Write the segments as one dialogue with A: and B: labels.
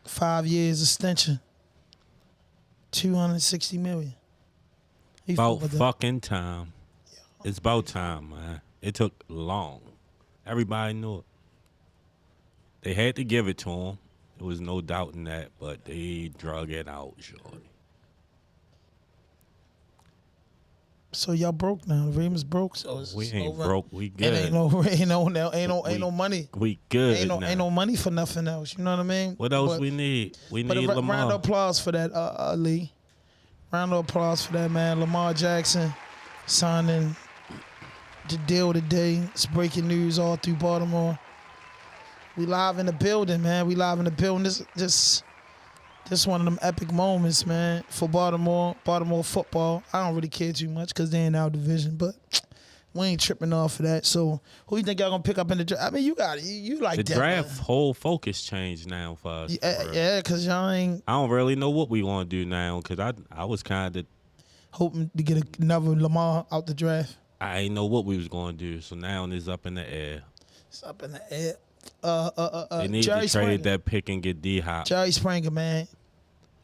A: 5 years extension. $260 million.
B: About fucking time. It's about time, man. It took long. Everybody knew it. They had to give it to him. There was no doubt in that, but they drug it out, shorty.
A: So y'all broke now. The Ravens broke. So it's
B: We ain't
A: over.
B: broke. We good.
A: Ain't no money.
B: We good.
A: Ain't no money for nothing else. You know what I mean?
B: What else we need? We need Lamar.
A: Round of applause for that, Lee. Round of applause for that, man. Lamar Jackson signing the deal today. It's breaking news all through Baltimore. We live in the building, man. We live in the building. This one of them epic moments, man, for Baltimore football. I don't really care too much because they in our division, but we ain't tripping off of that. So who you think y'all gonna pick up in the draft? I mean, you like
B: the
A: that. The
B: draft
A: man.
B: whole focus changed now for us.
A: Yeah, because y'all ain't.
B: I don't really know what we want to do now because I was kind of
A: hoping to get another Lamar out the draft.
B: I ain't know what we was going to do, so now it's up in the air.
A: It's up in the air.
B: They need
A: Jerry
B: to trade
A: Springer.
B: that pick and get D-Hop.
A: Jerry Springer, man.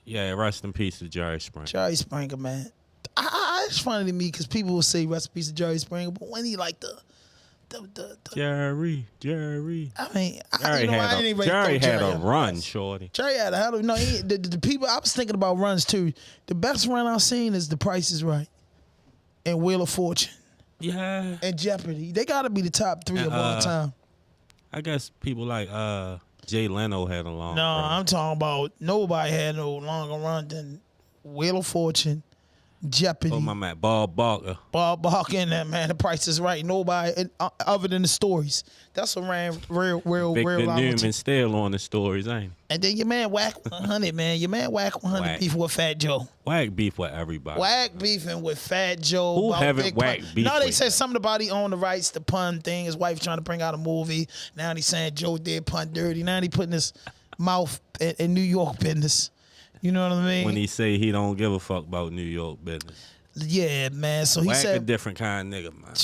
B: Yeah, rest in peace to Jerry Springer.
A: Jerry Springer, man. It's funny to me because people will say rest in peace to Jerry Springer, but when he like the
B: Jerry.
A: I mean,
B: Jerry had a run, shorty.
A: Jerry had a hell of the people. I was thinking about runs too. The best run I've seen is The Price is Right and Wheel of Fortune.
B: Yeah.
A: And Jeopardy. They got to be the top three of all time.
B: I guess people like Jay Leno had a long run.
A: I'm talking about nobody had no longer run than Wheel of Fortune, Jeopardy.
B: Oh, my man, Bob Barker.
A: Bob Barker in that, man. The Price is Right. Nobody other than the stories. That's what ran real.
B: Victor Newman still on the stories, ain't he?
A: And then your man Wack 100, man. Your man Wack 100 beef with Fat Joe.
B: Wack beef with everybody.
A: Wack beefing with Fat Joe.
B: Who haven't Wack beef?
A: No, they
B: with?
A: said something about he owned the rights to pun thing. His wife trying to bring out a movie. Now he's saying Joe did pun dirty. Now he putting his mouth in New York business. You know what I mean?
B: When he say he don't give a fuck about New York business.
A: Yeah, man. So he
B: Wack
A: said
B: a different kind of nigga, man.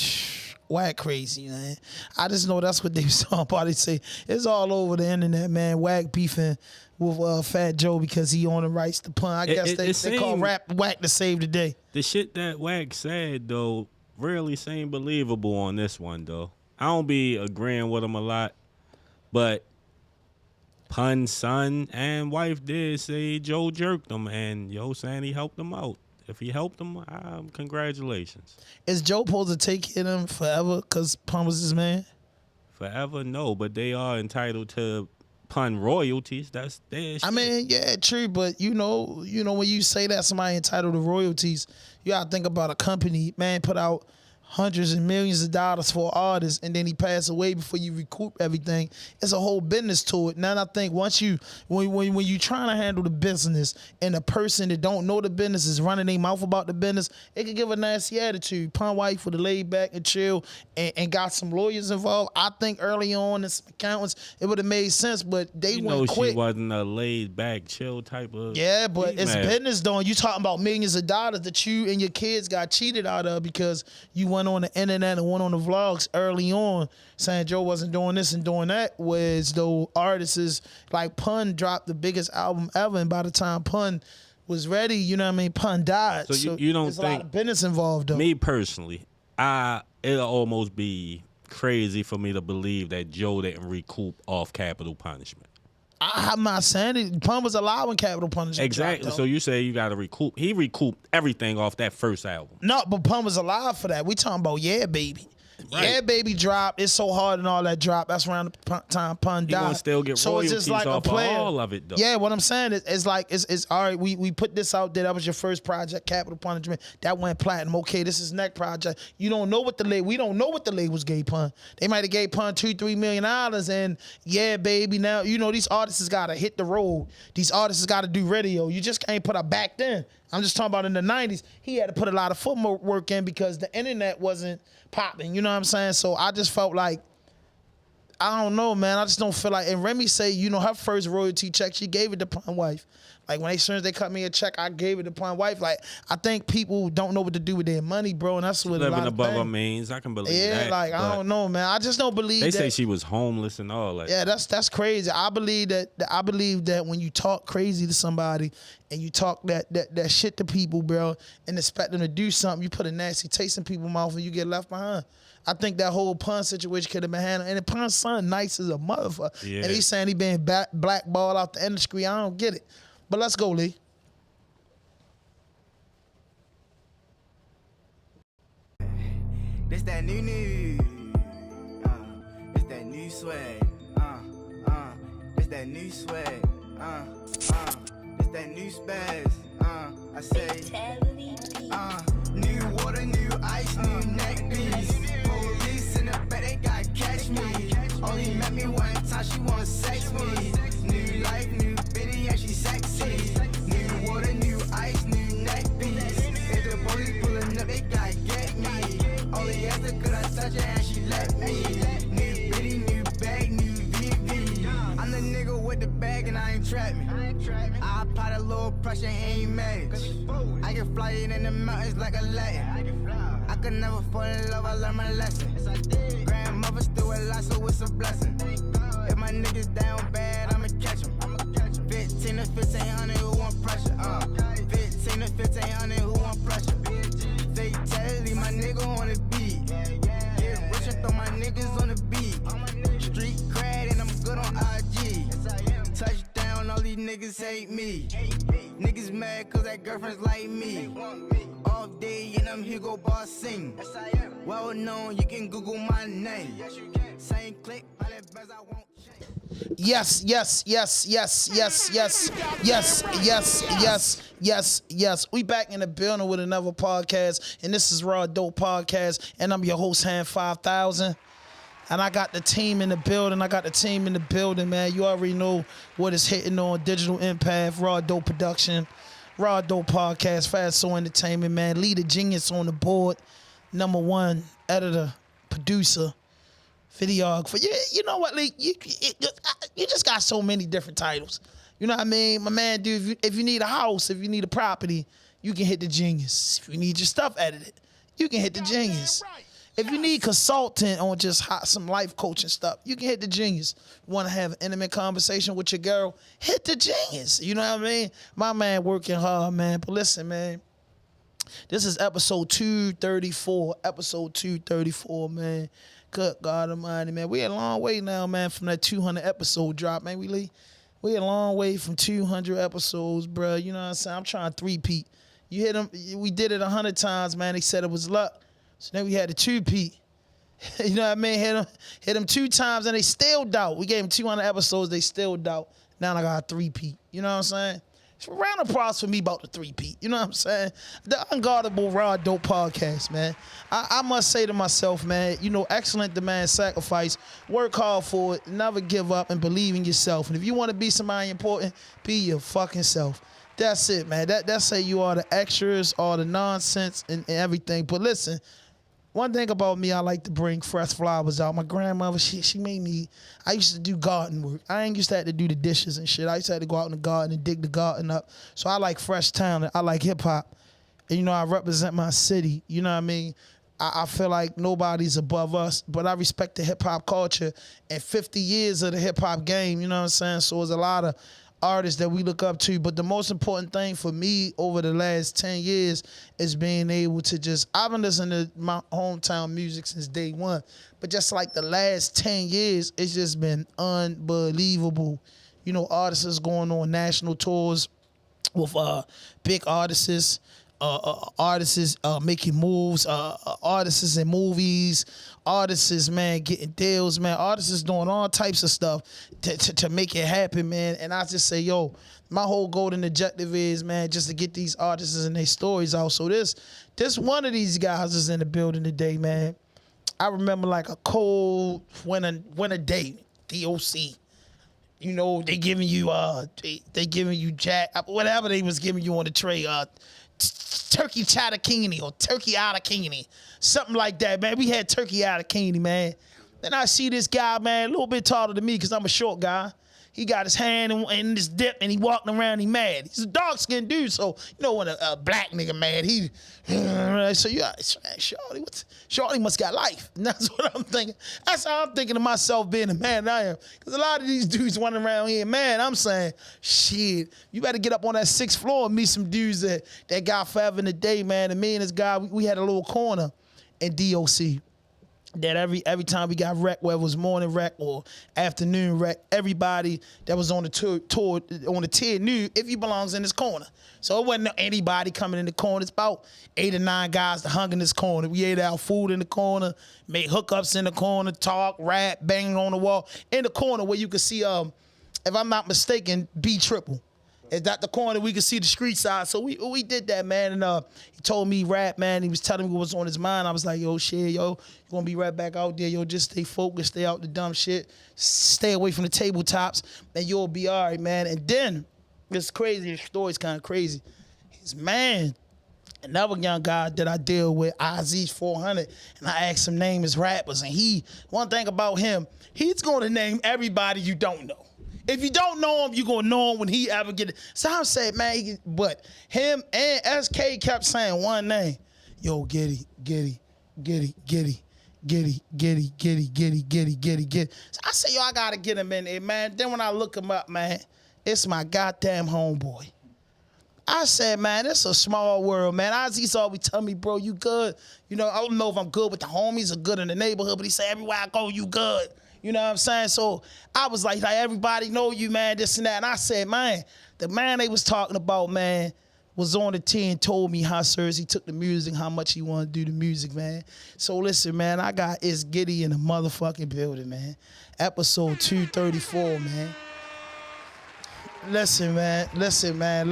A: Wack crazy, man. I just know that's what they was talking about. They say it's all over the internet, man. Wack beefing with Fat Joe because he owned the rights to pun. I guess they call rap Wack to save the day.
B: The shit that Wack said, though, really seemed believable on this one, though. I don't be agreeing with him a lot, but Pun's son and wife did say Joe jerked him, and Yo saying he helped him out. If he helped him, congratulations.
A: Is Joe supposed to take hit him forever because Pun was his man?
B: Forever, no, but they are entitled to Pun royalties. That's their shit.
A: I mean, yeah, true, but you know when you say that somebody entitled to royalties, you gotta think about a company, man, put out hundreds and millions of dollars for artists, and then he passed away before you recoup everything. It's a whole business to it. Now I think once when you trying to handle the business and the person that don't know the business is running their mouth about the business, it could give a nasty attitude. Pun wife would have laid back and chill and got some lawyers involved. I think early on and some accountants, it would have made sense, but they went quick.
B: She wasn't a laid back, chill type of.
A: Yeah, but it's business though. You talking about millions of dollars that you and your kids got cheated out of because you went on the internet and went on the vlogs early on saying Joe wasn't doing this and doing that, whereas though artists like Pun dropped the biggest album ever, and by the time Pun was ready, you know what I mean, Pun died.
B: So you don't
A: there's
B: think,
A: a lot of business involved though.
B: Me personally, it'll almost be crazy for me to believe that Joe didn't recoup off capital punishment.
A: I'm not saying it. Pun was allowing capital punishment.
B: Exactly. So you say you got to recoup. He recouped everything off that first album.
A: No, but Pun was alive for that. We talking about Yeah Baby.
B: Right.
A: Yeah Baby drop. It's So Hard and all that drop. That's around the time Pun died.
B: He gonna still get
A: so
B: royalties
A: it's just like
B: off
A: a player.
B: of all of it, though.
A: Yeah, what I'm saying is it's like it's all right. We put this out there. That was your first project, Capital Punishment. That went platinum. Okay, this is next project. You don't know what the label. We don't know what the labels gave Pun. They might have gave Pun $2-3 million, and Yeah Baby. Now these artists has got to hit the road. These artists has got to do radio. You just can't put a back then. I'm just talking about in the 90s, he had to put a lot of footwork in because the internet wasn't popping. You know what I'm saying? So I just felt like I don't know, man. I just don't feel like. And Remy say, you know, her first royalty check, she gave it to Pun Wife. Like when as soon as they cut me a check, I gave it to Pun Wife. Like I think people don't know what to do with their money, bro, and that's what
B: living above her means. I can believe that.
A: Yeah, like I don't know, man. I just don't believe.
B: They say she was homeless and all. Like
A: yeah, that's crazy. I believe that when you talk crazy to somebody and you talk that shit to people, bro, and expect them to do something, you put a nasty taste in people's mouth and you get left behind. I think that whole Pun situation could have been handled. And Pun's son nice as a motherfucker. Yeah. And he's saying he been blackballed out the industry. I don't get it. But let's go, Lee.
C: This that new. It's that new swag. It's that new swag. It's that new spaz. I say. New water, new ice, new neck piece. Police in the back, they gotta catch me. Only met me one time, she wanna sex me. New life, new bitty, yeah, she sexy. New water, new ice, new neck piece. If the police pulling up, they gotta get me. Only after could I touch her and she let me. New bitty, new bag, new VV. I'm the nigga with the bag and I ain't trap me. I apply a little pressure, ain't match. I can fly it in the mountains like a Latin. I could never fall in love, I learned my lesson. Grandmother still alive, so it's a blessing. If my niggas down bad, I'ma catch them. 15 to 1500, who want pressure? 15 to 1500, who want pressure? Fatality, my nigga on the beat. Get rich and throw my niggas on the beat. Street cred and I'm good on IG. Touchdown, all these niggas hate me. Niggas mad cause that girlfriend's like me. Off day and I'm here go boss sing. Well known, you can Google my name. Same click, all that best I won't change.
A: Yes. We back in the building with another podcast, and this is RawDope Podcast, and I'm your host, Hand 5000. And I got the team in the building. Man. You already know what is hitting on Digital Impact, RawDope Production, RawDope Podcast, Fast Soul Entertainment, man. Leader genius on the board, number one editor, producer, videographer. You know what, Lee? You just got so many different titles. You know what I mean? My man, dude, if you need a house, if you need a property, you can hit the genius. If you need your stuff edited, you can hit the genius. If you need consultant on just some life coaching stuff, you can hit the genius. Want to have an intimate conversation with your girl, hit the genius. You know what I mean? My man working hard, man. But listen, man, this is episode 234. Episode 234, man. Good God Almighty, man. We a long way now, man, from that 200 episode drop, man. We a long way from 200 episodes, bro. You know what I'm saying? I'm trying to three-peat. You hit them. We did it 100 times, man. They said it was luck. So then we had to two-peat. You know what I mean? Hit them 2 times and they still doubt. We gave them 200 episodes, they still doubt. Now I got a three-peat. You know what I'm saying? It's a round of applause for me about the three-peat. You know what I'm saying? The unguardable RawDope Podcast, man. I must say to myself, man, you know, excellent demand sacrifice. Work hard for it. Never give up and believe in yourself. And if you want to be somebody important, be your fucking self. That's it, man. That's say you are the extras, all the nonsense and everything. But listen, one thing about me, I like to bring fresh flowers out. My grandmother, she made me, I used to do garden work. I ain't used to have to do the dishes and shit. I used to have to go out in the garden and dig the garden up. So I like fresh talent. I like hip hop. And, you know, I represent my city. You know what I mean? I feel like nobody's above us, but I respect the hip hop culture and 50 years of the hip hop game. You know what I'm saying? So there's a lot of artists that we look up to, but the most important thing for me over the last 10 years is being able to I've been listening to my hometown music since day one, but just like the last 10 years, it's just been unbelievable. You know, artists is going on national tours with big artists, artists making moves, artists in movies, artists, man, getting deals, man. Artists is doing all types of stuff to make it happen, man. And I just say, yo, my whole golden objective is, man, just to get these artists and their stories out. So this one of these guys is in the building today, man. I remember like a cold winter day, DOC. You know, they giving you jack, whatever they was giving you on the tray, turkey chowder kingany or turkey out of kingany, something like that, man. We had turkey out of kingany, man. Then I see this guy, man, a little bit taller than me because I'm a short guy. He got his hand in this dip and he walking around, he mad. He's a dark-skinned dude, so you know when a black nigga mad, he, so you Shorty must got life. And that's what I'm thinking. That's how I'm thinking of myself being a man that I am. Because a lot of these dudes running around here, man, I'm saying, shit, you better get up on that 6th floor and meet some dudes that got forever in a day, man. And me and this guy, we had a little corner in DOC. That every time we got rec, whether it was morning rec or afternoon rec, everybody that was on the tour on the tier knew if he belongs in this corner. So it wasn't anybody coming in the corner. It's about 8 or 9 guys that hung in this corner. We ate our food in the corner, made hookups in the corner, talk, rap, banging on the wall. In the corner where you could see, if I'm not mistaken, B Triple. Is that the corner we could see the street side? So we did that, man. And he told me rap, man. He was telling me what was on his mind. I was like, yo, shit, yo, you gonna be right back out there, yo. Just stay focused, stay out the dumb shit, stay away from the tabletops, and you'll be all right, man. And then it's crazy. The story's kind of crazy. His man, another young guy that I deal with, Aziz 400, and I asked him name his rappers, and one thing about him, he's gonna name everybody you don't know. If you don't know him, you're going to know him when he ever get it. So I said, man, but him and SK kept saying one name. Yo, Getty. So I said, yo, I got to get him in there, man. Then when I look him up, man, it's my goddamn homeboy. I said, man, it's a small world, man. Ozzy's always tell me, bro, you good. You know, I don't know if I'm good with the homies or good in the neighborhood, but he said, everywhere I go, you good. You know what I'm saying? So I was like, everybody know you, man, this and that. And I said, man, the man they was talking about, man, was on the team and told me how serious he took the music, how much he wanted to do the music, man. So listen, man, I got Itzgitty in the motherfucking building, man. Episode 234, man. Listen, man. Listen, man.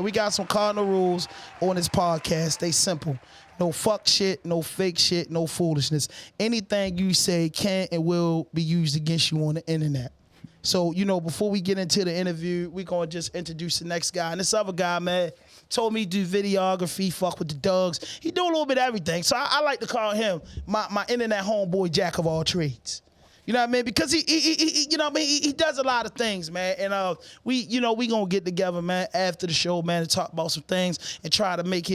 A: We got some cardinal rules on this podcast. They simple. No fuck shit, no fake shit, no foolishness. Anything you say can and will be used against you on the internet. So, you know, before we get into the interview, we're going to just introduce the next guy. And this other guy, man, told me to do videography, fuck with the dogs. He do a little bit of everything. So I like to call him my internet homeboy, jack of all trades. You know what I mean? Because he you know what I mean? He does a lot of things, man. And we gonna get together, man, after the show, man, to talk about some things and try to make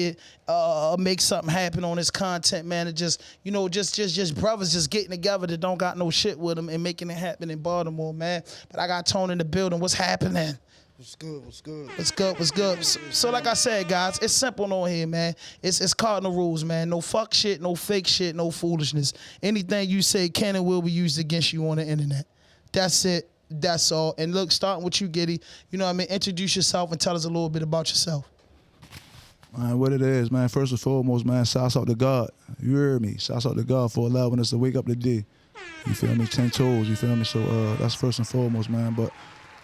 A: something happen on this content, man. And just brothers just getting together that don't got no shit with them and making it happen in Baltimore, man. But I got Toni in the building. What's happening?
D: What's good?
A: So like I said, guys, it's simple on here, man. It's cardinal rules, man. No fuck shit, no fake shit, no foolishness. Anything you say can and will be used against you on the internet. That's it. That's all. And look, starting with you, Getty, you know what I mean? Introduce yourself and tell us a little bit about yourself.
D: Man, what it is, man, first and foremost, man, shouts out to God. You heard me. Shouts out to God for allowing us to wake up today. You feel me? 10 toes, you feel me? So that's first and foremost, man. But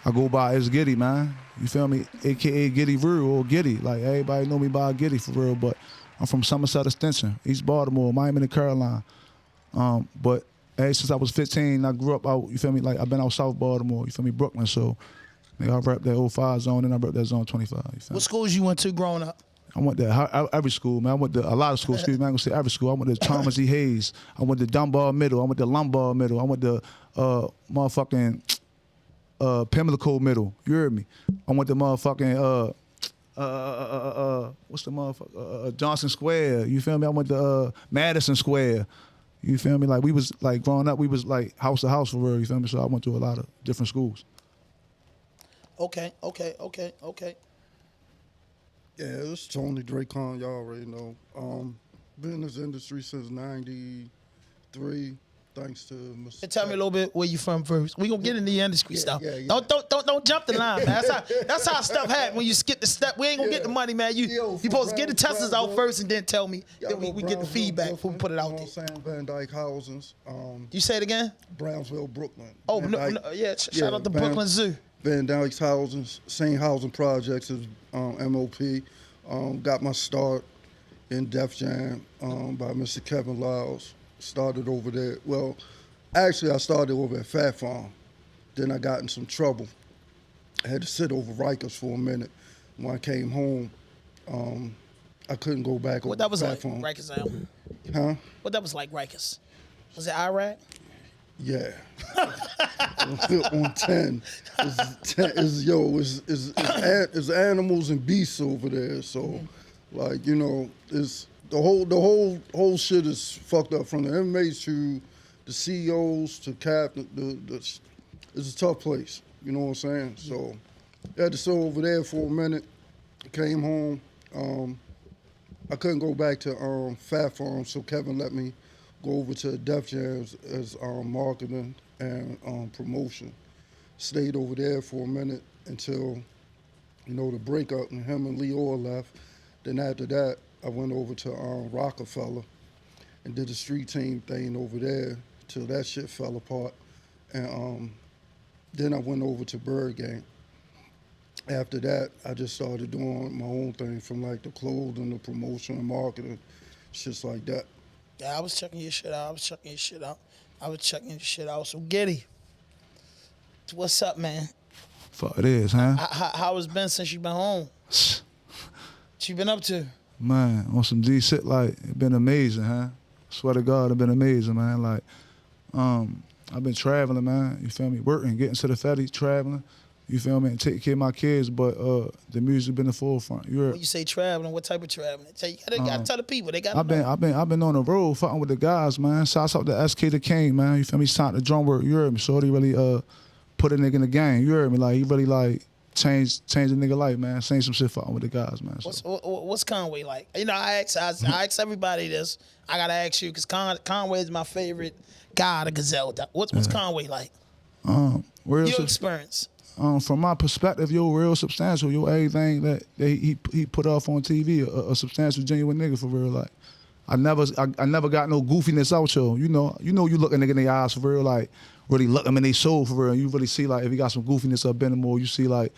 D: I go by Itzgitty, man. You feel me? AKA Getty Real or Getty. Like, everybody know me by Getty for real, but I'm from Somerset Extension, East Baltimore, Miami and Carolina. But since I was 15, I grew up out, you feel me? Like, I've been out South Baltimore, you feel me? Brooklyn, so I rep that 05 zone and I rep that zone 25. You feel
A: what schools you went to growing up?
D: I went to every school, man. I went to a lot of schools. Excuse me, I'm going to say every school. I went to Thomas E. Hayes. I went to Dunbar Middle. I went to Lombard Middle. I went to motherfucking Pimlico Middle. You heard me? I went to motherfucking what's the motherfucker? Johnson Square. You feel me? I went to Madison Square. You feel me? Like, we was like growing up, we was like house to house for real. You feel me? So I went to a lot of different schools.
A: Okay.
E: Yeah, it's Toni Drakhan, y'all already know. Been in this industry since '93, thanks to Mr.
A: And tell me a little bit where you from first. We gonna get into the industry stuff.
E: Yeah.
A: Don't jump the line, man. That's how stuff happens when you skip the step. We ain't gonna get the money, man. You supposed to get the testers out first and then tell me. Then we get the feedback before we put it out there.
E: You know what I'm saying? Van Dyke Housings.
A: You say it again?
E: Brownsville, Brooklyn.
A: Oh, shout out to Brooklyn Zoo.
E: Van Dyke's Housings, same housing projects as MOP. Got my start in Def Jam by Mr. Kevin Lyles. Started over there. Well, actually, I started over at Fat Farm. Then I got in some trouble. I had to sit over Rikers for a minute. When I came home, I couldn't go back over
A: What that was
E: Fat
A: like,
E: Farm.
A: Rikers album?
E: Huh?
A: What that was like, Rikers? Was it Iraq?
E: Yeah. On 10. It's animals and beasts over there. So, like, you know, it's the whole shit is fucked up from the inmates to the CEOs to captain. It's a tough place. You know what I'm saying? So, I had to sit over there for a minute. Came home. I couldn't go back to Fat Farm, so Kevin let me go over to Def Jam as marketing and promotion. Stayed over there for a minute until, you know, the breakup and him and Lee Orr left. Then after that, I went over to Rockefeller and did the street team thing over there till that shit fell apart. And then I went over to Bird Gang. After that, I just started doing my own thing from like the clothing, the promotion and marketing, shit like that.
A: Yeah, I was checking your shit out. So Getty, what's up, man?
D: Fuck it is, huh?
A: How it's been since you been home? What you been up to?
D: Man, on some D shit, like, it been amazing, huh? Swear to God, it been amazing, man. Like, I've been traveling, man. You feel me? Working, getting to the fatty, traveling. You feel me? And taking care of my kids, but the music been the forefront.
A: When you say traveling, what type of traveling? You gotta tell the people. They got.
D: I've been on the road fucking with the guys, man. Shouts out to SK the King, man. You feel me? Signed the drum work. You heard me? Shorty really put a nigga in the game. You heard me? Like, he really like changed a nigga life, man. Saying some shit fucking with the guys, man. So.
A: What's Conway like? You know, I ask everybody this. I gotta ask you because Conway is my favorite guy, the Gazelle. What's Conway like? Your experience.
D: From my perspective, you're real substantial. You're everything that he put off on TV. A substantial, genuine nigga for real. Like, I never got no goofiness out yo. You know, you look a nigga in the eyes for real. Like, really look him in their soul for real. You really see like if he got some goofiness up in him, or you see like,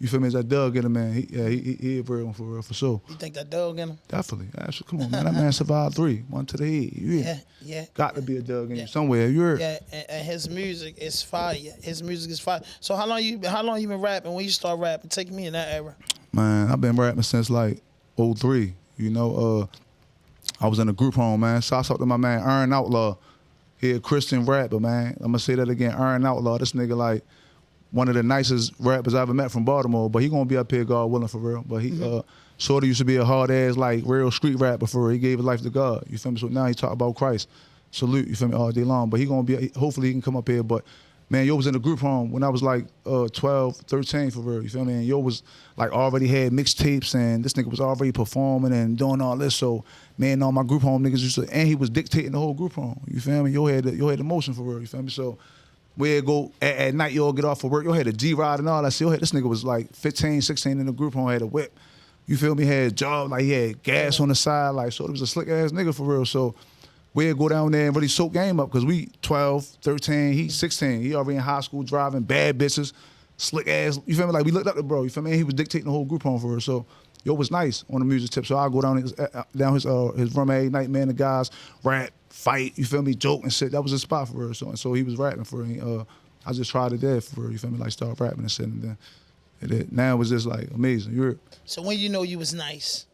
D: you feel me? Is that Doug in him, man? He a real one for real, for sure.
A: You think that Doug in him?
D: Definitely. Come on, man. That man survived 3, 1 to the head.
A: Yeah.
D: Got to be a Doug in you somewhere. You heard?
A: Yeah, and his music is fire. So how long you been rapping? When you start rapping? Take me in that era.
D: Man, I've been rapping since like 03. You know, I was in a group home, man. Shouts out to my man Iron Outlaw. He a Christian rapper, man. I'm gonna say that again. Iron Outlaw. This nigga like one of the nicest rappers I ever met from Baltimore, but he gonna be up here, God willing, for real. But he sort of used to be a hard ass, like, real street rapper for real. He gave his life to God, you feel me? So now he talk about Christ. Salute, you feel me, all day long. But he gonna be, hopefully he can come up here. But man, yo was in the group home when I was like 12, 13 for real, you feel me? And yo was like already had mixtapes and this nigga was already performing and doing all this. So man, all my group home niggas used to, and he was dictating the whole group home, you feel me? Yo had the motion for real, you feel me? So where go at night, y'all get off for work. Y'all had a G-Rod and all that shit. This nigga was like 15, 16 in the group home, had a whip. You feel me? Had a job, like he had gas on the side, like, so it was a slick ass nigga for real. So we'd go down there and really soak game up because we 12, 13, he 16. He already in high school driving bad bitches, slick ass. You feel me? Like we looked up to bro. You feel me? He was dictating the whole group home for us. So yo was nice on the music tip. So I go down his room every night, man. The guys rap, fight. You feel me? Joke and shit. That was his spot for us. So he was rapping for me. I just tried it there for her. You feel me? Like start rapping and shit. And then now it was just like amazing.
A: So when you know you was nice?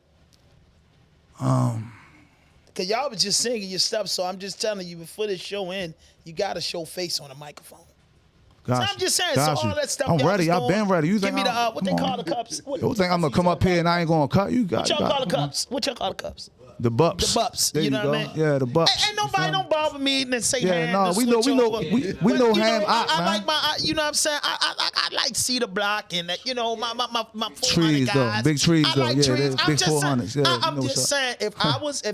A: Cause y'all was just singing your stuff, so I'm just telling you, before the show end, you gotta show face on the microphone.
D: Gotcha.
A: So I'm just saying, so all that stuff.
D: I'm ready. I've been ready. You
A: give
D: think
A: me the what they call the cups?
D: You think I'm gonna come up here and I ain't gonna cut you?
A: What y'all call the cups? What y'all call the cups?
D: The Bups.
A: The Bups.
D: There
A: you know what I mean?
D: Yeah, the Bups.
A: Ain't nobody don't bother me and say ham.
D: No, we know ham.
A: I like my, you know what I'm saying? I like Cedar Block and that, you know, my 400
D: trees
A: guys.
D: Though, big trees though.
A: Like
D: yeah,
A: trees.
D: big 400s. Yeah,
A: I'm just saying, if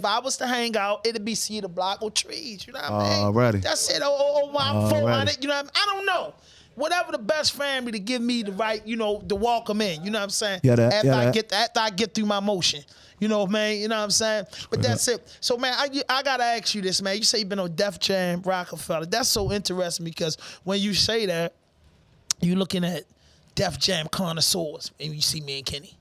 A: I was to hang out, it'd be Cedar Block or trees. You know what I mean?
D: Already.
A: That's it. I'm 400. You know what I mean? I don't know. Whatever the best family to give me the right, you know, to welcome in. You know what I'm saying? After I get through my motion. You know, man, you know what I'm saying? But that's it. So, man, I got to ask you this, man. You say you've been on Def Jam, Rockefeller. That's so interesting because when you say that, you're looking at Def Jam connoisseurs, and you see me and Kenny.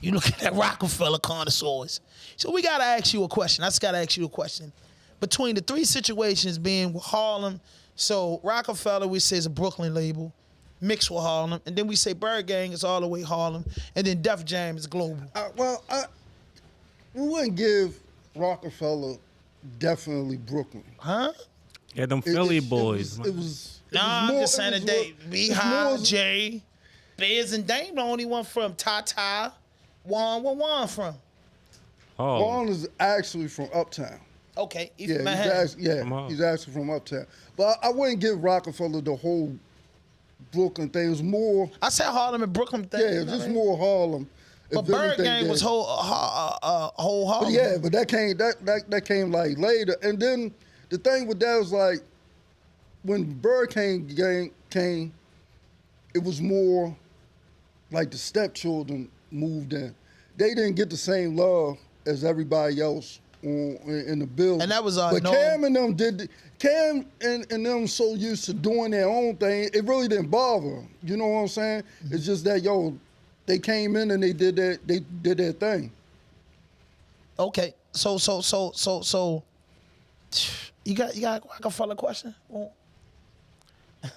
A: You're looking at Rockefeller connoisseurs. So we got to ask you a question. I just got to ask you a question. Between the three situations being with Harlem, so Rockefeller, we say, is a Brooklyn label, mixed with Harlem, and then we say Bird Gang is all the way Harlem, and then Def Jam is global.
E: We wouldn't give Rockefeller definitely Brooklyn.
A: Huh?
B: Yeah, them Philly boys.
E: It was.
A: Nah, I'm just saying that they Beehive, Jay, Biz, and Dame the only one from Tata. Juan, where Juan from?
B: Oh,
E: Juan is actually from Uptown.
A: Okay, he's
E: Yeah,
A: from Manhattan.
E: he's actually from Uptown. But I wouldn't give Rockefeller the whole Brooklyn thing. It was more.
A: I said Harlem and Brooklyn thing.
E: Yeah, it was just more Harlem.
A: But Bird Gang was whole Harlem.
E: But yeah, but that came like later. And then the thing with that was like when Bird Gang came, it was more like the stepchildren moved in. They didn't get the same love as everybody else in the building.
A: And that was
E: but Cam and them Cam and them so used to doing their own thing, it really didn't bother them. You know what I'm saying? Mm-hmm. It's just that they came in and they did their thing.
A: Okay, so you got a Rockefeller question? Well,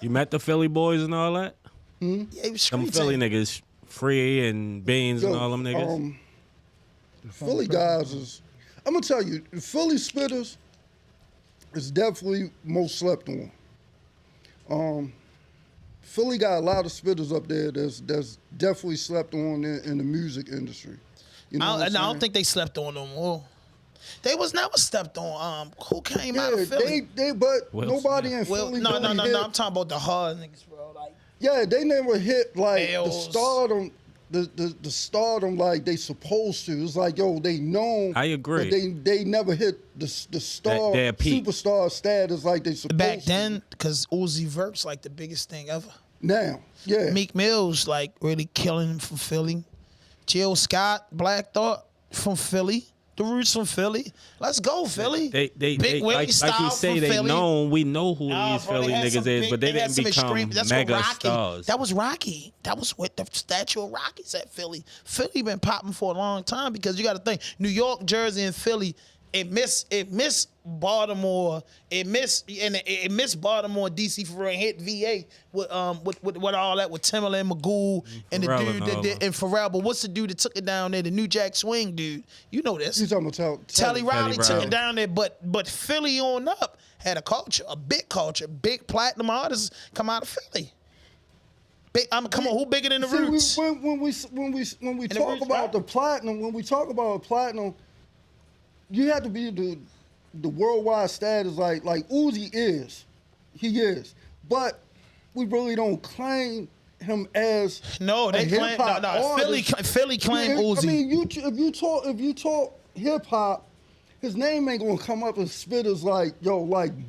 B: you met the Philly boys and all that?
E: Hmm?
A: Yeah, he was
B: Them Philly niggas, Free and Beans and all them niggas?
E: The Philly guys is, I'm gonna tell you, the Philly spitters is definitely most slept on. Philly got a lot of spitters up there that's definitely slept on in the music industry. You know
A: I don't think they slept on no more. They was never stepped on. Who came out of Philly?
E: But
B: Will
E: nobody
B: Smith.
E: in Philly.
A: No. I'm talking about the hard niggas, bro. Like,
E: yeah, they never hit like
A: Bells.
E: the stardom. The stardom like they supposed to. It's like, yo, they known.
B: I agree.
E: But they never hit the star
B: Their peak.
E: superstar status like they supposed
A: back
E: to.
A: then, because Uzi Vert's like the biggest thing ever.
E: Now, yeah.
A: Meek Mill's like really killing him from Philly. Jill Scott, Black Thought from Philly. The Roots from Philly. Let's go, Philly.
B: They
A: Big Willie
B: like
A: style
B: you say,
A: from
B: they
A: Philly.
B: known. We know who
A: Nah,
B: these
A: bro,
B: Philly
A: had
B: niggas
A: some
B: is,
A: big-
B: but they
A: had
B: didn't
A: some
B: become
A: extreme- that's
B: mega
A: what Rocky,
B: stars.
A: That was Rocky. That was what the statue of Rocky's at Philly. Philly been popping for a long time because you got to think New York, Jersey, and Philly. It missed Baltimore. It missed Baltimore, DC for real. Hit VA with all that with Timberland, Magoo, and the
B: Pharrell
A: dude
B: and
A: that
B: all
A: did,
B: them.
A: and Pharrell. But what's the dude that took it down there? The New Jack Swing dude. You know this.
E: You talking about
A: Tally Riley took
B: Riley.
A: it down there, but Philly on up had a culture, big platinum artists come out of Philly. Big, come on, who bigger than the Roots?
E: When we talk
A: Roots
E: about
A: rap?
E: the platinum, when we talk about platinum, you have to be the worldwide status like Uzi is. He is. But we really don't claim him as
A: No, they
E: a
A: claim
E: hip-hop artist.
A: Philly claim Uzi.
E: I mean, if you talk hip hop, his name ain't gonna come up as spitters like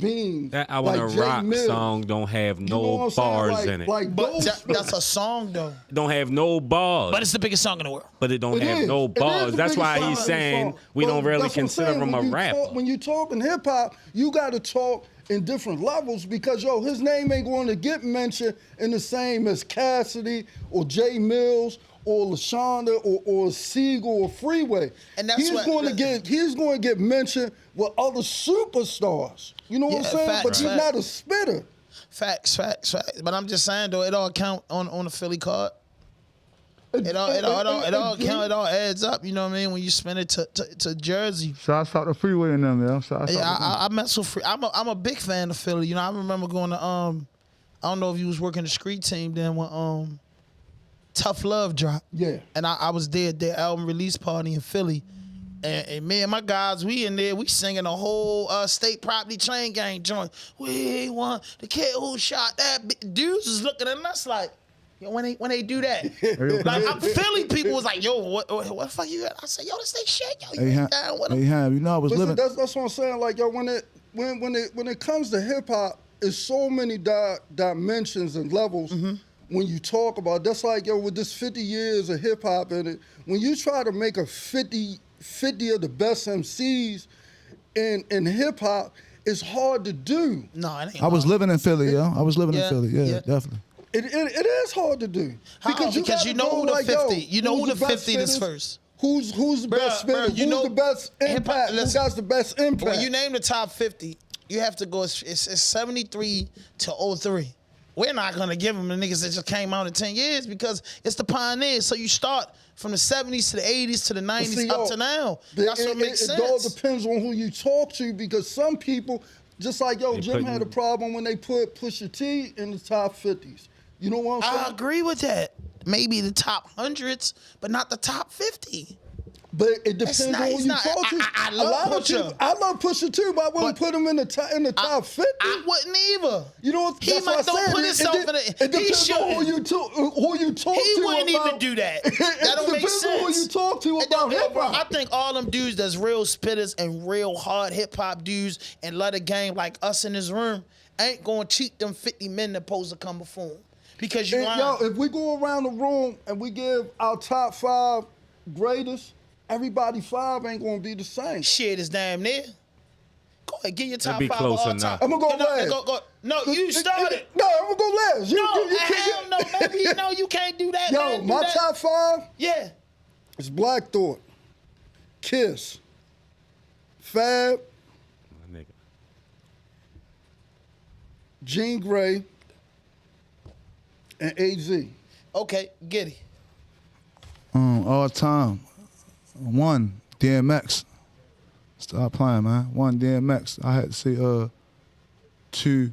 E: Beans.
B: That I Want
E: like
B: to
E: Jay
B: Rock
E: Mills.
B: song don't have
E: You know what
B: no
E: I'm saying?
B: bars in it.
A: But that's a song though.
B: Don't have no bars.
A: But it's the biggest song in the world.
B: But it don't
E: It
B: have
E: is.
B: no
E: It is
B: bars.
E: the
B: That's
E: biggest
B: why
E: song
B: he's
E: in the
B: saying
E: song.
B: we
E: But
B: don't really
E: that's what I'm
B: consider
E: saying.
B: him
E: When
B: a
E: you
B: rapper.
E: when you talking hip hop, you got to talk in different levels because his name ain't going to get mentioned in the same as Cassidy or Jay Mills or LaShonda or Siegel or Freeway.
A: And that's
E: he's
A: what-
E: going to get mentioned with other superstars. You know what I'm
A: Yeah,
E: saying?
A: facts,
E: But he's
A: facts.
E: not a spitter.
A: Facts. But I'm just saying though, it all count on the Philly card. It all adds up. You know what I mean? When you spend it to Jersey.
D: Shouts out to Freeway and them, yeah. Shouts
A: Yeah,
D: out to them.
A: I mess with Free. I'm a big fan of Philly. You know, I remember going to I don't know if you was working the street team then when Tough Love dropped.
E: Yeah.
A: And I was there at their album release party in Philly. And me and my guys, we in there, we singing a whole state property chain gang joint. We want the kid who shot that. Dudes was looking at us like, yo, when they do that. Like Philly people was like, yo, what the fuck you got? I said, yo, this they shit. Yo, you ain't down with them.
D: You know I was
E: Listen,
D: living.
E: that's what I'm saying. Like, yo, when it comes to hip hop, it's so many dimensions and levels. When you talk about, that's like, yo, with this 50 years of hip hop in it, when you try to make a 50 of the best MCs in hip hop, it's hard to do.
A: No, it ain't.
D: I was
A: hard.
D: living in Philly, yo. I was living in
A: Yeah,
D: Philly, yeah,
A: yeah.
D: definitely.
E: It is hard to do.
A: How? Because
E: gotta
A: you know
E: go
A: who the
E: like,
A: 50.
E: yo,
A: You know who
E: who's
A: the
E: best
A: 50 is
E: spitters?
A: first.
E: Who's the best spitter?
A: you
E: Who's
A: know-
E: the best
A: hip-hop-
E: impact? Who
A: listen,
E: got the best impact?
A: When you name the top 50, you have to go. It's 73 to 03. We're not gonna give them the niggas that just came out in 10 years because it's the pioneers. So you start from the 70s to the 80s to the 90s
E: See,
A: up
E: yo,
A: to now. That's what makes
E: it all
A: sense.
E: depends on who you talk to because some people Just like, yo,
B: They
E: Jim had a
B: putting-
E: problem when they put Pusha T in the top 50s. You know what I'm
A: I
E: saying?
A: agree with that. Maybe the top hundreds, but not the top 50.
E: But it depends
A: not-
E: on who
A: it's
E: you
A: not-
E: talk to.
A: I
E: A
A: love
E: lot of
A: Pusha.
E: people, I love Pusha too, but I wouldn't
A: But
E: put him in the top 50.
A: I wouldn't either.
E: You know what?
A: He
E: That's
A: might
E: what I
A: don't
E: said.
A: put himself in
E: It
A: he
E: depends on who
A: shouldn't.
E: you talk to.
A: He wouldn't
E: about,
A: even do that.
E: It
A: That don't make
E: depends on who
A: sense.
E: you talk to
A: It
E: about
A: don't-
E: hip
A: bro, I
E: hop.
A: think all them dudes that's real spitters and real hard hip hop dudes and love the game like us in this room ain't gonna cheat them 50 men that supposed to come before him. Because you
E: And,
A: lying.
E: yo, if we go around the room and we give our top 5 greatest, everybody 5 ain't gonna be the same.
A: Shit is damn near. Go ahead, get your top
B: be
A: 5
B: close
A: all
B: enough.
A: time.
E: I'm gonna go last.
A: No, you started.
E: No, I'm gonna go last.
A: No,
E: you
A: hell no, baby. No, you can't do that.
E: Yo,
A: man. Do
E: my
A: that.
E: top 5
A: Yeah.
E: is Black Thought, Kiss, Fab,
B: My nigga.
E: Jean Grey, and AZ.
A: Okay, Getty.
D: All time. 1, DMX. Stop playing, man. 1, DMX. I had to say 2,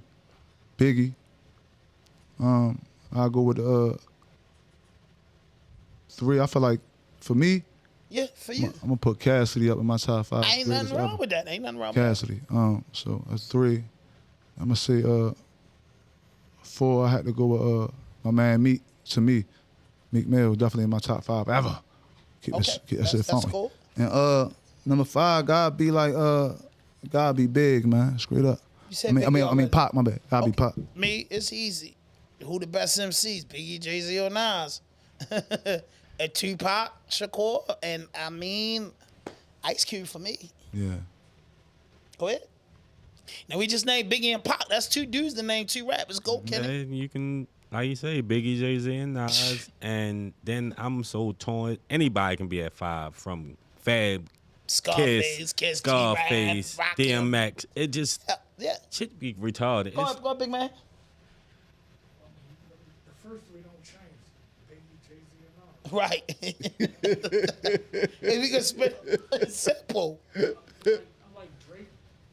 D: Biggie. I'll go with 3. I feel like for me,
A: Yeah, for you.
D: I'm gonna put Cassidy up in my top 5.
A: Ain't
D: greatest
A: nothing wrong
D: ever.
A: with that. Ain't nothing wrong with that.
D: Cassidy. So a 3. I'm gonna say 4. I had to go with my man Meek. To me, Meek Mill definitely in my top 5 ever. Keep
A: Okay,
D: that shit
A: that's
D: funky.
A: cool.
D: And number 5 gotta be like gotta be Big, man. Straight up.
A: You said
D: I mean
A: Biggie already.
D: Pop. My bad. Gotta be
A: Okay.
D: Pop.
A: Me, it's easy. Who the best MCs? Biggie, Jay-Z, or Nas? And Tupac, Shakur, and I mean, Ice Cube for me.
D: Yeah.
A: Go ahead. Now we just named Biggie and Pac. That's 2 dudes to name 2 rappers. Go, Kenny.
B: Then you can, like you say, Biggie, Jay-Z, and Nas. And then I'm so torn. Anybody can be at 5 from Fab,
A: Scarface, Kiss,
B: Scarface,
A: G-Rap, Rakim.
B: DMX. It just
A: Yeah.
B: should be retarded.
A: Go
B: It's-
A: ahead, go ahead, big man.
F: The first 3 don't change. Biggie, Jay-Z, and all.
A: Right. If we can spit, it's simple.
F: I'm like Drake.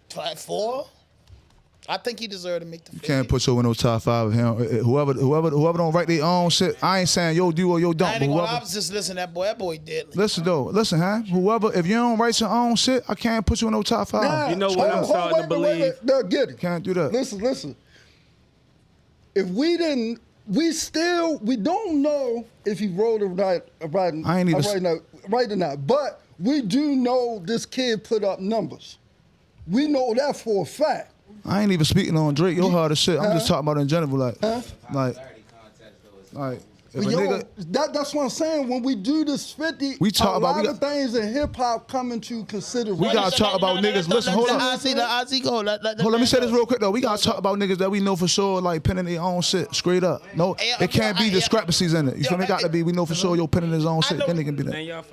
A: Try 4. I think he deserved to make the
D: You
A: 50.
D: can't put you in no top 5 of him. Whoever don't write their own shit. I ain't saying yo do or yo
A: I
D: don't.
A: ain't
D: But
A: gonna lie, I
D: whoever,
A: was just listening to that boy deadly.
D: listen though, huh? Whoever, if you don't write your own shit, I can't put you in no top 5.
E: Nah,
B: You know what I'm starting to believe?
E: No, get it.
D: Can't do that.
E: Listen. If we didn't, we don't know if he wrote or not,
D: I ain't even
E: right or not. But we do know this kid put up numbers. We know that for a fact.
D: I ain't even speaking on Drake. You're hard as shit. I'm just talking about in general, like if a
E: Yo,
D: nigga.
E: that's what I'm saying. When we do this 50,
D: We talk
E: a
D: about-
E: lot
D: we
E: of things in hip hop come into consideration.
D: We gotta talk about niggas. Listen, hold on.
A: I see the Ozzy go.
D: Let me say this real quick though. We gotta talk about niggas that we know for sure, like penning their own shit straight up. No, it can't be discrepancies in it. You feel me? It got to be. We know for sure yo penning his own shit. Then it can be
B: Man,
D: that
B: y'all 5.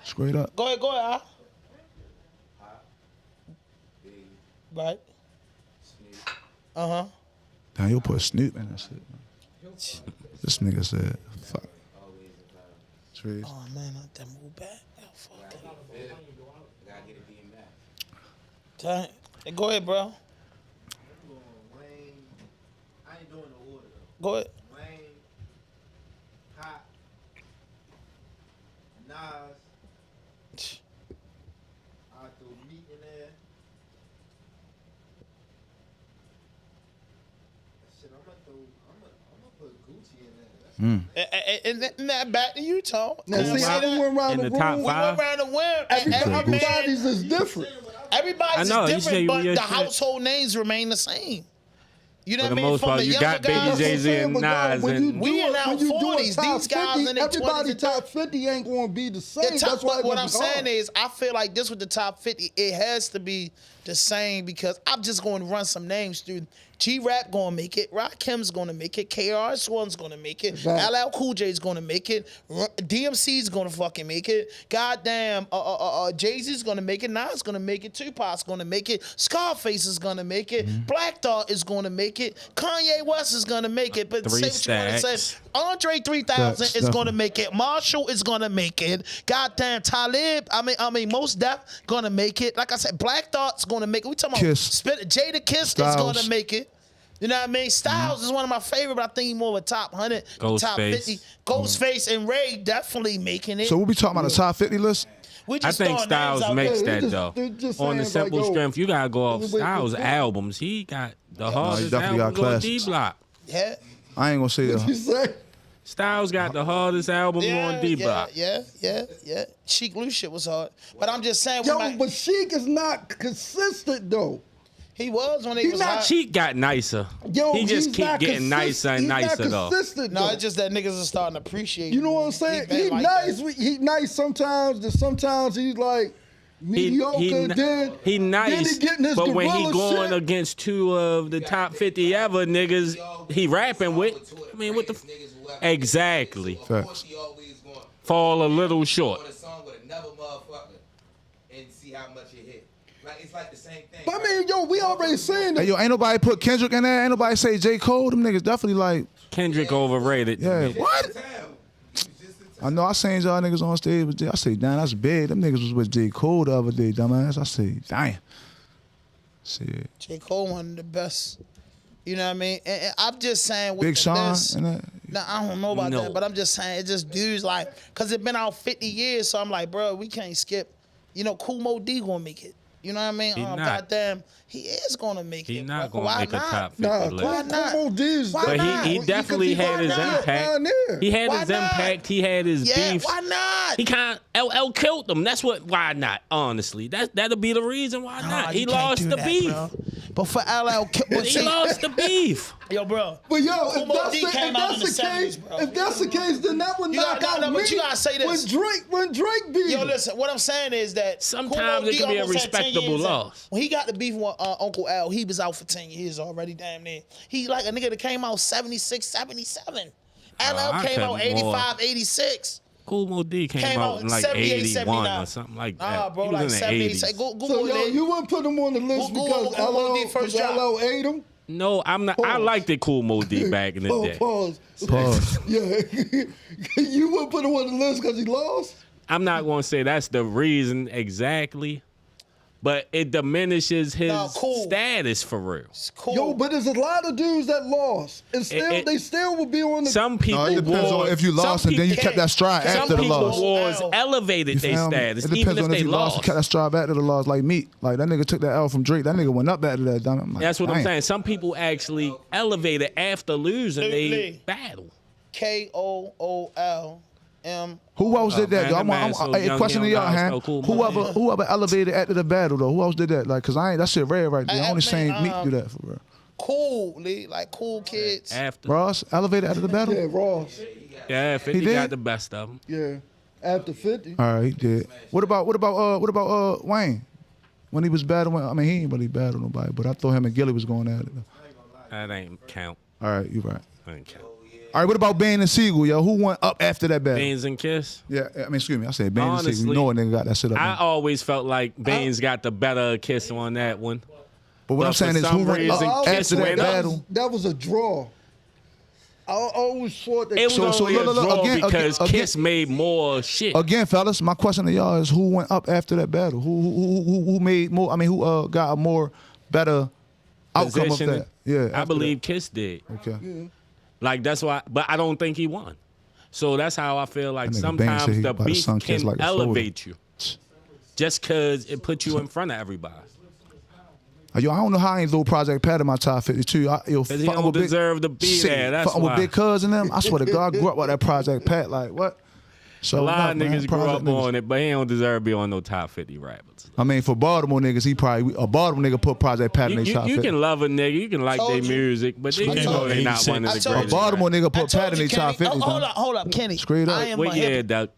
D: straight up.
A: Go ahead. Right.
D: Damn, you put Snoop in that shit. This nigga said, "Fuck." Trees.
A: Oh man, I that move back. Oh, fuck. Dang. Hey, go ahead, bro.
C: Wayne, I ain't doing the order though.
A: Go ahead.
C: Wayne, Pop, Nas, I threw Meat in there. Shit, I'm gonna put Gucci in there.
A: And that back to you, Tom.
E: Now, see, I done went around
B: In
E: the
B: the top
E: room.
A: We went
B: 5?
A: around the world. and
E: Everybody's is different.
A: Everybody's
B: I know, you
A: is
B: say
A: different, but
B: your
A: the
B: shit.
A: household names remain the same. You know
B: For
A: what I
B: the
A: mean?
B: most
A: From
B: part,
A: the
B: you
A: younger
B: got Baby
A: guys,
B: Jay-Z and
E: But God,
B: Nas.
E: when you
B: And
A: We
E: do
A: in
E: it-
A: our
E: when you do a
A: 40s,
E: top
A: these guys
E: 50,
A: in their 20s
E: everybody
A: and
E: top 50 ain't going to be the same.
A: the top,
E: That's why
A: what
E: it
A: I'm
E: was
A: saying
E: hard.
A: is, I feel like this with the top 50, it has to be the same because I'm just going to run some names through. G-Rap going to make it. Rakim's going to make it. KRS-One's going to make it.
E: Exactly.
A: LL Cool J's going to make it. DMC's going to fucking make it. Goddamn, Jay-Z's going to make it. Nas going to make it. Tupac's going to make it. Scarface is going to make it. Black Thought is going to make it. Kanye West is going to make it. But
B: 3
A: say what you want to
B: Stacks.
A: say. Andre 3000
D: Facts,
A: is going to
D: definitely.
A: make it. Marshall is going to make it. Goddamn, Talib, I mean, Most Def going to make it. Like I said, Black Thought's going going to make it. We talking
D: Kiss.
A: about Jada Kiss
D: Styles.
A: is going to make it. You know what I mean? Styles is one of my favorite, but I think he's more of a top 100, top 50. Ghostface and Ray definitely making it.
D: So we be talking about the top 50 list?
A: We
B: I
A: just
B: think
A: throwing
B: Styles
A: names out
B: makes
A: there.
B: that
E: they're
B: though.
E: just
B: On the
E: saying,
B: simple
E: like, yo,
B: strength, you gotta go off
E: wait,
B: Styles
E: wait.
B: albums. He got the hardest
D: definitely got
B: albums on D
D: classics.
B: Block.
A: Yeah.
D: I ain't gonna say
E: You
D: that.
E: say?
B: Styles got the hardest album on D Block.
A: Yeah. Chic Loose shit was hard. But I'm just saying,
E: Yo, but Sheik is not consistent though.
A: he was when he
E: He's
A: was
E: not
A: hot.
B: Cheek got nicer.
E: Yo,
B: he just
E: he's
B: keep
E: not
B: getting nicer and
E: he's
B: nicer
E: not
B: though.
E: consistent,
A: No,
E: though.
A: it's just that niggas are starting to appreciate.
E: You know what I'm
A: him.
E: saying?
A: been
E: He
A: like
E: nice.
A: that.
E: He nice sometimes. And sometimes he's like mediocre.
B: He nice,
E: then he getting his
B: but when he
E: gorilla
B: going
E: shit.
B: against two of the top 50 ever niggas, he rapping with. I mean, what the exactly
D: Facts.
B: fall a little short.
G: On a song with another motherfucker and see how much it hit. Like it's like the same thing.
E: But I mean, yo, we already saying that.
D: Hey, yo, ain't nobody put Kendrick in there. Ain't nobody say J. Cole. Them niggas definitely like,
B: Kendrick overrated. to
D: yeah,
B: me.
D: what? I know I seen y'all niggas on stage with J. I say, damn, that's big. Them niggas was with J. Cole the other day, dumbass. I say, damn. Shit.
A: J. Cole, one of the best. You know what I mean? And I'm just saying, with
D: Big
A: the
D: Sean
A: list,
D: and that.
A: nah, I don't know about
B: No.
A: that, but I'm just saying, it's just dudes like, cause it been out 50 years, so I'm like, bro, we can't skip. You know, Kool Moe D gonna make it. You know what I mean?
B: He not.
A: Goddamn, he is gonna make
B: He
A: it.
B: not
A: bro.
B: gonna
A: Why
B: make a
A: not?
B: top 50
E: Nah,
B: list.
A: Why not?
E: Kool Moe D is
A: Why
B: But
A: not?
B: he definitely had his impact. He had
A: Why
B: his
A: not?
B: impact. He had his
A: Yeah,
B: beefs.
A: why not?
B: He kind of LL killed him. That's what. Why not? Honestly, that'll be the reason why
A: Nah,
B: not.
A: you
B: He
A: can't
B: lost
A: do
B: the
A: that,
B: beef.
A: bro. But for LL, but
B: He
A: see,
B: lost the beef.
A: yo, bro.
E: But yo,
A: Kool
E: if
A: Moe
E: that's,
A: D
E: the,
A: came
E: if
A: out in
E: that's
A: the
E: the
A: 70s,
E: case,
A: bro.
E: if that's the case, then that would
A: You
E: knock
A: gotta-
E: out
A: no, but
E: me
A: you gotta say this.
E: when Drake beat
A: Yo,
E: him.
A: listen, what I'm saying is that
B: Sometimes
A: Kool Moe
B: it
A: D
B: can be a
A: almost had 10
B: respectable
A: years in.
B: loss.
A: When he got the beef with Uncle Al, he was out for 10 years already, damn near. He like a nigga that came out 76, 77. LL
B: I
A: came out
B: couldn't more.
A: 85, 86.
B: Kool Moe D came out in like
A: 78,
B: 81
A: 79.
B: or something like that.
A: Nah, bro,
B: He was
A: like
B: in the
A: 78.
B: 80s.
A: Go Google
E: So yo,
A: it.
E: you wouldn't put him on the list
A: Google
E: because
A: Kool Moe D first drop.
E: LL ate him.
B: No, I'm not. I
E: Pause.
B: liked it Kool Moe D back in the day.
E: Pause.
D: Pause.
E: Yeah, you wouldn't put him on the list because he lost.
B: I'm not going to say that's the reason exactly, but it diminishes his
A: Nah, cool.
B: status for real.
A: It's cool.
E: Yo, but there's a lot of dudes that lost, and still
B: It-
E: they still would be on the.
B: Some people
D: No, it depends
B: wore,
D: on if you lost
B: some
D: and then you
B: people-
D: kept that stride
B: Some
D: after the
B: people
D: loss.
B: wars elevated
D: You
B: their
D: feel me?
B: status,
D: It
B: even
D: depends
B: if
D: on
B: they
D: if you lost. You kept that stride after the loss, like Meek. Like that nigga took that L from Drake. That nigga went up after that. Dumb. I'm like,
B: That's what I'm
D: damn.
B: saying. Some people actually elevated after losing
A: Lee.
B: they battle.
A: KOOLM.
D: Who else did that?
B: man,
D: though?
B: that man so
D: Hey,
B: young,
D: question
B: he
D: to y'all,
B: don't know
D: hand.
B: how to spell Kool Moe.
D: Whoever elevated after the battle though. Who else did that? Like, cause I ain't that shit rare right there. I only seen Meek do that for real.
A: Cool, Lee. Like cool kids.
B: After,
D: Ross elevated after the battle.
E: Yeah, Ross.
B: yeah, 50
D: He did?
B: got the best of them.
E: Yeah, after 50.
D: All right, he did. What about Wayne? When he was battling, I mean he ain't really battled nobody, but I thought him and Gilly was going at it.
B: That ain't count.
D: All right, you right.
B: That ain't count.
D: All right, what about Bane and Siegel, yo? Who went up after that battle?
B: Beans and Kiss.
D: Yeah, I mean, excuse me, I said Bane and Siegel.
B: Honestly,
D: You know a nigga got that shit up.
B: I
D: there.
B: always felt like Beans got the better Kiss on that one.
D: But what
B: but
D: I'm saying
B: for
D: is,
B: some
D: who went
B: reason,
D: up
B: Kiss
D: after that
B: went up.
D: battle?
E: That was a draw. I always thought that.
B: It was only a draw
D: again,
B: because
D: again,
B: Kiss made more shit.
D: Again, fellas, my question to y'all is, who went up after that battle? Who made more? I mean, who got a more better outcome of
B: Positioning.
D: that? Yeah,
B: I
D: after
B: believe Kiss did.
D: that. Okay.
B: Like that's why, but I don't think he won. So that's how I feel like
D: That nigga Bang said
B: sometimes
D: he
B: the
D: about to
B: beef
D: sunk Kiss
B: can
D: like a soda.
B: elevate you, just cause it puts you in front of everybody.
D: Yo, I don't know how I ain't throw Project Pat in my top 52. Yo,
B: Cause he
D: fucking
B: don't
D: with Big,
B: deserve to be
D: shit,
B: there. That's
D: fucking
B: why.
D: with Big Cuz and them. I swear to God, I grew up with that Project Pat. Like what? So
B: A lot of
D: man,
B: niggas grew
D: Project
B: up
D: niggas.
B: on it, but he don't deserve to be on no top 50 rappers.
D: I mean, for Baltimore niggas, he probably a Baltimore nigga put Project Pat in
B: You,
D: their top
B: you
D: 50.
B: can love a nigga, you can like their
A: Told you.
B: music, but they
A: I
B: know
A: told
B: they
A: you.
B: not one of
A: I
B: the
A: told
D: A
A: you.
B: greatest.
D: Baltimore nigga
A: I
D: put Pat in
A: told
D: their
A: you,
D: top
A: Kenny.
D: 50.
A: Hold
D: dog.
A: up, Kenny.
D: Straight up.
A: I am
B: What
A: a
B: year,
A: hip-
B: Doug?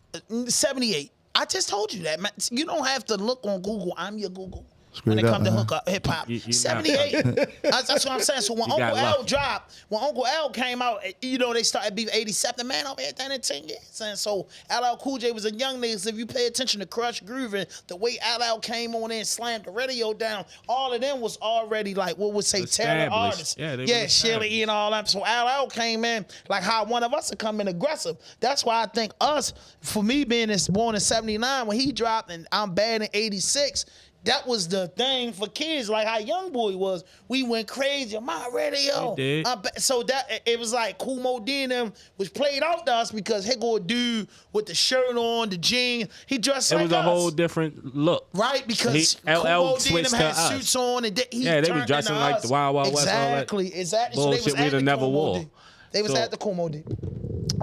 A: 78. I just told you that, man. You don't have to look on Google. I'm your Google.
D: Straight
A: When it
D: up,
A: comes to
D: man.
A: hook up hip hop,
B: You not
A: 78. That's what I'm saying. So when
B: You got
A: Uncle L
B: lucky.
A: dropped, when Uncle L came out, you know they started beef 87. Man, I've had that in 10 years. And so LL Cool J was a young nigga. So if you pay attention to Crush Groovin', the way LL came on in and slammed the radio down, all of them was already like what would say terror
B: Established.
A: artists.
B: Yeah, they was
A: Shirley
B: established.
A: E and all that. So LL came in like how one of us would come in aggressive. That's why I think us, for me being born in 79, when he dropped and I'm bad in 86, that was the thing for kids, like how Young Boy was. We went crazy on my radio.
B: We did.
A: So that it was like Kumo D and them was played out to us because here go a dude with the shirt on, the jeans. He dressed like us.
B: It was a whole different look.
A: Right, because
B: LL
A: Kumo D and
B: switched
A: them
B: to
A: had
B: us.
A: suits on, and he
B: Yeah, they was
A: turned
B: dressing
A: into
B: like
A: us.
B: the Wild Wild West, all that
A: Exactly. So they
B: bullshit
A: was
B: we
A: at the
B: done never
A: Kumo
B: wore.
A: D. They was
B: So-
A: at the Kumo D.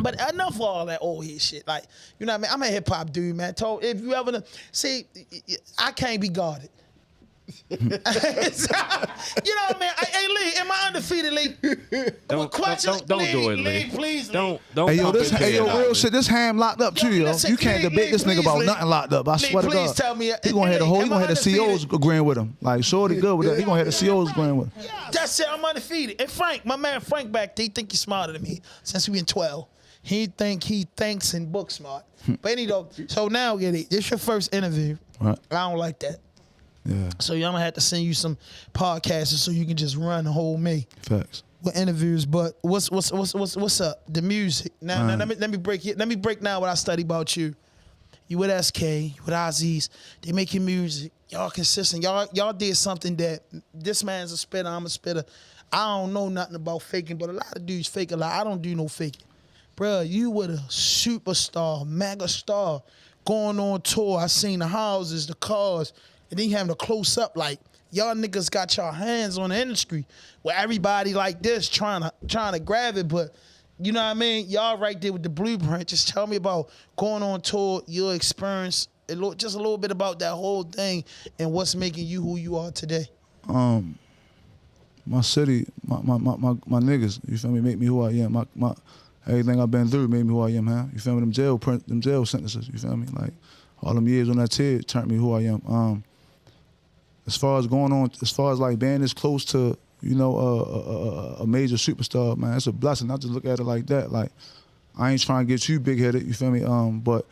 A: But enough of all that old head shit. Like, you know what I mean? I'm a hip hop dude, man. If you ever see, I can't be guarded. You know what I mean? Hey, Lee, am I undefeated, Lee?
B: Don't do it, Lee.
A: Please, Lee.
B: Don't.
D: Hey yo,
B: pump
D: this
B: his head out,
D: real
B: Lee.
D: shit. This Ham locked up too, yo.
A: listen,
D: You can't
A: Lee,
D: debate this
A: Lee,
D: nigga about
A: please,
D: nothing locked up. I
A: Lee,
D: swear to
A: please
D: God.
A: tell me,
D: He gonna have the whole. He
A: am
D: gonna
A: I
D: have the
A: undefeated?
D: COs agreeing with him. Like Shorty good with that. He gonna have the COs agreeing with him.
A: That's it. I'm undefeated. And Frank, my man Frank back there, he think he's smarter than me since we been 12. He thinks in book smart. But anyway, so now, Getty, this your first interview.
D: Right.
A: I don't like that.
D: Yeah.
A: So I'm gonna have to send you some podcasts so you can just run the whole me
D: Facts.
A: with interviews. But what's up? The music. Now let me break now what I study about you. You with SK, you with Aziz. They making music. Y'all consistent. Y'all did something that this man's a spitter. I'm a spitter. I don't know nothing about faking, but a lot of dudes fake a lot. I don't do no faking. Bruh, you with a superstar, mega star, going on tour. I seen the houses, the cars, and then you having a close up like y'all niggas got y'all hands on the industry where everybody like this trying to grab it, but you know what I mean? Y'all right there with the blueprint. Just tell me about going on tour, your experience, just a little bit about that whole thing and what's making you who you are today.
D: My city, my niggas, you feel me, make me who I am. My everything I've been through made me who I am, huh? You feel me? Them jail sentences, you feel me? Like all them years on that tier turned me who I am. As far as going on, as far as like being this close to, you know, a major superstar, man, it's a blessing. I just look at it like that. Like, I ain't trying to get you big-headed, you feel me? But,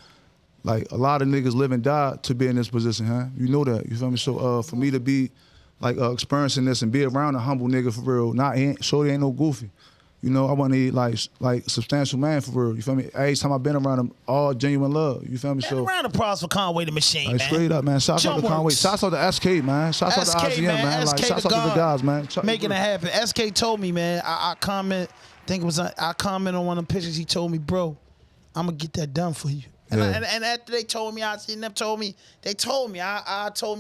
D: like, a lot of niggas live and die to be in this position, huh? You know that, you feel me? So, for me to be, like, experiencing this and be around a humble nigga for real, Shorty ain't no goofy. You know, I want to eat like substantial man for real. You feel me? Every time I've been around him, all genuine love. You feel me?
A: Man, round of applause for Conway the Machine,
D: like,
A: man.
D: straight up, man. Shouts out to Conway. Shouts out to SK, man. Shouts out to IZM, man. Like,
A: SK
D: shouts
A: the
D: out to the
A: God.
D: guys, man.
A: Making it happen. SK told me, man. I comment on one of the pictures. He told me, bro, I'm gonna get that done for you. And,
D: Yeah.
A: and after they told me, I told me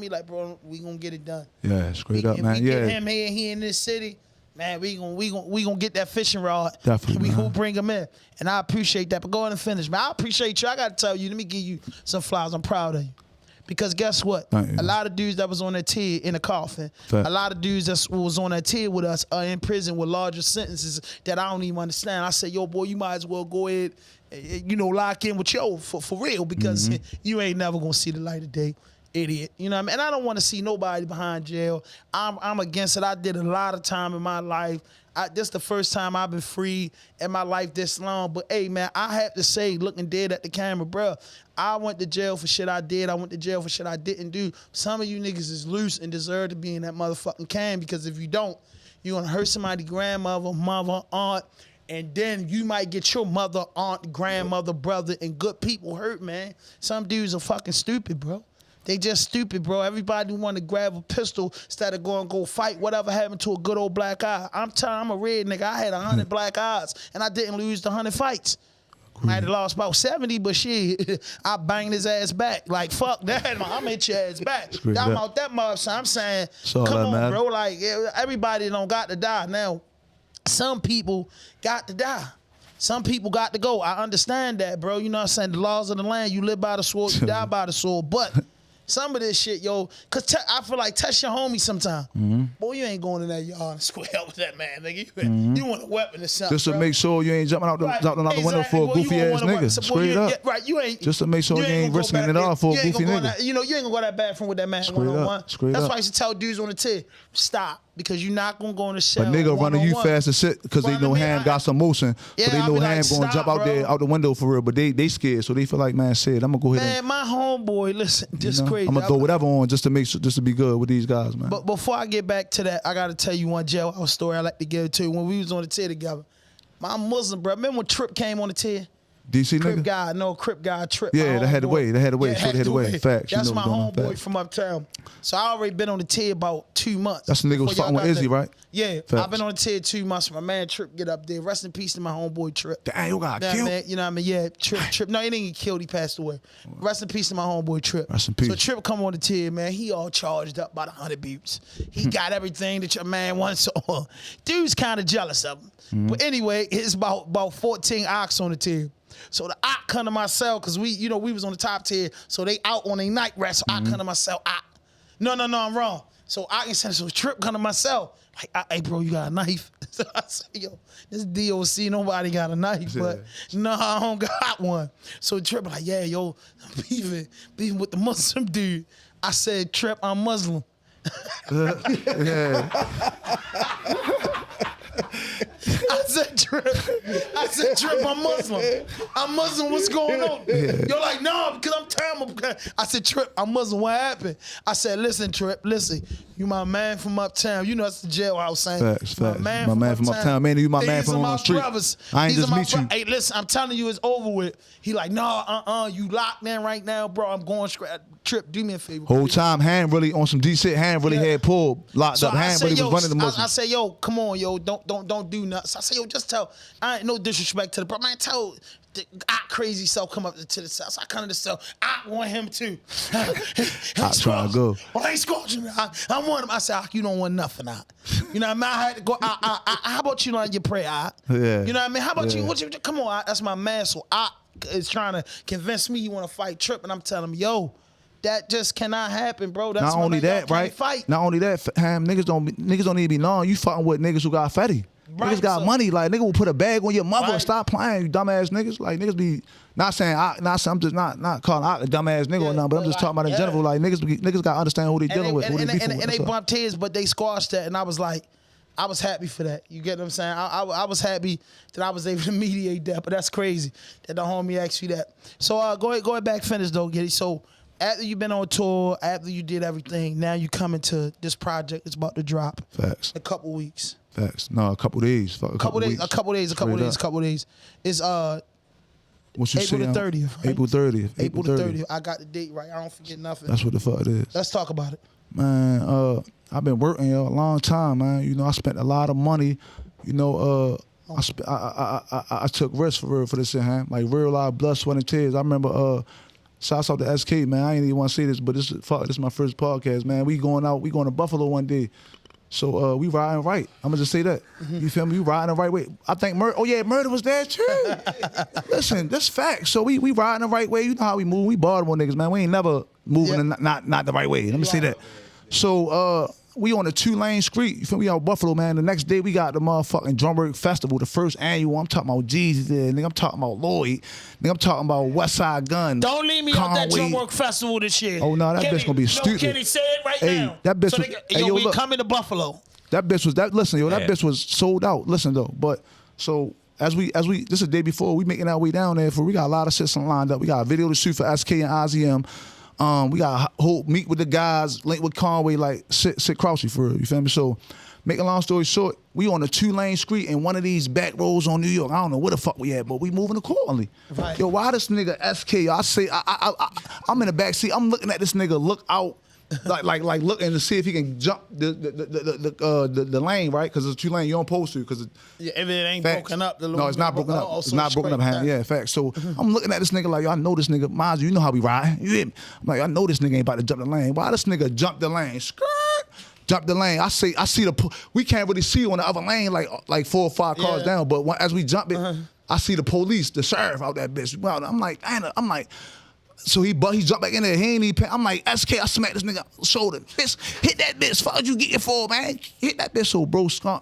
A: like, bro, we gonna get it done.
D: Yeah, straight up,
A: If
D: man.
A: we
D: Yeah.
A: get him here in this city, man, we gonna get that fishing rod.
D: Definitely,
A: We
D: man.
A: gonna bring him in, and I appreciate that. But go ahead and finish, man. I appreciate you. I gotta tell you, let me give you some flowers. I'm proud of you. Because guess what?
D: Thank you.
A: A lot of dudes that was on that tier in the coffin,
D: Fact.
A: a lot of dudes that was on that tier with us are in prison with larger sentences that I don't even understand. I said, yo, boy, you might as well go ahead, you know, lock in with yo for real because you ain't never gonna see the light of day. Idiot. You know what I mean? And I don't want to see nobody behind jail. I'm against it. I did a lot of time in my life. This the first time I've been free in my life this long. But hey, man, I have to say, looking dead at the camera, bro, I went to jail for shit I did. I went to jail for shit I didn't do. Some of you niggas is loose and deserve to be in that motherfucking can because if you don't, you're going to hurt somebody's grandmother, mother, aunt, and then you might get your mother, aunt, grandmother, brother, and good people hurt, man. Some dudes are fucking stupid, bro. They just stupid, bro. Everybody want to grab a pistol instead of going to go fight. Whatever happened to a good old black eye? I'm a red nigga. I had 100 black eyes, and I didn't lose the 100 fights. Might have lost about 70, but shit, I banged his ass back. Like, fuck that. I'm hit your ass back.
D: Straight
A: I'm
D: up.
A: out that mother, so I'm saying,
D: all
A: come
D: that
A: on,
D: matter.
A: bro. Like, everybody don't got to die. Now, some people got to die. Some people got to go. I understand that, bro. You know what I'm saying? The laws of the land, you live by the sword, you die by the sword. But some of this shit, yo, because I feel like test your homie sometime. Boy, you ain't going in that yard and square up with that man, nigga. You want a weapon or something,
D: Just to
A: bro.
D: make sure you ain't jumping out the window
A: Exactly,
D: for a
A: boy, you
D: goofy
A: gonna
D: ass
A: wanna
D: nigga.
A: work. So, boy,
D: Straight up.
A: Right, you ain't.
D: Just to make sure you ain't
A: gonna go
D: risking
A: back
D: it
A: there.
D: all for a
A: You ain't
D: goofy
A: gonna go
D: nigga.
A: that- You know, you ain't gonna go that bathroom with that man
D: Straight
A: one-on-one.
D: up, straight
A: That's
D: up.
A: why I used to tell dudes on the tier, stop, because you're not gonna go in the cell.
D: A nigga running you
A: one-on-one.
D: fast as shit because they
A: Running
D: know
A: me,
D: Ham
A: I-
D: got some motion.
A: Yeah,
D: but they
A: I
D: know
A: be like,
D: Ham gonna
A: stop,
D: jump out there,
A: bro.
D: out the window for real. But they scared, so they feel like, man, shit, I'm gonna go ahead
A: Man, my homeboy, listen, this
D: and
A: crazy.
D: I'm gonna throw whatever on just to make sure, just to be good with these guys, man.
A: But before I get back to that, I gotta tell you one jailhouse story I like to give to you. When we was on the tier together, my Muslim bro, remember when Trip came on the tier?
D: DC
A: Crip
D: nigga?
A: guy, no, Crip guy, Trip.
D: Yeah, they had to wait. They had to wait.
A: Yeah,
D: So they had to wait. Facts.
A: That's
D: you know
A: my
D: what's going on.
A: homeboy
D: Facts.
A: from uptown. So I already been on the tier about 2 months.
D: That's the nigga who was
A: before y'all
D: fucking with
A: got
D: Izzy,
A: there.
D: right?
A: Yeah,
D: Facts.
A: I've been on the tier 2 months. My man Trip get up there. Rest in peace to my homeboy Trip.
D: Damn, you got
A: Yeah,
D: killed.
A: man, you know what I mean? Yeah, Trip. No, he didn't get killed. He passed away. Rest in peace to my homeboy Trip.
D: Rest in peace.
A: So Trip come on the tier, man. He all charged up about 100 buttes. He got everything that your man wants. So dude's kind of jealous of him. But anyway, it's about 14 ox on the tier. So the ox come to my cell because we was on the top tier. So they out on a night rest. So I come to my cell. No, I'm wrong. So I can say, so Trip come to my cell. Like, hey, bro, you got a knife? So I said, yo, this DOC, nobody got a knife, but no, I don't got one. So Trip like, yeah, yo, I'm beefing with the Muslim dude. I said, Trip, I'm Muslim. I said, Trip, I'm Muslim. I'm Muslim, what's going on? You're like, no, because I'm terrible. I said, Trip, I'm Muslim, what happened? I said, listen, Trip, listen, you my man from uptown. You know that's the jailhouse saying.
D: Facts. My man from uptown. Man, you my man from on the street.
A: Brothers.
D: I ain't
A: These
D: just
A: are my
D: meet you.
A: Hey, listen, I'm telling you, it's over with. He like, no, you locked in right now, bro. I'm going straight. Trip, do me a favor.
D: Whole
A: please.
D: time, Hand really on some D shit. Hand really had pulled, locked
A: So
D: up.
A: I
D: Hand
A: say,
D: really
A: yo,
D: was running the
A: I
D: Muslim.
A: say, yo, come on, yo, don't do nothing. So I say, yo, just tell. I ain't no disrespect to the bro. Man, tell the crazy self come up to the cell. So I come to the cell. I want him too.
D: I try to go.
A: Well, ain't scorching me. I want him. I said, you don't want nothing out. You know what I mean? I had to go. How about you learn your prayer?
D: Yeah.
A: You know what I mean? How about
D: Yeah.
A: you? Come on, that's my man. So I is trying to convince me you want to fight Trip, and I'm telling him, yo, that just cannot happen, bro. That's
D: Not
A: my
D: only
A: man. Y'all
D: that,
A: can't
D: right?
A: Fight.
D: Not only that, Ham, niggas don't need to be known. You fucking with niggas who got fatty.
A: Right,
D: Niggas got
A: so-
D: money. Like, nigga will put a bag on your mother.
A: Right.
D: Stop playing, you dumbass niggas. Like, niggas be not saying I'm just not calling out a dumbass nigga or nothing, but I'm just talking about in general. Like, niggas got to understand who they dealing with, who they beefing with.
A: And they
D: That's all.
A: bumped heads, but they squashed that, and I was like, I was happy for that. You get what I'm saying? I was happy that I was able to mediate that, but that's crazy that the homie asked you that. So go ahead back, finish though, Getty. So after you've been on tour, after you did everything, now you come into this project that's about to drop
D: Facts.
A: in a couple weeks.
D: Facts. No, a couple days. Fuck,
A: A couple days. It's
D: What you
A: April the
D: say,
A: 30th. Right?
D: April 30th.
A: April the 30th. I got the date right. I don't forget nothing.
D: That's what the fuck it is.
A: Let's talk about it.
D: Man, I've been working a long time, man. You know, I spent a lot of money. You know, I took risks for this shit, man. Like real life blood, sweat, and tears. I remember shouts out to SK, man. I ain't even want to say this, but this is my first podcast, man. We going to Buffalo one day. So we riding right. I'm gonna just say that. You feel me? We riding the right way. I think Murder was there too. Listen, that's facts. So we riding the right way. You know how we move. We Baltimore niggas, man. We ain't never moving not the right way. Let me say that. So we on a 2-lane street. You feel me? We out Buffalo, man. The next day we got the motherfucking Drumwork Festival, the first annual. I'm talking about Jeezy there, nigga. I'm talking about Lloyd. Nigga, I'm talking about West Side Gun.
A: Don't leave me off that
D: Conway.
A: Drumwork Festival this year.
D: Oh, no, that bitch gonna be stupid.
A: Kenny, say it right
D: Hey,
A: now.
D: that bitch
A: So
D: was-
A: they,
D: hey,
A: yo,
D: yo,
A: we
D: look.
A: coming to Buffalo.
D: That bitch was that. Listen, yo, that
B: Yeah.
D: bitch was sold out. Listen though, but so as we this is the day before we making our way down there. We got a lot of shit lined up. We got a video to shoot for SK and IZM. We got a whole meet with the guys, link with Conway, like sit Crouchy for real. You feel me? So, make a long story short, we on a 2-lane street in one of these back roads on New York. I don't know where the fuck we at, but we moving accordingly.
A: Right.
D: Yo, why this nigga SK? I say I'm in the back seat. I'm looking at this nigga look out. like looking to see if he can jump the lane, right? Because it's 2 lane, you don't supposed to. Because
A: Yeah, if it ain't
D: facts.
A: broken up,
D: No, it's not broken up.
A: Oh,
D: It's
A: so
D: not broken up,
A: straight
D: hand.
A: back.
D: Yeah, facts. So I'm looking at this nigga like, yo, I know this nigga. Mind you, you know how we ride. You hear me? I'm like, I know this nigga ain't about to jump the lane. Why this nigga jump the lane? Skirt. Jump the lane. I see we can't really see on the other lane like 4 or 5 cars
A: Yeah.
D: down. But as we jump it, I see the police, the sheriff out that bitch. Well, I'm like, so he jumped back in there. He ain't even pay. I'm like, SK, I smacked this nigga shoulder. Bitch, hit that bitch. Fuck you get it for, man. Hit that bitch. So bro, skirt.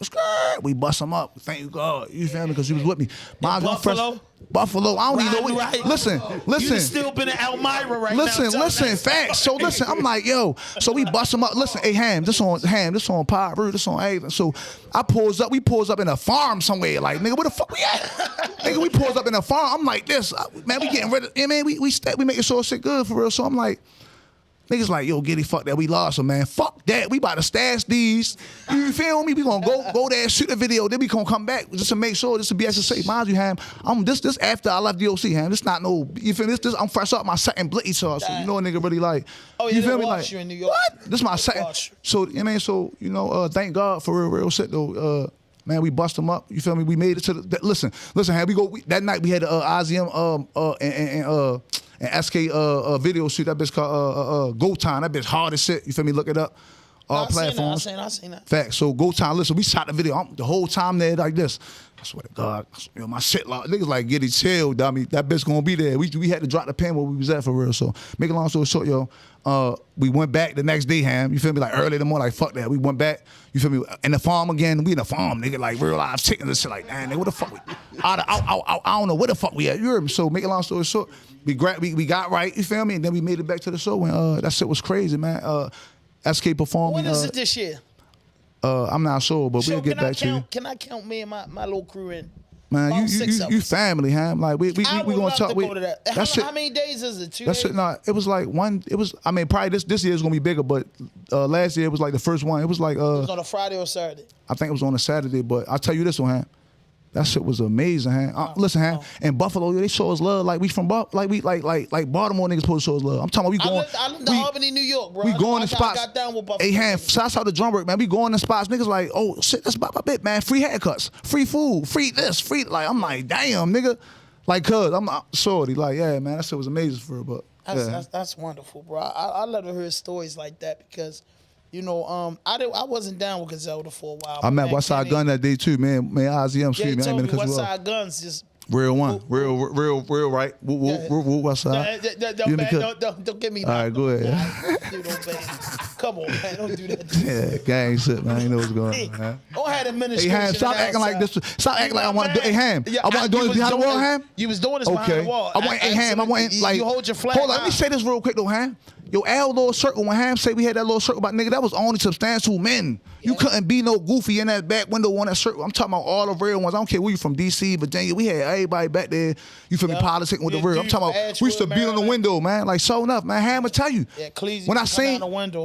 D: We bust him up. Thank God. You feel me? Because he was with me. My
A: Buffalo?
D: Buffalo. I don't even know what.
A: Right.
D: Listen.
A: You still been in Elmira right now.
D: Listen, facts. So listen, I'm like, yo, so we bust him up. Listen, hey, Ham, this on Pod Root, this on everything. So we pulls up in a farm somewhere. Like, nigga, where the fuck we at? Nigga, we pulls up in a farm. I'm like, this, man, we getting rid of, man, we making sure shit good for real. So I'm like, Niggas like, yo, Getty, fuck that, we lost him, man. Fuck that, we about to stash these. You feel me? We gonna go there, shoot the video, then we gonna come back just to make sure, just to be able to say, mind you, Ham, this after I left the OC, Ham. This not no, you feel me? This I'm fresh up my second Blitty charge, so you know a nigga really like,
A: Oh,
D: you feel me?
A: watch
D: Like,
A: you in New York.
D: what? This my second. So, you know what I mean? So, you know, thank God for real shit though. Man, we bust them up. You feel me? We made it to the. Listen, Ham. That night we had the IZM and SK video shoot. That bitch called Go Time. That bitch hard as shit. You feel me? Look it up. All platforms.
A: I seen that.
D: Facts. So Go Time. Listen, we shot the video the whole time there like this. I swear to God, you know, my shit locked. Niggas like Getty chill, dummy. That bitch gonna be there. We had to drop the pen where we was at for real. So make a long story short, yo, we went back the next day, Ham. You feel me? Like early in the morning, like fuck that. We went back. You feel me? In the farm again. We in the farm, nigga. Like real live chickens and shit. Like, man, nigga, what the fuck? I don't know where the fuck we at. You heard me? So make a long story short, we got right. You feel me? And then we made it back to the show, and that shit was crazy, man. SK performing.
A: When is it this year?
D: I'm not sure, but we'll get back to you.
A: Can I count me and my little crew in?
D: Man, you family, Ham. Like we gonna talk.
A: Go to that. How many days is it? 2 days?
D: It was like one. It was. I mean, probably this year is gonna be bigger, but last year it was like the first one. It was like. It
A: was on a Friday or Saturday.
D: I think it was on a Saturday, but I'll tell you this one, Ham. That shit was amazing, Ham. Listen, Ham. In Buffalo, they show us love like we from like Baltimore niggas supposed to show us love. I'm talking about we going.
A: I live in Albany, New York, bro.
D: We going to spots.
A: I got down with Buffalo.
D: Hey, Ham, shouts out to Drumwork, man. We going to spots. Niggas like, oh shit, that's about my bit, man. Free haircuts, free food, free this, free. Like I'm like, damn, nigga. Like, cuz I'm shorty. Like, yeah, man, that shit was amazing for her. But
A: that's wonderful, bro. I love to hear stories like that because. You know, I wasn't down with Griselda for a while.
D: I met Westside Gun that day too, man. Man, IZM, excuse me. I ain't been because
A: Westside Guns just
D: real one, real right. Westside.
A: Don't get me.
D: All right, go ahead.
A: Come on, man, don't do that.
D: Yeah, gang shit, man. You know what's going on, man.
A: Don't have administration.
D: Hey, Ham, stop acting like this. Stop acting like I want to do. Hey, Ham, I want to do this behind the wall, Ham.
A: You was doing this behind the wall.
D: I want. Hey, Ham, I want like.
A: You hold your flag.
D: Hold on, let me say this real quick though, Ham. Yo, our little circle, when Ham say we had that little circle about nigga, that was only substantial men. You couldn't be no goofy in that back window on that circle. I'm talking about all the real ones. I don't care where you from, DC, Virginia. We had everybody back there, you feel me, politicking with the real. I'm talking about, we used to beat on the window, man. Like, so enough, man. Ham will tell you. When I seen,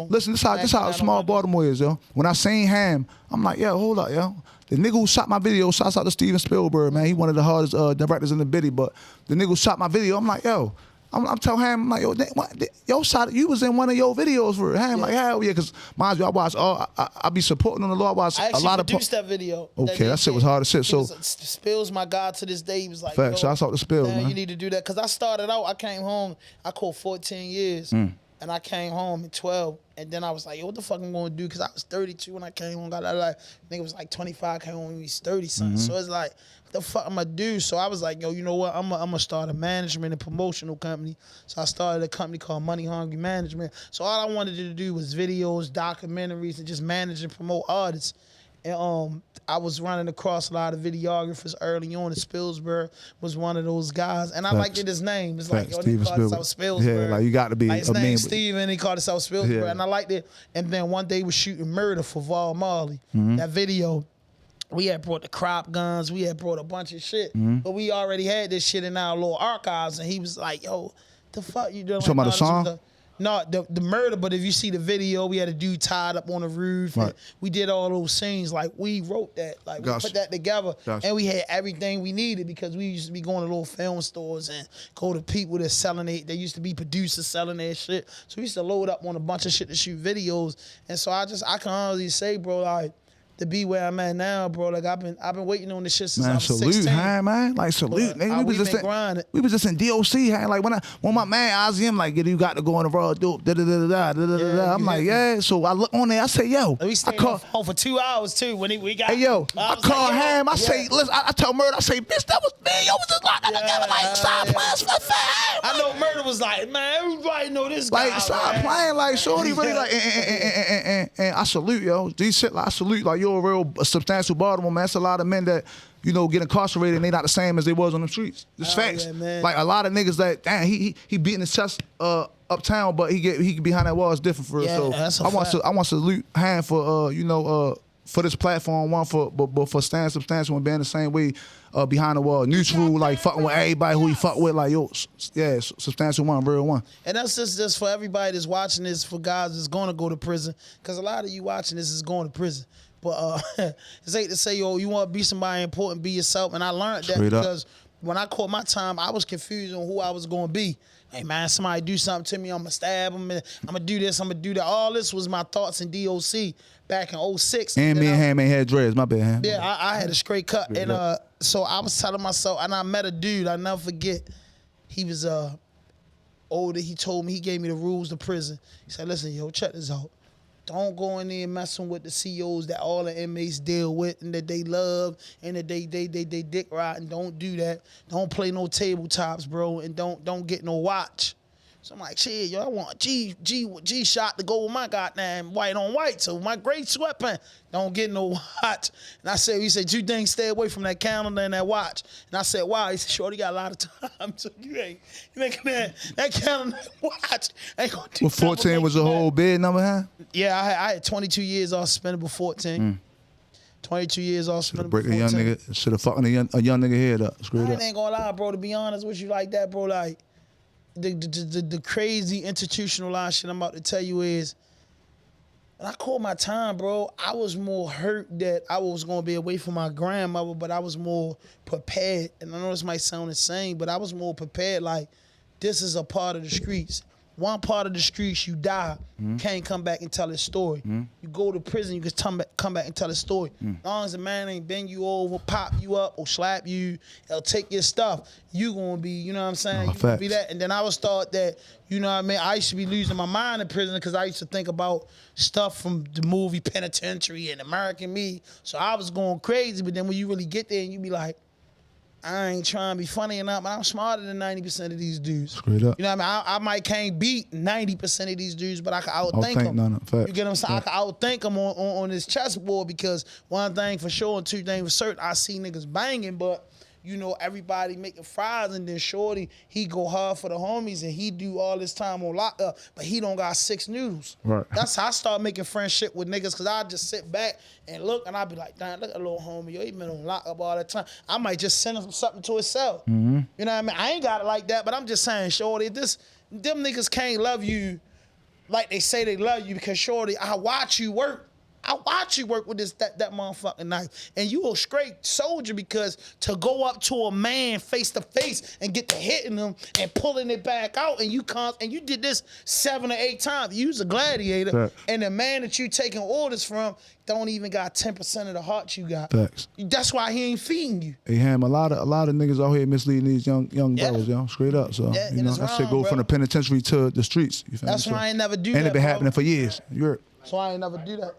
D: listen, this how small Baltimore is, yo. When I seen Ham, I'm like, yo, hold up, yo. The nigga who shot my video, shouts out to Steven Spielberg, man. He one of the hardest directors in the bitty, but the nigga who shot my video, I'm like, yo. I'm telling Ham, I'm like, yo, shot, you was in one of your videos for Ham. Like, hell yeah, because mind you, I watch I be supporting on the law. I watch a lot of.
A: produced that video.
D: Okay, that shit was hard as shit. So
A: Spill's my guy to this day. He was like,
D: facts. Shouts out to Spill, man.
A: You need to do that because I started out. I came home. I called 14 years, and I came home in 12. And then I was like, yo, what the fuck I'm gonna do? Because I was 32 when I came home. Got that life. Nigga was like 25. Came home when he was 30 something. So it's like, what the fuck I'm gonna do? So I was like, yo, you know what? I'm gonna start a management and promotional company. So I started a company called Money Hungry Management. So all I wanted to do was videos, documentaries, and just manage and promote artists. And I was running across a lot of videographers early on. And Spilsberg was one of those guys, and I liked his name. It's like, yo, he called himself Spilsberg.
D: Yeah, like you got to be
A: like his
D: a
A: name Steven. He called himself Spilsberg, and I liked it. And then one day we was shooting Murder for Val Marley. That video. We had brought the crop guns. We had brought a bunch of shit. But we already had this shit in our little archives. And he was like, yo, the fuck you doing?
D: You talking about the song?
A: No, the murder, but if you see the video, we had a dude tied up on the roof.
D: Right.
A: And we did all those scenes. Like, we wrote that. Like, we put that together. And we had everything we needed because we used to be going to little film stores and go to people that's selling it. There used to be producers selling their shit. So we used to load up on a bunch of shit to shoot videos. And so I can honestly say, bro, like, to be where I'm at now, bro. Like I've been waiting on this shit since I was 16.
D: Salute, man. Like salute, nigga. We was just in DOC, like when my man IZM like, you got to go on the RawDope, I'm like, yeah. So I look on there, I say, yo.
A: We stayed home for 2 hours too when we got.
D: Hey yo, I call Ham. I say, listen, I tell Murder, I say, bitch, that was me. Yo, was just locked together like stop playing for fam.
A: I know Murder was like, man, everybody know this guy.
D: Like stop playing, like shorty really like, and I salute yo. These shit, like I salute like. You're a real substantial Baltimore, man. That's a lot of men that, you know, get incarcerated and they not the same as they was on the streets. It's facts. Yeah, like a lot of niggas that, damn, he beating his chest uptown, but he get behind that wall is different for us. So I want to salute Ham for for this platform, but for staying substantial and being the same way behind the wall, neutral, like fucking with everybody who he fuck with, like yo, yeah, substantial one, real one.
A: And that's just for everybody that's watching this, for guys that's going to go to prison, because a lot of you watching this is going to prison. But it's hate to say, yo, you want to be somebody important, be yourself. And I learned that
D: Straight up.
A: because when I caught my time, I was confused on who I was going to be. Hey, man, somebody do something to me, I'm going to stab them, I'm going to do this, I'm going to do that. All this was my thoughts in DOC back in 06.
D: And me and Ham ain't had dreads, my bad, Ham.
A: Yeah, I had a straight cut. And so I was telling myself, and I met a dude, I'll never forget. He was older. He told me, he gave me the rules to prison. He said, listen, yo, check this out. Don't go in there messing with the COs that all the inmates deal with and that they love and that they dick riding. Don't do that. Don't play no tabletops, bro, and don't get no watch. So I'm like, shit, yo, I want G shot to go with my goddamn white on white. So my gray sweatpants, don't get no watch. And I said, he said, you think stay away from that calendar and that watch. And I said, why? He said, shorty got a lot of time. So you ain't that calendar and watch ain't gonna do.
D: Well, 14 was a whole bid number, huh?
A: Yeah, I had 22 years off suspended for 14. 22 years off suspended for
D: Break
A: 14.
D: a young nigga, should have fucking a young nigga head up. Screwed
A: I
D: up.
A: ain't gonna lie, bro, to be honest with you like that, bro, like, the crazy institutionalized shit I'm about to tell you is, when I called my time, bro, I was more hurt that I was going to be away from my grandmother, but I was more prepared. And I know this might sound insane, but I was more prepared, like, this is a part of the streets. One part of the streets, you die, can't come back and tell his story. You go to prison, you can come back and tell his story. As long as a man ain't bend you over, pop you up, or slap you, or take your stuff, you gonna be, you know what I'm saying? You gonna be that. And then I was thought that, you know what I mean, I used to be losing my mind in prison because I used to think about stuff from the movie Penitentiary and American Me. So I was going crazy, but then when you really get there and you be like, I ain't trying to be funny enough, but I'm smarter than 90% of these dudes.
D: Straight up.
A: You know what I mean? I might can't beat 90% of these dudes, but I can outthink them. You get what I'm saying? I can outthink them on this chessboard because one thing for sure and two things for certain, I see niggas banging, but you know, everybody making fries, and then shorty, he go hard for the homies and he do all this time on lockup, but he don't got 6 noodles.
D: Right.
A: That's how I start making friendship with niggas, because I just sit back and look, and I be like, damn, look at a little homie, yo, he been on lockup all the time. I might just send him something to himself. You know what I mean? I ain't got it like that, but I'm just saying, shorty, them niggas can't love you like they say they love you, because shorty, I watch you work. I watch you work with that motherfucking knife. And you a straight soldier, because to go up to a man face to face and get to hitting him and pulling it back out, and you did this 7 or 8 times. You was a gladiator.
D: Facts.
A: And the man that you taking orders from don't even got 10% of the heart you got.
D: Facts.
A: That's why he ain't feeding you.
D: Hey, Ham, a lot of niggas out here misleading these young brothers, yo, straight up. So
A: Yeah,
D: you
A: and
D: know,
A: it's
D: that shit
A: wrong,
D: go
A: bro.
D: from the penitentiary to the streets. You feel
A: That's
D: me?
A: why I ain't never do
D: and
A: that,
D: it been
A: bro.
D: happening for years. You're
A: So I ain't never do that.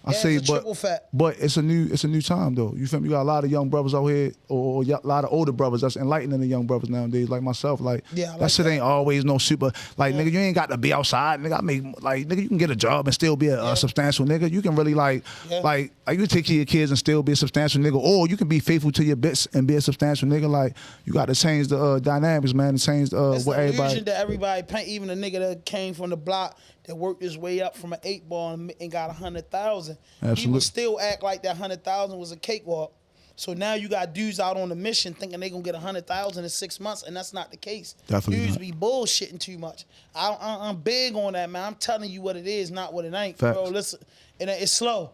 D: I
A: Yeah,
D: say,
A: it's a triple fact.
D: but it's a new time though. You feel me? You got a lot of young brothers out here, or a lot of older brothers that's enlightening the young brothers nowadays, like myself. Like,
A: Yeah, I like
D: that shit ain't always no super. Like, nigga, you ain't got to be outside. Nigga, nigga, you can get a job and still be a substantial nigga. You can really like you take care of your kids and still be a substantial nigga, or you can be faithful to your bits and be a substantial nigga. Like, you got to change the dynamics, man, and change
A: It's
D: what
A: the
D: everybody.
A: illusion that everybody paint, even a nigga that came from the block that worked his way up from an 8 ball and got 100,000.
D: Absolutely.
A: People still act like that 100,000 was a cakewalk. So now you got dudes out on the mission thinking they gonna get 100,000 in 6 months, and that's not the case.
D: Definitely
A: Dudes
D: not.
A: be bullshitting too much. I'm big on that, man. I'm telling you what it is, not what it ain't,
D: Facts.
A: bro. Listen, and it's slow.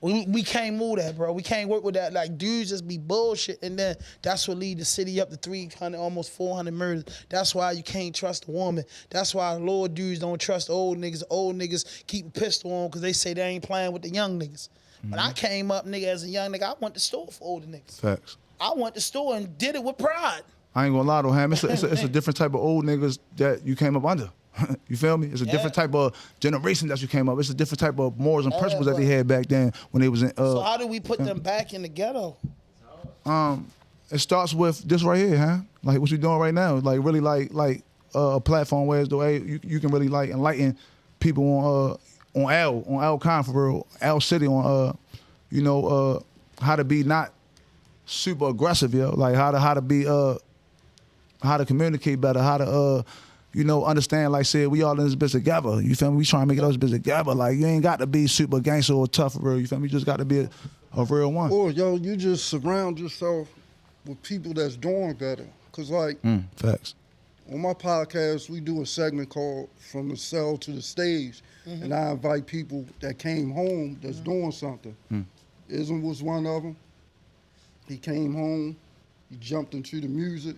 A: We can't move that, bro. We can't work with that. Like, dudes just be bullshit, and then that's what lead the city up to 300, almost 400 murders. That's why you can't trust a woman. That's why lower dudes don't trust old niggas. Old niggas keep a pistol on because they say they ain't playing with the young niggas. When I came up, nigga, as a young nigga, I went to store for older niggas.
D: Facts.
A: I went to store and did it with pride.
D: I ain't gonna lie though, Ham. It's a different type of old niggas that you came up under. You feel me? It's a different type of generation that you came up. It's a different type of morals and principles that they had back then when they was in.
A: So how do we put them back in the ghetto?
D: It starts with this right here, huh? Like what you doing right now. Like really like a platform where the way you can really like enlighten people on L Con for real, L City on how to be not super aggressive, yo. Like how to be how to communicate better, how to understand, like, said, we all in this bitch together. You feel me? We trying to make it all this bitch together. Like, you ain't got to be super gangster or tough for real. You feel me? You just got to be a real one.
E: Or, you just surround yourself with people that's doing better. Because, like,
D: Facts.
E: on my podcast, we do a segment called From the Cell to the Stage. And I invite people that came home that's doing something. Ism was one of them. He came home. He jumped into the music.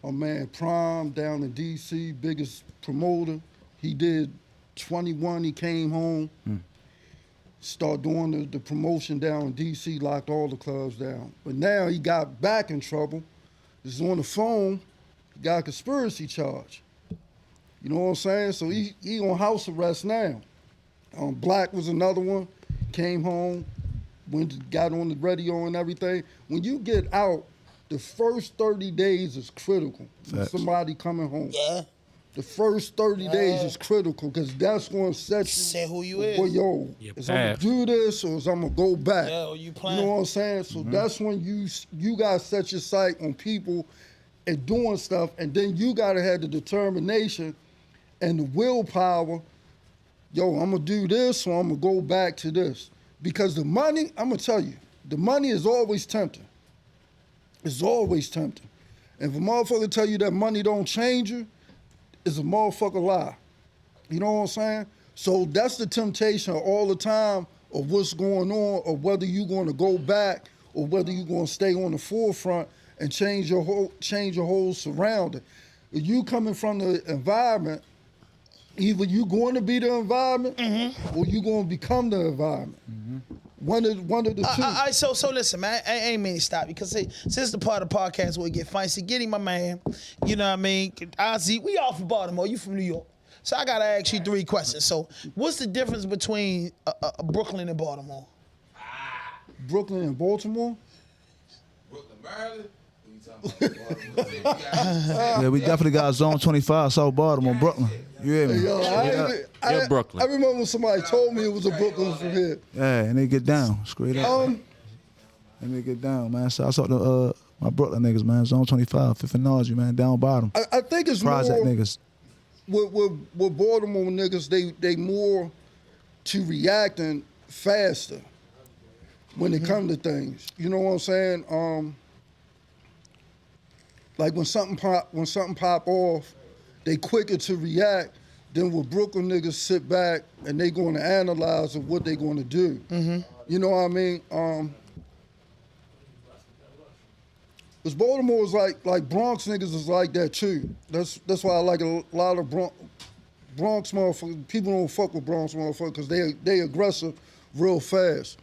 E: My man Prime down in D.C., biggest promoter. He did 21. He came home. Started doing the promotion down in D.C., locked all the clubs down. But now he got back in trouble. He's on the phone. He got a conspiracy charge. You know what I'm saying? So he on house arrest now. Black was another one. Came home, got on the radio and everything. When you get out, the first 30 days is critical. Somebody coming home.
A: Yeah.
E: The first 30 days is critical because that's going to set you.
A: Say who you is.
E: Well, is I'm going to do this or is I'm going to go back?
A: Yeah, or you playing.
E: You know what I'm saying? So that's when you got to set your sight on people and doing stuff, and then you got to have the determination and the willpower. I'm going to do this or I'm going to go back to this. Because the money, I'm going to tell you, the money is always tempting. It's always tempting. And if a motherfucker tell you that money don't change you, it's a motherfucker lie. You know what I'm saying? So that's the temptation all the time of what's going on, or whether you're going to go back or whether you're going to stay on the forefront and change your whole surrounding. If you coming from the environment, either you going to be the environment or you going to become the environment. One of the two.
A: So listen, man. I ain't mean to stop you because since the part of the podcast where we get fancy, Getty, my man, you know what I mean? Ozzy, we all from Baltimore. You from New York. So I got to ask you 3 questions. So what's the difference between Brooklyn and Baltimore?
E: Brooklyn and Baltimore?
G: Brooklyn, Maryland? What you talking about? Baltimore?
D: Yeah, we definitely got Zone 25, South Baltimore, Brooklyn. You hear me?
E: Yo,
B: Brooklyn.
E: I remember when somebody told me it was a Brooklyn from here.
D: Yeah, and they get down, straight up. And they get down, man. So I saw the my Brooklyn niggas, man. Zone 25, Fifth and Nausea, man, down bottom.
E: I think it's
D: Project
E: more
D: niggas.
E: With Baltimore niggas, they more to reacting faster when it comes to things. You know what I'm saying? Like when something pop off, they quicker to react than with Brooklyn niggas sit back and they going to analyze of what they going to do. You know what I mean? Because Baltimore is like Bronx niggas is like that too. That's why I like a lot of Bronx motherfuckers. People don't fuck with Bronx motherfuckers because they aggressive real fast.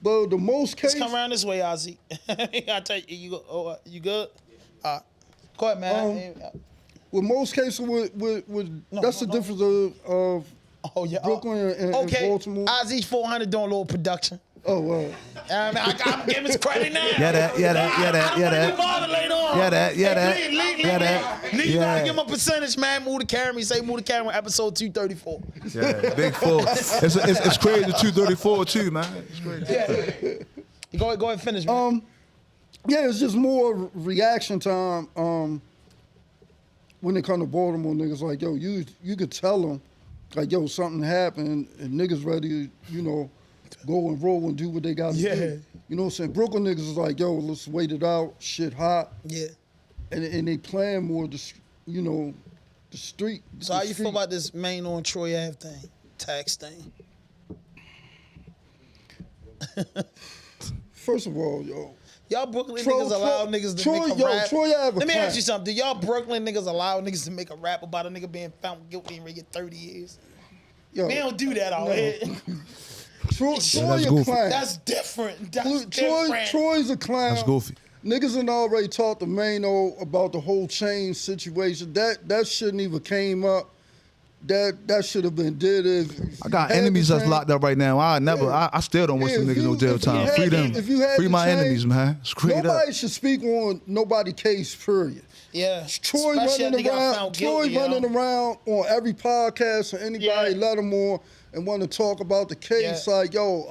E: But the most case.
A: Let's come around this way, Ozzy. I tell you, you good? Go ahead, man.
E: With most cases, that's the difference of Brooklyn and Baltimore.
A: Ozzy 400 doing a little production.
E: Oh, well.
A: I'm giving his credit now.
D: Yeah, that.
A: Leave out, give him a percentage, man. Move the camera. Say move the camera. Episode 234.
D: Yeah, big 4. It's crazy. 234 too, man. It's crazy.
A: Yeah. Go ahead and finish, man.
E: Yeah, it's just more reaction time. When it come to Baltimore niggas, like yo, you could tell them, like yo, something happened and niggas ready, go and roll and do what they got to do. You know what I'm saying? Brooklyn niggas is like, yo, let's wait it out. Shit hot.
A: Yeah.
E: And they playing more the street.
A: So how you feel about this Main on Troy Ave thing, tax thing?
E: First of all, yo.
A: Y'all Brooklyn niggas allow niggas to make a rap? Let me ask you something. Do y'all Brooklyn niggas allow niggas to make a rap about a nigga being found guilty and get 30 years?
E: Yo,
A: we don't do that out here.
E: Troy a clown.
A: That's different.
E: Troy's a clown.
D: That's goofy.
E: Niggas done already talked to Mano about the whole chain situation. That shouldn't even came up. That should have been did if
D: I got enemies that's locked up right now. I still don't wish them niggas no jail time. Free them. Free my enemies, man. Straight up.
E: Nobody should speak on nobody case, period.
A: Yeah.
E: Troy running around on every podcast or anybody let him on and want to talk about the case. Like, yo,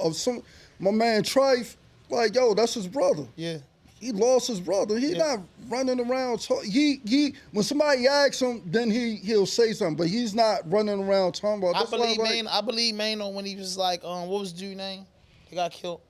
E: my man Trife, like, yo, that's his brother.
A: Yeah.
E: He lost his brother. He not running around. He when somebody asks him, then he'll say something. But he's not running around talking about.
A: I believe Mano when he was like, what was the dude's name? He got killed.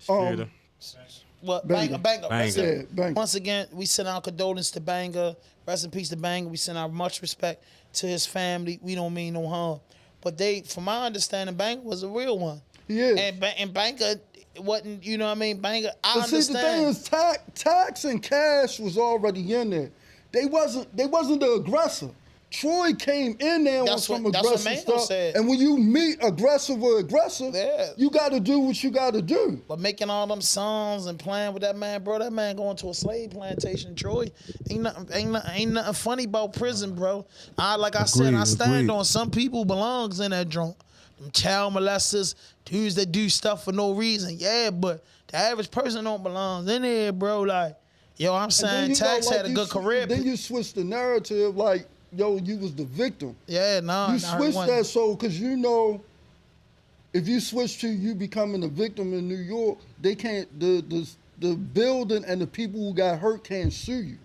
A: What? Banger.
E: Yeah, Banger.
A: Once again, we send our condolences to Banger. Rest in peace to Banger. We send our much respect to his family. We don't mean no harm. But from my understanding, Banger was a real one.
E: He is.
A: And Banger wasn't, you know what I mean? Banger, I
E: but
A: understand.
E: See, the thing is, Tax and Cash was already in there. They wasn't the aggressor. Troy came in there with some aggressive stuff.
A: Said.
E: And when you meet aggressive or aggressive, you got to do what you got to do.
A: But making all them songs and playing with that man, bro, that man going to a slave plantation, Troy. Ain't nothing funny about prison, bro. I stand on some people belongs in that drunk. Them child molesters, dudes that do stuff for no reason. Yeah, but the average person don't belong in there, bro. Like, yo, I'm saying Tax had a good career.
E: Then you switch the narrative like, yo, you was the victim.
A: Yeah, no.
E: You switch that because you know, if you switch to you becoming a victim in New York, they can't, the building and the people who got hurt can't sue you.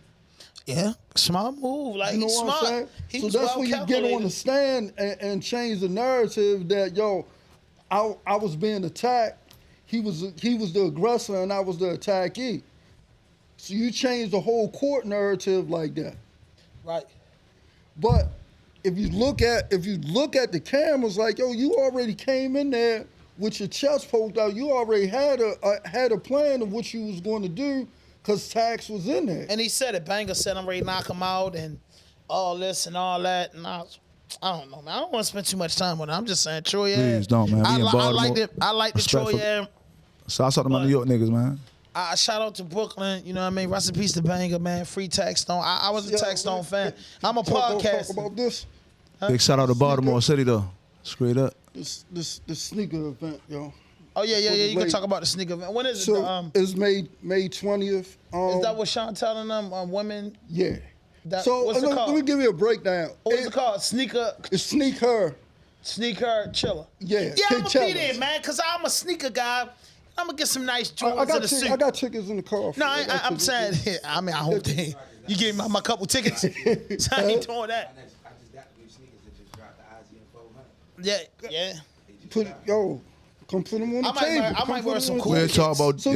A: Yeah, smart move. Like,
E: you know
A: he's
E: what
A: smart.
E: I'm saying?
A: He
E: so
A: was
E: that's when you get on the stand and change the narrative that, yo, I was being attacked. He was the aggressor and I was the attackee. So you change the whole court narrative like that.
A: Right.
E: But if you look at the cameras, like, yo, you already came in there with your chest poked out. You already had a plan of what you was going to do because Tax was in there.
A: And he said it. Banger said, I'm ready to knock him out and all this and all that. And I don't know, man. I don't want to spend too much time on it. I'm just saying, Troy.
D: Please don't, man.
A: I like the Troy.
D: So I saw them New York niggas, man.
A: I shout out to Brooklyn, you know what I mean? Rest in peace to Banger, man. Free Tax Stone. I was a Tax Stone fan. I'm a podcaster.
E: Talk about this.
D: Big shout out to Baltimore City, though. Straight up.
E: This sneaker event, yo.
A: Oh, yeah. You can talk about the sneaker event. When is it?
E: So it's May 20th.
A: Is that what Sean telling them, women?
E: Yeah.
A: What's it called?
E: Let me give you a breakdown.
A: What's it called? Sneaker.
E: It's Sneak Her.
A: Sneak Her Chiller.
E: Yeah.
A: Yeah, I'm going to be there, man, because I'm a sneaker guy. I'm going to get some nice jewels in the suit.
E: I got tickets in the car.
A: No, I'm saying, I mean, I hope you gave me my couple tickets. So I ain't doing that.
G: I just got the new sneakers that just dropped the IGN 400.
A: Yeah.
E: Come put them on the table.
A: I might wear some cool
D: We'll talk about,
E: so,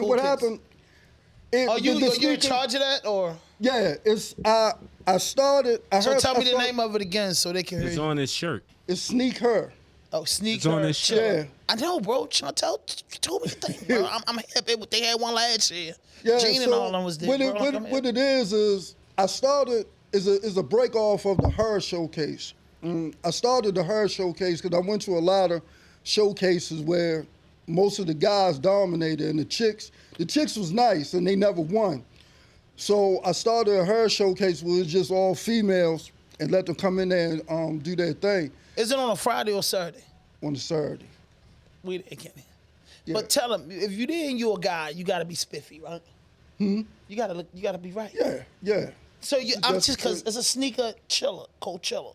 E: What happened?
A: You in charge of that, or?
E: Yeah, I started.
A: Tell me the name of it again so they can hear you.
B: It's on his shirt.
E: It's Sneak Her.
A: Oh, Sneak
B: It's
A: Her.
B: on his shirt.
E: Yeah.
A: I know, bro. Chantel told me the thing, bro. I'm happy. They had one last year.
E: Yeah,
A: Gene and all of them was there.
E: What it is I started is a break off of the Her Showcase. I started the Her Showcase because I went to a lot of showcases where most of the guys dominated and the chicks was nice and they never won. So I started a Her Showcase where it's just all females and let them come in there and do their thing.
A: Is it on a Friday or Saturday?
E: On the Saturday.
A: We there, Kenny.
E: Yeah.
A: But tell them, if you there and you a guy, you gotta be spiffy, right? You gotta be right.
E: Yeah.
A: So I'm just because it's a sneaker chiller, cold chiller.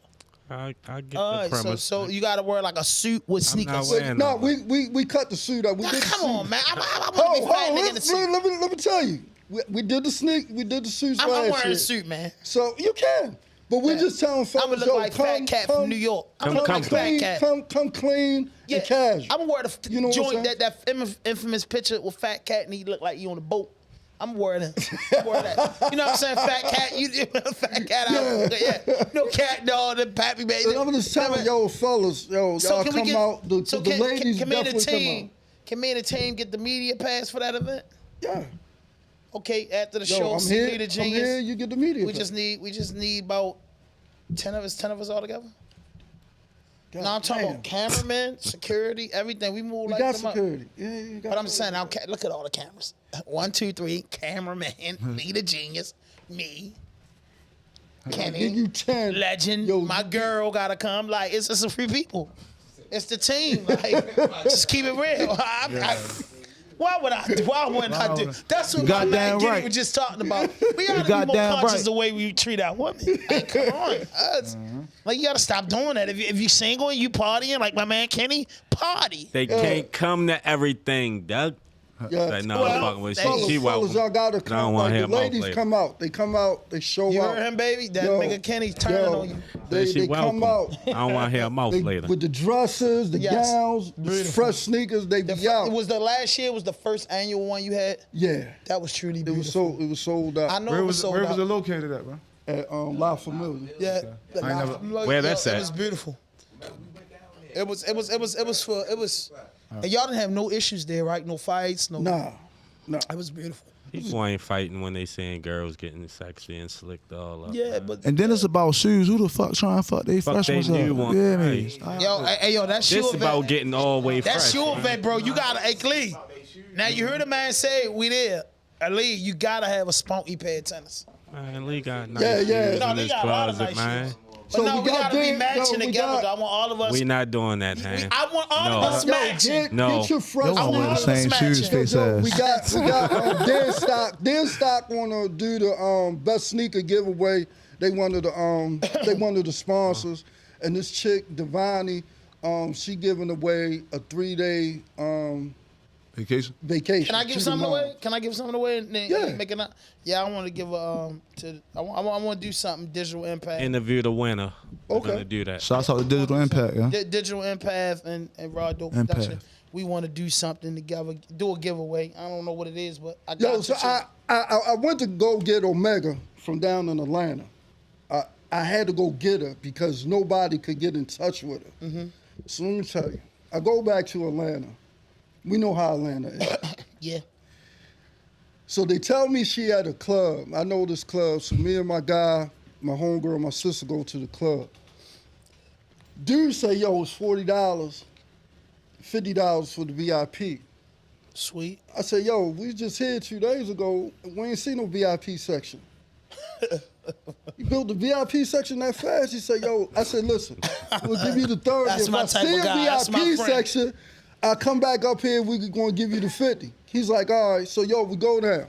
B: I get the
A: All right,
B: premise.
A: so you gotta wear like a suit with sneakers.
B: wearing
E: No, we cut the suit up.
A: Come on, man. I want to be fat nigga in the suit.
E: Let me tell you. We did the suits last year.
A: I'm wearing a suit, man.
E: So you can. But we just telling folks,
A: I'm gonna look like Fat Cat from New York. I'm gonna look like Fat Cat.
E: Come clean and casual.
A: I'm gonna wear the
E: You know what I'm
A: joint, that infamous picture with Fat Cat and he look like you on a boat. I'm wearing that. You know what I'm saying? Fat Cat, you Fat Cat out. Yeah. No cat, no, the pappy baby.
E: I'm just telling y'all fellas, y'all come out. The ladies definitely come out.
A: Can me and the team get the media pass for that event?
E: Yeah.
A: Okay, after the show,
E: I'm
A: see
E: here,
A: me the
E: I'm
A: genius.
E: here, you get the media.
A: We just need about 10 of us all together.
E: God,
A: No, I'm talking about cameramen, security, everything. We move
E: we
A: like
E: got
A: them up.
E: security. Yeah, you got
A: But I'm saying, look at all the cameras. 1, 2, 3, cameraman, me the genius, me, Kenny,
E: give you 10.
A: legend,
E: Yo,
A: my girl gotta come. Like, it's a free people. It's the team. Like, just keep it real. Why wouldn't I do? That's what my man Getty was just talking about. We gotta be more conscious the way we treat our women. Like, come on. Like, you gotta stop doing that. If you single and you partying, like my man Kenny, party.
B: They can't come to everything, Doug.
E: Yeah.
B: Like, no, I'm fucking with
A: fellas,
B: she
E: Fellas, y'all gotta
B: I don't
E: come.
B: want
E: Like,
B: to
E: the
B: hear
E: ladies
B: mouth
E: come out. They come out. They show
A: You
E: out.
A: heard him, baby? That
E: Yo,
A: nigga Kenny turning on you.
E: They come out.
B: I don't want to hear mouth later.
E: With the dresses, the
A: Yes.
E: gowns, the
A: Beautiful.
E: fresh sneakers, they be out.
A: It was the last year. Was the first annual one you had?
E: Yeah.
A: That was truly
E: It
A: beautiful.
E: was sold out.
A: I know
D: Where
A: it was
D: was
A: sold
D: where
A: out.
D: was it located at, bro?
E: At La Familia.
A: Yeah,
D: I ain't never-
B: Where that's
A: It
B: at?
A: was beautiful. It was for. And y'all didn't have no issues there, right? No fights, no.
E: Nah.
A: It was beautiful.
B: People ain't fighting when they seeing girls getting sexy and slicked all up.
A: Yeah, but
D: And then it's about shoes. Who the fuck trying to fuck they
B: Fuck
D: fresh
B: they
D: ones up?
B: new one.
D: Yeah,
B: Right.
D: man.
A: yo, that's
B: This
A: your
B: about
A: event.
B: getting all the way
A: That's
B: fresh.
A: your event, bro. You gotta, hey, Clee. Now you heard a man say we there. Lee, you gotta have a spunky pair of tennis.
B: Man, Lee got nice
E: Yeah, yeah.
B: shoes
A: No,
B: in
A: they
B: his
A: got a lot of
B: closet,
A: nice
B: man.
A: shoes. But
E: So
A: no,
E: we
A: we
E: got
A: gotta be
E: them-
A: matching
E: no, we
A: together.
E: got-
A: I want all of us.
B: We not doing that, man.
A: I want all
B: No.
A: of us matching.
B: No.
E: Get your fresh.
D: Yo,
A: I
D: I
A: want
D: wear the
A: all
D: same
A: of us
D: shoes,
A: matching.
D: face
E: Yo,
D: ass.
E: we got Dan Stock. Dan Stock wanna do the best sneaker giveaway. They one of the sponsors, and this chick Devani, she giving away a 3-day
D: Vacation.
E: vacation.
A: Can I give
E: to
A: something
E: the mom.
A: away? Can I give something away? And then
E: Yeah.
A: make it up? Yeah, I want to give I want to do something digital impact.
B: Interview the winner. We're
E: Okay.
B: gonna do that.
D: Shouts out to Digital Impact, yeah.
A: Digital impact and RawDope
D: Impact.
A: Production. We want to do something together. Do a giveaway. I don't know what it is, but I got
E: Yo,
A: you.
E: so I went to go get Omega from down in Atlanta. I had to go get her because nobody could get in touch with her.
A: Mm-hmm.
E: So let me tell you, I go back to Atlanta. We know how Atlanta is.
A: Yeah.
E: So they tell me she at a club. I know this club. So me and my guy, my homegirl, my sister go to the club. Dude say, yo, it's $40, $50 for the VIP.
A: Sweet.
E: I said, yo, we just here 2 days ago. We ain't seen no VIP section. You built the VIP section that fast? He said, yo, I said, listen, we'll give you the 30.
A: That's
E: if
A: my
E: I
A: type
E: see
A: of
E: a
A: guy. That's my
E: VIP
A: friend.
E: section, I'll come back up here, we're going to give you the 50. He's like, all right, so yo, we go down.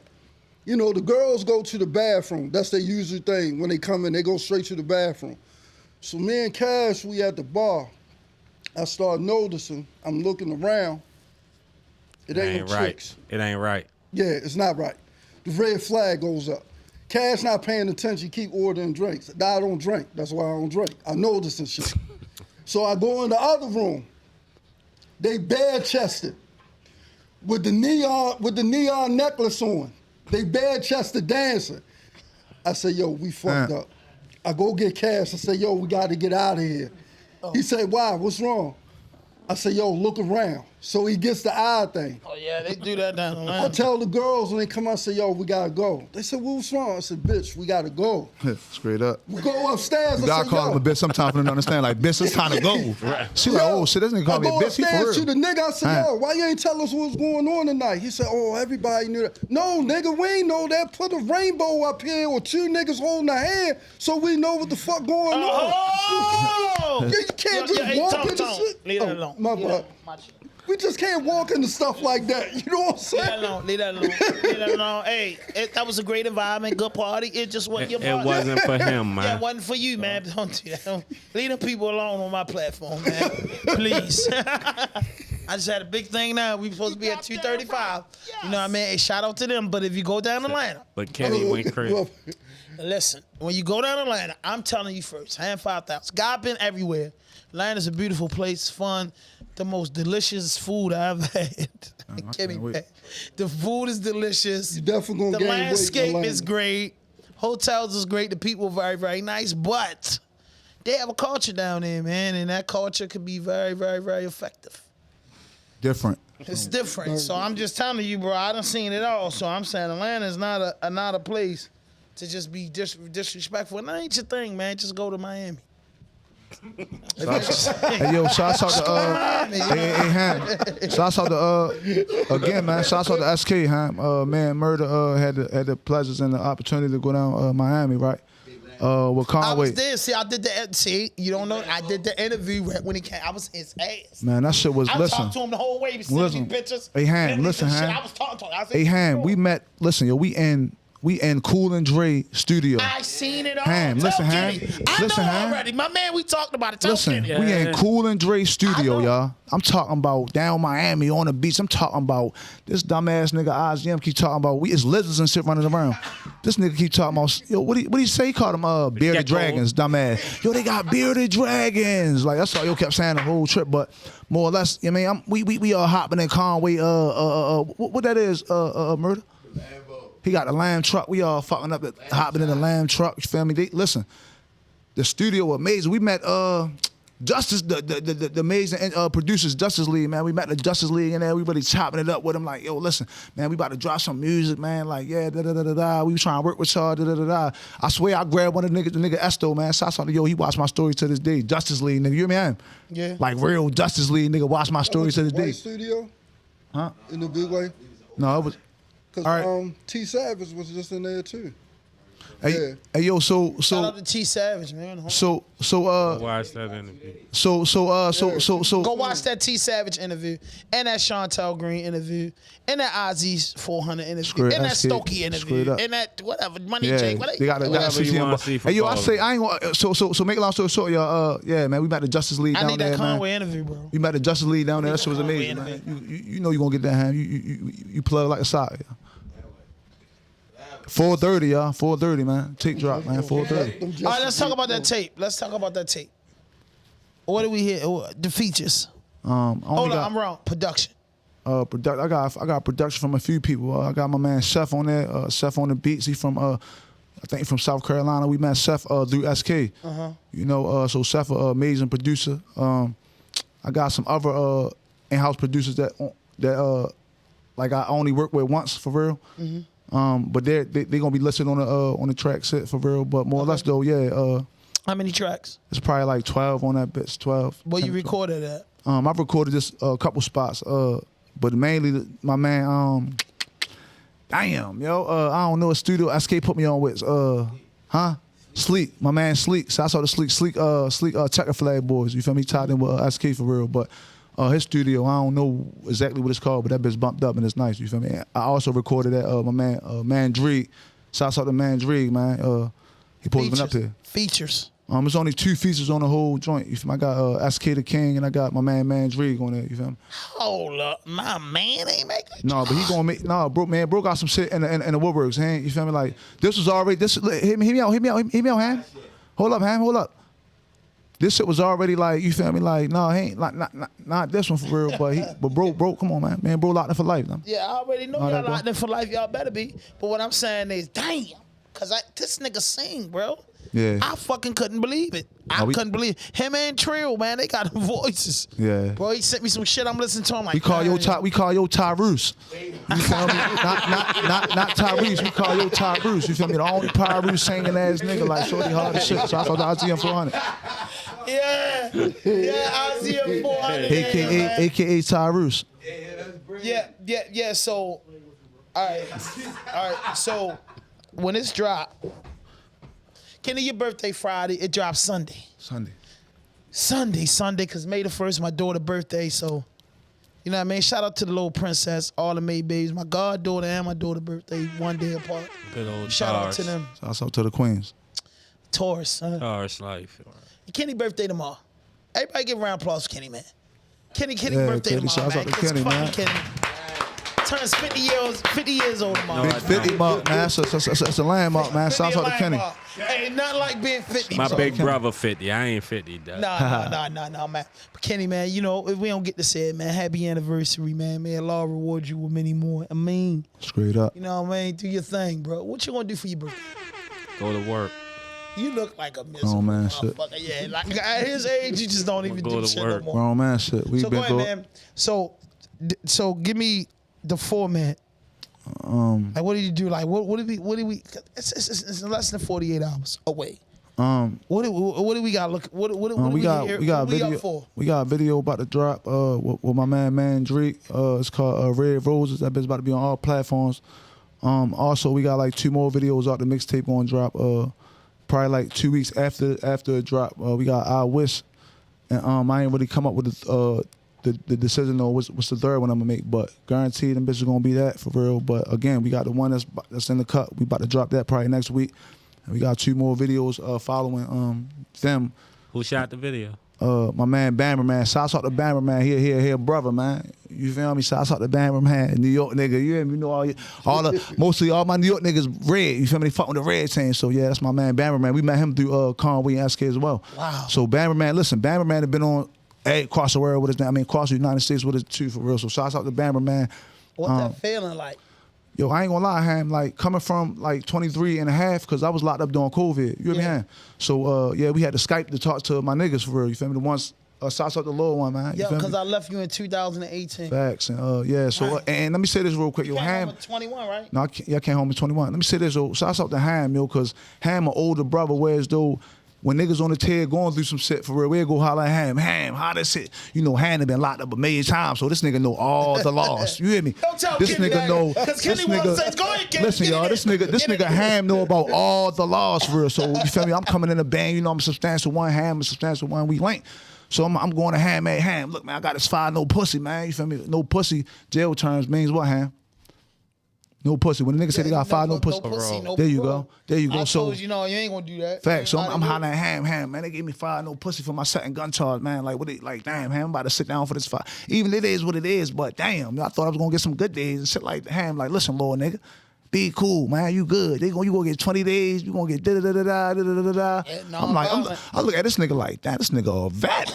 E: You know, the girls go to the bathroom. That's their usual thing. When they come in, they go straight to the bathroom. So me and Cash, we at the bar. I start noticing, I'm looking around. It ain't no
B: right.
E: chicks.
B: It ain't right.
E: Yeah, it's not right. The red flag goes up. Cash not paying attention, keep ordering drinks. I don't drink. That's why I don't drink. I know this and shit. So I go in the other room. They bare-chested with the neon necklace on. They bare-chested dancing. I said, yo, we fucked up. I go get Cash. I say, yo, we got to get out of here. He said, why? What's wrong? I said, yo, look around. So he gets the eye thing.
A: Oh yeah, they do that down the
E: I
A: line.
E: tell the girls when they come out, I say, yo, we gotta go. They said, well, what's wrong? I said, bitch, we gotta go.
D: Straight up.
E: We go upstairs.
D: You
E: I
D: gotta
E: said,
D: call
E: yo.
D: him a bitch sometimes for them to understand. Like, bitch, it's time to go. She like, oh shit, this nigga call me a
E: I go
D: bitch. He for
E: upstairs to the
D: real.
E: nigga. I said, yo, why you ain't tell us what's going on tonight? He said, oh, everybody knew that. No, nigga, we ain't know that. Put a rainbow up here or 2 niggas holding a hand so we know what the fuck going on.
A: Oh!
E: You can't just walk into shit.
A: Leave that alone.
E: My
A: Leave
E: bad.
A: that-
E: We just can't walk into stuff like that. You know what I'm
A: Leave that
E: saying?
A: alone. Leave that alone. Leave that alone. Hey, that was a great environment, good party. It just wasn't your party.
B: It wasn't for him,
A: Yeah,
B: man.
A: it wasn't for you, man. Don't do that. Leave them people alone on my platform, man. Please. I just had a big thing now. We supposed to be at 2:35. You know what I mean? Hey, shout out to them. But if you go down Atlanta,
B: But Kenny went crazy.
A: listen, when you go down Atlanta, I'm telling you first, hand 5,000. God been everywhere. Atlanta's a beautiful place, fun, the most delicious food I've had. Kenny,
D: wait.
A: man. The food is delicious.
E: You definitely gonna
A: The
E: gain weight in
A: landscape
E: Atlanta.
A: is great. Hotels is great. The people are very, very nice. But they have a culture down there, man, and that culture could be very, very, very effective.
D: Different.
A: It's different. So I'm just telling you, bro, I done seen it all. So I'm saying Atlanta is not a place to just be disrespectful. And that ain't your thing, man. Just go to Miami.
D: Hey yo, shouts out to hey Ham. Shouts out to again, man. Shouts out to SK Ham. Man, Murder had the pleasures and the opportunity to go down Miami, right? With
A: I
D: Conway.
A: was there. See, I did you don't know. I did the interview when he came. I was his ass.
D: Man, that shit was
A: I was
D: listen.
A: talking to him the whole way. He was sending me
D: Listen.
A: pictures.
D: Hey Ham,
A: sending me
D: listen,
A: some shit.
D: Ham.
A: I was talking to him. I said,
D: Hey Ham,
A: "Bro."
D: we met. Listen, yo, we in We in Cool and Dre studio.
A: I seen it all.
D: Ham, listen, Ham.
A: I
D: Listen,
A: know
D: Ham.
A: already. My man, we talked about it. Tell
D: Listen,
A: Kenny.
D: we in Cool and Dre studio,
A: I know.
D: y'all. I'm talking about down Miami on the beach. I'm talking about this dumbass nigga IZM keep talking about it's lizards and shit running around. This nigga keep talking about what he say? He called them bearded dragons, dumbass. Yo, they got bearded dragons. Like that's all yo kept saying the whole trip, but more or less, I mean, we are hopping in Conway. What that is? Murder. He got the lamb truck. We all fucking up, hopping in the lamb truck. You feel me? Listen, the studio amazing. We met Justice, the amazing producers, Justice League, man. We met the Justice League in there. We really chopping it up with them. Like, yo, listen, man, we about to drop some music, man. Like, yeah, da-da-da-da-da. We was trying to work with y'all, da-da-da-da. I swear I grabbed one of the nigga Esto, man. So I saw, yo, he watched my story to this day. Justice League, nigga. You hear me? I am.
A: Yeah.
D: Like, real Justice League, nigga, watch my story to this
E: White
D: day.
E: Studio?
D: Huh?
E: In the big way?
D: No, it was...
E: Because
D: All right.
E: T Savage was just in there too.
D: Hey, yo, so
A: Shout out to T Savage, man.
B: Watch that interview.
A: Go watch that T Savage interview, and that Chantel Green interview, and that Ozzy's 400 interview,
D: Screw it,
A: and that
D: that's it.
A: Stokey
D: Screw it
A: interview,
D: up.
A: and that whatever Money
D: yeah,
A: Jake.
D: they got
B: whatever you wanna see from
D: Hey, yo, I
B: Baltimore.
D: say I ain't gonna. So make a long story short, y'all. Yeah, man, we met the Justice League
A: I
D: down
A: need
D: there,
A: that
D: man.
A: Conway interview, bro.
D: We met the Justice League down there. That shit was
A: Conway
D: amazing, man.
A: interview.
D: You know you gonna get that hand. You plug like a sock. Yeah. 4:30, y'all. 4:30, man. Tape drop, man. 4:30.
A: All right, let's talk about that tape. What do we hear? The features.
D: Hold
A: Hold on, I'm wrong. Production.
D: I got production from a few people. I got my man Chef on there. Chef on the beats. He from I think from South Carolina. We met Chef through SK. You know, so Chef amazing producer. I got some other in-house producers that like I only work with once for real. But they gonna be listed on the track set for real. But more or less though, yeah.
A: How many tracks?
D: It's probably like 12 on that bitch. 12.
A: Where you
D: 10, 12.
A: recorded at?
D: I've recorded this a couple spots. But mainly my man. Damn, yo. I don't know a studio SK put me on with. Sleek, my man Sleek. So I saw the Sleek Checker Flag Boys. You feel me? Tied in with SK for real, but. His studio, I don't know exactly what it's called, but that bitch bumped up and it's nice. You feel me? I also recorded at my man Mandrig. Shouts out to Mandrig, man. He supposed to been up here.
A: Features.
D: There's only 2 features on the whole joint. You feel me? I got SK the King and I got my man Mandrig on there. You feel me?
A: Hold up, my man ain't making.
D: No, but he gonna make bro got some shit in the woodworks, man. You feel me? Like this was already hear me out, Ham. Hold up, Ham. Hold up. This shit was already like, you feel me? Like, no, he ain't like not this one for real, but bro, come on, man, bro, locked in for life, man.
A: Yeah, I already know y'all locked in for life. Y'all better be. But what I'm saying is, damn, cause this nigga sing, bro.
D: Yeah.
A: I fucking couldn't believe it. I couldn't believe it. Him and Trill, man, they got voices.
D: Yeah.
A: Bro, he sent me some shit. I'm listening to him like.
D: We call your Tyrese. You feel me? Not Tyrese. We call your Tyrese. You feel me? The only Tyrese singing ass nigga like shorty hard as shit. So I thought IZM 400.
A: Yeah, IZM 400.
D: AKA Tyrese.
A: Yeah. So, all right. So, when it's dropped, Kenny, your birthday Friday, it drops Sunday. Sunday, because May the 1st, my daughter's birthday. So, you know what I mean? Shout out to the little princess, all the May babies. My goddaughter and my daughter's birthday, one day apart.
B: Good old
A: Shout out
B: Taurus.
A: to them.
D: Shout out to the queens.
A: Taurus, huh?
B: Taurus life.
A: Kenny birthday tomorrow. Everybody give a round of applause for Kenny, man. Kenny
D: Yeah,
A: birthday
D: Kenny,
A: tomorrow,
D: shouts
A: man.
D: out to
A: It's
D: Kenny,
A: fucking
D: man.
A: Kenny. Turns 50 years old tomorrow.
B: No,
D: Big 50 mark, man. It's a landmark, man. Shout out to Kenny.
A: Ain't nothing like being 50.
B: My
A: so.
B: big brother 50. I ain't 50, though.
A: Nah, man. But Kenny, man, you know, if we don't get to say it, man, happy anniversary, man. May Allah reward you with many more. I mean,
D: Straight up.
A: you know what I mean? Do your thing, bro. What you gonna do for your birthday?
B: Go to work.
A: You look like a miserable
D: man, shit.
A: motherfucker. Yeah, like at his age, you just don't even
B: Go
A: do
B: to
A: shit
B: work.
A: no more.
D: Grown man shit. We
A: So
D: been
A: go
D: through
A: ahead, man. So give me the format. Like what did you do? Like what did we? It's less than 48 hours away. What do we got? Look, what do
D: we got
A: what
D: video.
A: for?
D: We got a video about to drop with my man Drake. It's called Red Roses. That bitch about to be on all platforms. Also we got like 2 more videos out. The mixtape gonna drop. Probably like 2 weeks after it drop. We got I Wish, and I ain't really come up with the decision on what's the third one I'm gonna make. But guaranteed them bitches gonna be that for real. But again, we got the one that's in the cut. We about to drop that probably next week. And we got 2 more videos following them.
B: Who shot the video?
D: My man Bammer, man. Shouts out to Bammer, man. Here, brother, man. You feel me? Shouts out to Bammer, man. New York nigga. You hear me? You know mostly all my New York niggas red. You feel me? They fuck with the red chain. So yeah, that's my man Bammer, man. We met him through Conway and SK as well.
A: Wow.
D: So Bammer, man, listen, Bammer, man, have been on across the world with us now. I mean, across the United States with us too, for real. So shouts out to Bammer, man.
A: What that feeling like?
D: Yo, I ain't gonna lie, Ham, like coming from like 23 and a half, because I was locked up during COVID. You hear me, Ham? So yeah, we had to Skype to talk to my niggas for real. You feel me? The ones, shouts out the little one, man.
A: Yo, because I left you in 2018.
D: Facts. And yeah, so and let me say this real quick, yo, Ham.
A: You 21, right?
D: No, I came home at 21. Let me say this, yo. Shouts out to Ham, yo, because Ham, an older brother, whereas though when niggas on the tail going through some shit for real, we'll go holler at Ham, how that shit? You know, Ham had been locked up a million times, so this nigga know all the laws. You hear me?
A: Don't tell
D: this
A: Kenny
D: nigga
A: that,
D: know.
A: Because Kenny wants to say, go ahead, Kenny.
D: Listen, y'all, this nigga Ham know about all the laws for real. So you feel me? I'm coming in the band, you know, I'm a substantial one, Ham a substantial one, we link. So I'm going to Ham, hey, Ham, look, man, I got this file, no pussy, man. You feel me? No pussy, jail terms means what, Ham? No pussy. When the nigga say they got five, no pussy. There you go. There you go.
A: I
D: so
A: told you know you ain't gonna do that.
D: Facts. So I'm hollering at Ham, man. They gave me five, no pussy for my second gun charge, man. Like what? Like damn, Ham, I'm about to sit down for this fight. Even it is what it is, but damn, I thought I was gonna get some good days and shit like Ham. Like listen, little nigga. Be cool, man. You good. You gonna get 20 days. You gonna get da-da-da-da-da. I'm like, I look at this nigga like, damn, this nigga a vet.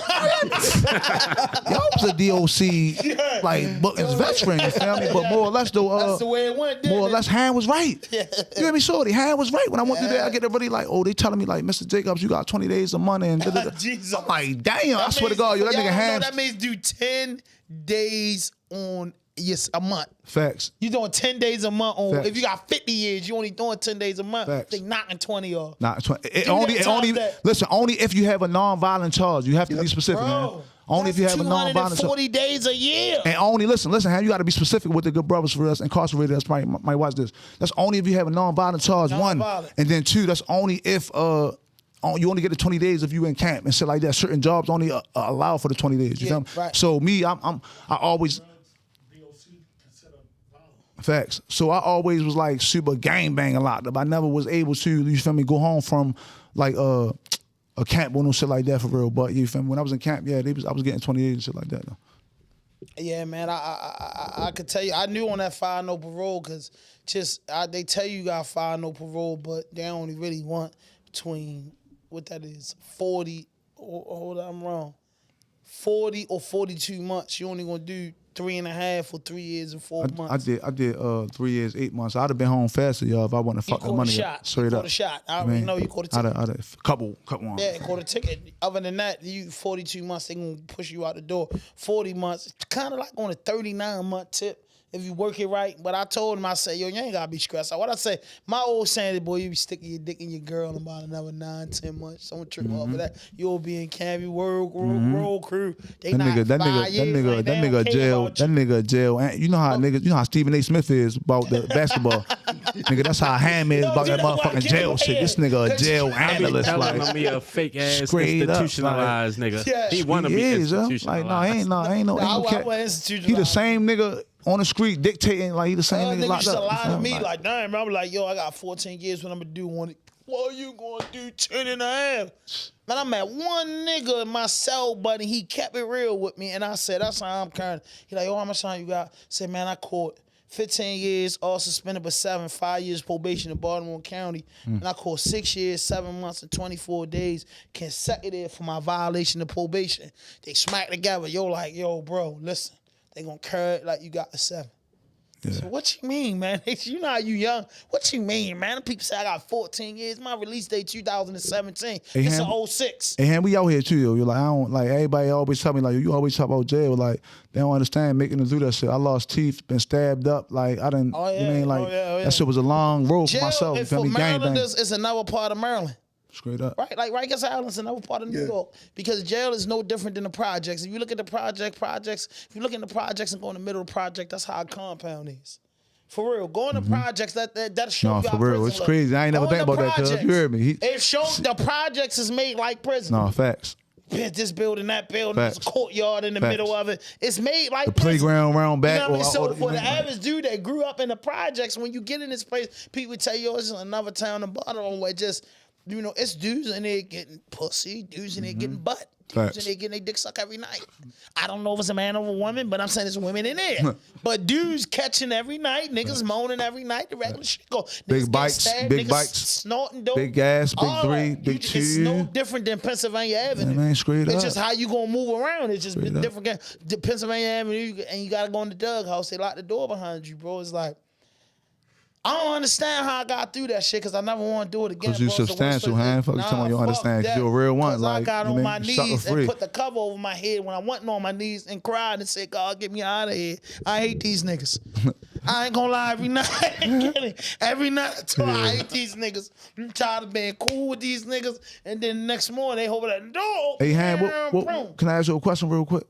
D: Y'all was a DOC, like, bookings veteran, you feel me? But more or less, though,
A: that's the way it went,
D: more or less, Ham was right. You hear me, shorty? Ham was right. When I went through there, I get everybody like, oh, they telling me, like, Mr. Jacobs, you got 20 days of money. And I'm like, damn, I swear to God, yo, that nigga Ham.
A: That means do 10 days on... Yes, a month.
D: Facts.
A: You doing 10 days a month on.
D: Facts.
A: If you got 50 years, you only doing 10 days a month.
D: Facts.
A: They knocking 20 off.
D: Not 20. Listen, only if you have a non-violent charge. You have to be specific, man. Only if you have a non-violent charge.
A: 240 days a year.
D: And only listen, Ham, you got to be specific with the good brothers for us incarcerated. That's might watch this. That's only if you have a non-violent charge. One, and then two. That's only if you only get the 20 days if you in camp and shit like that. Certain jobs only allow for the 20 days. You feel me?
A: Right.
D: So me, I always. Facts. So I always was like super gangbang a lot. I never was able to, you feel me, go home from like a camp or no shit like that for real. But you feel me, when I was in camp, yeah, I was getting 20 days and shit like that though.
A: Yeah, man, I could tell you, I knew on that 5 no parole because they tell you got 5 no parole, but they only really want between, what that is, 40, hold on, I'm wrong, 40 or 42 months. You only gonna do 3.5 or 3 years and 4 months.
D: I did 3 years, 8 months. I'd have been home faster, y'all, if I wouldn't have fucked the money up.
A: You caught a shot. I already know you caught a ticket.
D: I'd have couple ones.
A: Yeah, caught a ticket. Other than that, you 42 months, they gonna push you out the door. 40 months, kind of like on a 39-month tip if you work it right. But I told him, I said, yo, you ain't gotta be stressed out. What I say, my old saying, boy, you be sticking your dick in your girl in about another 9, 10 months. Don't trip off of that. You'll be in camp, you roll crew. That nigga jail. And you know how Stephen A. Smith is about the basketball. Nigga, that's how Ham is about that motherfucking jail shit. This nigga a jail analyst.
B: Telling him he a fake ass institutionalized nigga.
A: Yeah.
B: He wanna be institutionalized.
D: Like, ain't no he the same nigga on the street dictating, like he the same nigga locked up.
A: Niggas lie to me like, damn, I'm like, yo, I got 14 years when I'm gonna do one. Well, you gonna do 10 and a half? Man, I met one nigga in my cell, buddy. He kept it real with me, and I said, that's how I'm current. He like, yo, how much time you got? I said, man, I caught 15 years, all suspended but 5 years probation in Baltimore County. And I caught 6 years, 7 months, and 24 days consecutive for my violation of probation. They smacked together. Yo, bro, listen. They gonna curl it like you got a 7. Yeah. So what you mean, man? You know how you young. What you mean, man? People say I got 14 years. My release date 2017. It's an 06.
D: And we out here too, yo. You're like, I don't like everybody always tell me like you always talk about jail. Like they don't understand making them do that shit. I lost teeth, been stabbed up. Like I didn't.
A: Oh, yeah.
D: You mean like that shit was a long road
A: jail,
D: for myself.
A: And for Marylanders, it's another part of Maryland.
D: Straight up.
A: Right, like Rikers Island's another part of New York. Because jail is no different than the projects. If you look at the projects, if you look in the projects and go in the middle of the project, that's how a compound is. For real, go in the projects, that show you
D: for real, it's crazy. I ain't never think about that, cuz. You heard me.
A: It shows the projects is made like prison.
D: No, facts.
A: this building, that building, there's a
D: Facts.
A: courtyard in the
D: Facts.
A: middle of it. It's made like
D: The
A: prison.
D: playground round back.
A: You know what I mean?
D: or-
A: So
D: or-
A: for the average dude that grew up in the projects, when you get in this place, people tell you, it's another town in Baltimore where just, you know, it's dudes in there getting pussy, dudes in there getting butt. Dudes in there getting their dick sucked every night. I don't know if it's a man or a woman, but I'm saying it's women in there. But dudes catching every night, niggas moaning every night, the regular shit go.
D: Big
A: Niggas
D: bites,
A: getting stabbed,
D: big
A: niggas
D: bites,
A: snorting dope.
D: big gas, big
A: all
D: three,
A: that.
D: big
A: It's no
D: two.
A: different than Pennsylvania Avenue.
D: Man, straight
A: It's
D: up.
A: just how you gonna move around. It's just
D: Straight up.
A: different. The Pennsylvania Avenue, and you gotta go in the Doug house. They lock the door behind you, bro. It's like, I don't understand how I got through that shit because I never want to do it again.
D: Because you
A: bro. It's the worst
D: substantial,
A: place.
D: huh? Fuck you talking about you
A: fuck
D: understand. 'Cause
A: that.
D: you a real one.
A: 'Cause
D: Like,
A: I got
D: you
A: on
D: mean,
A: my
D: sucker
A: knees and
D: free.
A: put the cover over my head when I wasn't on my knees and cried and said, God, get me out of here. I hate these niggas. I ain't gonna lie, every night, every night I told I hate these niggas. I'm tired of being cool with these niggas. And then the next morning, they open that door.
D: Hey, Han,
A: boom.
D: can I ask you a question real quick?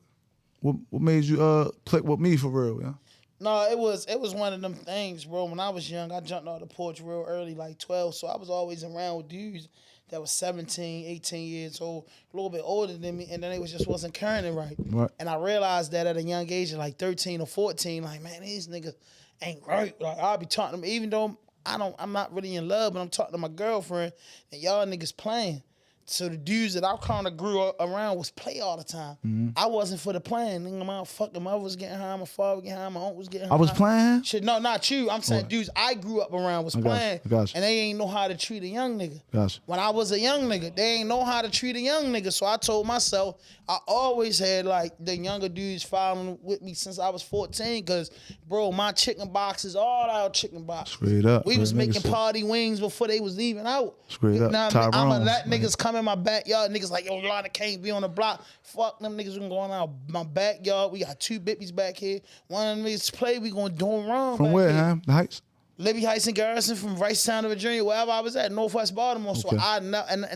D: What made you click with me for real, yeah?
A: No, it was one of them things, bro. When I was young, I jumped off the porch real early, like 12. So I was always around with dudes that was 17, 18 years old, a little bit older than me, and then they wasn't carrying it right.
D: Right.
A: And I realized that at a young age, like 13 or 14, like, man, these niggas ain't right. Like, I'll be talking to them, even though I'm not really in love, but I'm talking to my girlfriend, and y'all niggas playing. So the dudes that I kind of grew up around was play all the time.
D: Mm-hmm.
A: I wasn't for the playing. Nigga, my fucking mother was getting high, my father was getting high, my uncle was getting high.
D: I was playing?
A: Shit, no, not you. I'm saying
D: What?
A: dudes I grew up around was
D: I got you,
A: playing,
D: I got you.
A: and they ain't know how to treat a young nigga.
D: Got you.
A: When I was a young nigga, they ain't know how to treat a young nigga. So I told myself, I always had like the younger dudes following with me since I was 14, because, bro, my chicken box is all our chicken box.
D: Straight up.
A: We was
D: Real
A: making
D: niggas.
A: party wings before they was leaving out.
D: Straight up.
A: Now, I'ma
D: Tyrone's,
A: let
D: man.
A: niggas come in my backyard. Niggas like, yo, y'all can't be on the block. Fuck them niggas. We gonna go in my backyard. We got 2 bippies back here. One of them niggas play. We gonna do them wrong.
D: From
A: back
D: where,
A: here.
D: huh? The Heights?
A: Libby Heights and Garrison, from Wrightstown to Virginia, wherever I was at, Northwest Baltimore. So
D: Okay.
A: and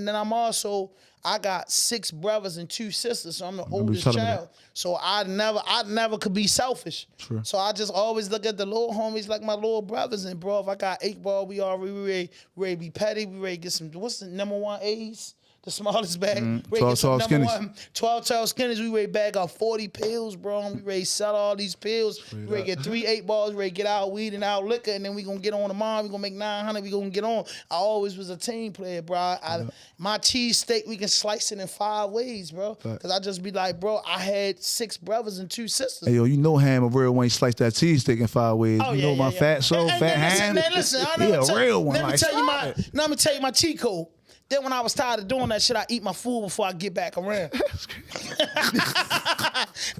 A: then I got 6 brothers and 2 sisters, so I'm the oldest
D: telling me
A: child. So I never could be selfish.
D: True.
A: So I just always look at the little homies like my little brothers. And bro, if I got 8 ball, we ready to be petty. We ready to get some. What's the number 1 A's? The smallest bag. We ready to get
D: 12
A: some number
D: skinnies.
A: 1 12 skinnies. We ready to bag up 40 pills, bro. And we ready to sell all these pills. We ready to get 3 8 balls. Ready to get our weed and our liquor, and then we gonna get on tomorrow. We gonna make 900. We gonna get on. I always was a team player, bro. My cheese steak, we can slice it in 5 ways, bro. Cause I just be like, bro, I had 6 brothers and 2 sisters.
D: Hey, yo, you know Ham a real one. He sliced that cheese steak in 5 ways.
A: Oh,
D: you
A: yeah,
D: know my
A: yeah.
D: fat soul,
A: And
D: fat
A: listen,
D: Ham.
A: man, listen, I
D: He
A: know
D: a real one.
A: Let me
D: like,
A: tell you
D: stop it.
A: let me tell you my cheat code. Then when I was tired of doing that shit, I eat my food before I get back around.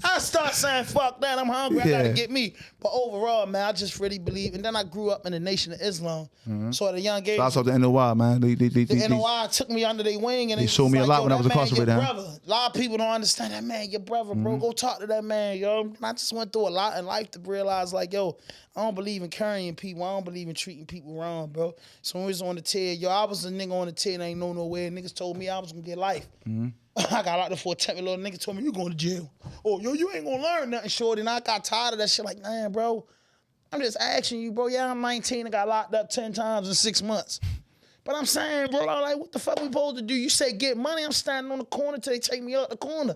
A: I start saying, fuck that, I'm hungry, I gotta
D: Yeah.
A: get me. But overall, man, I just really believe. And then I grew up in the Nation of Islam. So at a young age,
D: Shouts out to NOI, man.
A: the NOI took me under their wing, and
D: They
A: it
D: showed
A: was
D: me a
A: like,
D: lot
A: yo,
D: when I
A: that
D: was
A: man,
D: incarcerated,
A: your
D: huh?
A: brother. A lot of people don't understand that, man, your brother, bro. Go talk to that man, yo. And I just went through a lot in life to realize, like, yo, I don't believe in carrying people. I don't believe in treating people wrong, bro. So when we was on the tier, yo, I was a nigga on the tier and ain't know nowhere. Niggas told me I was gonna get life. I got out there for a temporary little nigga told me, you going to jail. Oh, yo, you ain't gonna learn nothing, shorty. And I got tired of that shit like, man, bro, I'm just asking you, bro. Yeah, I'm 19 and got locked up 10 times in 6 months. But I'm saying, bro, I'm like, what the fuck we supposed to do? You say get money, I'm standing on the corner till they take me out the corner.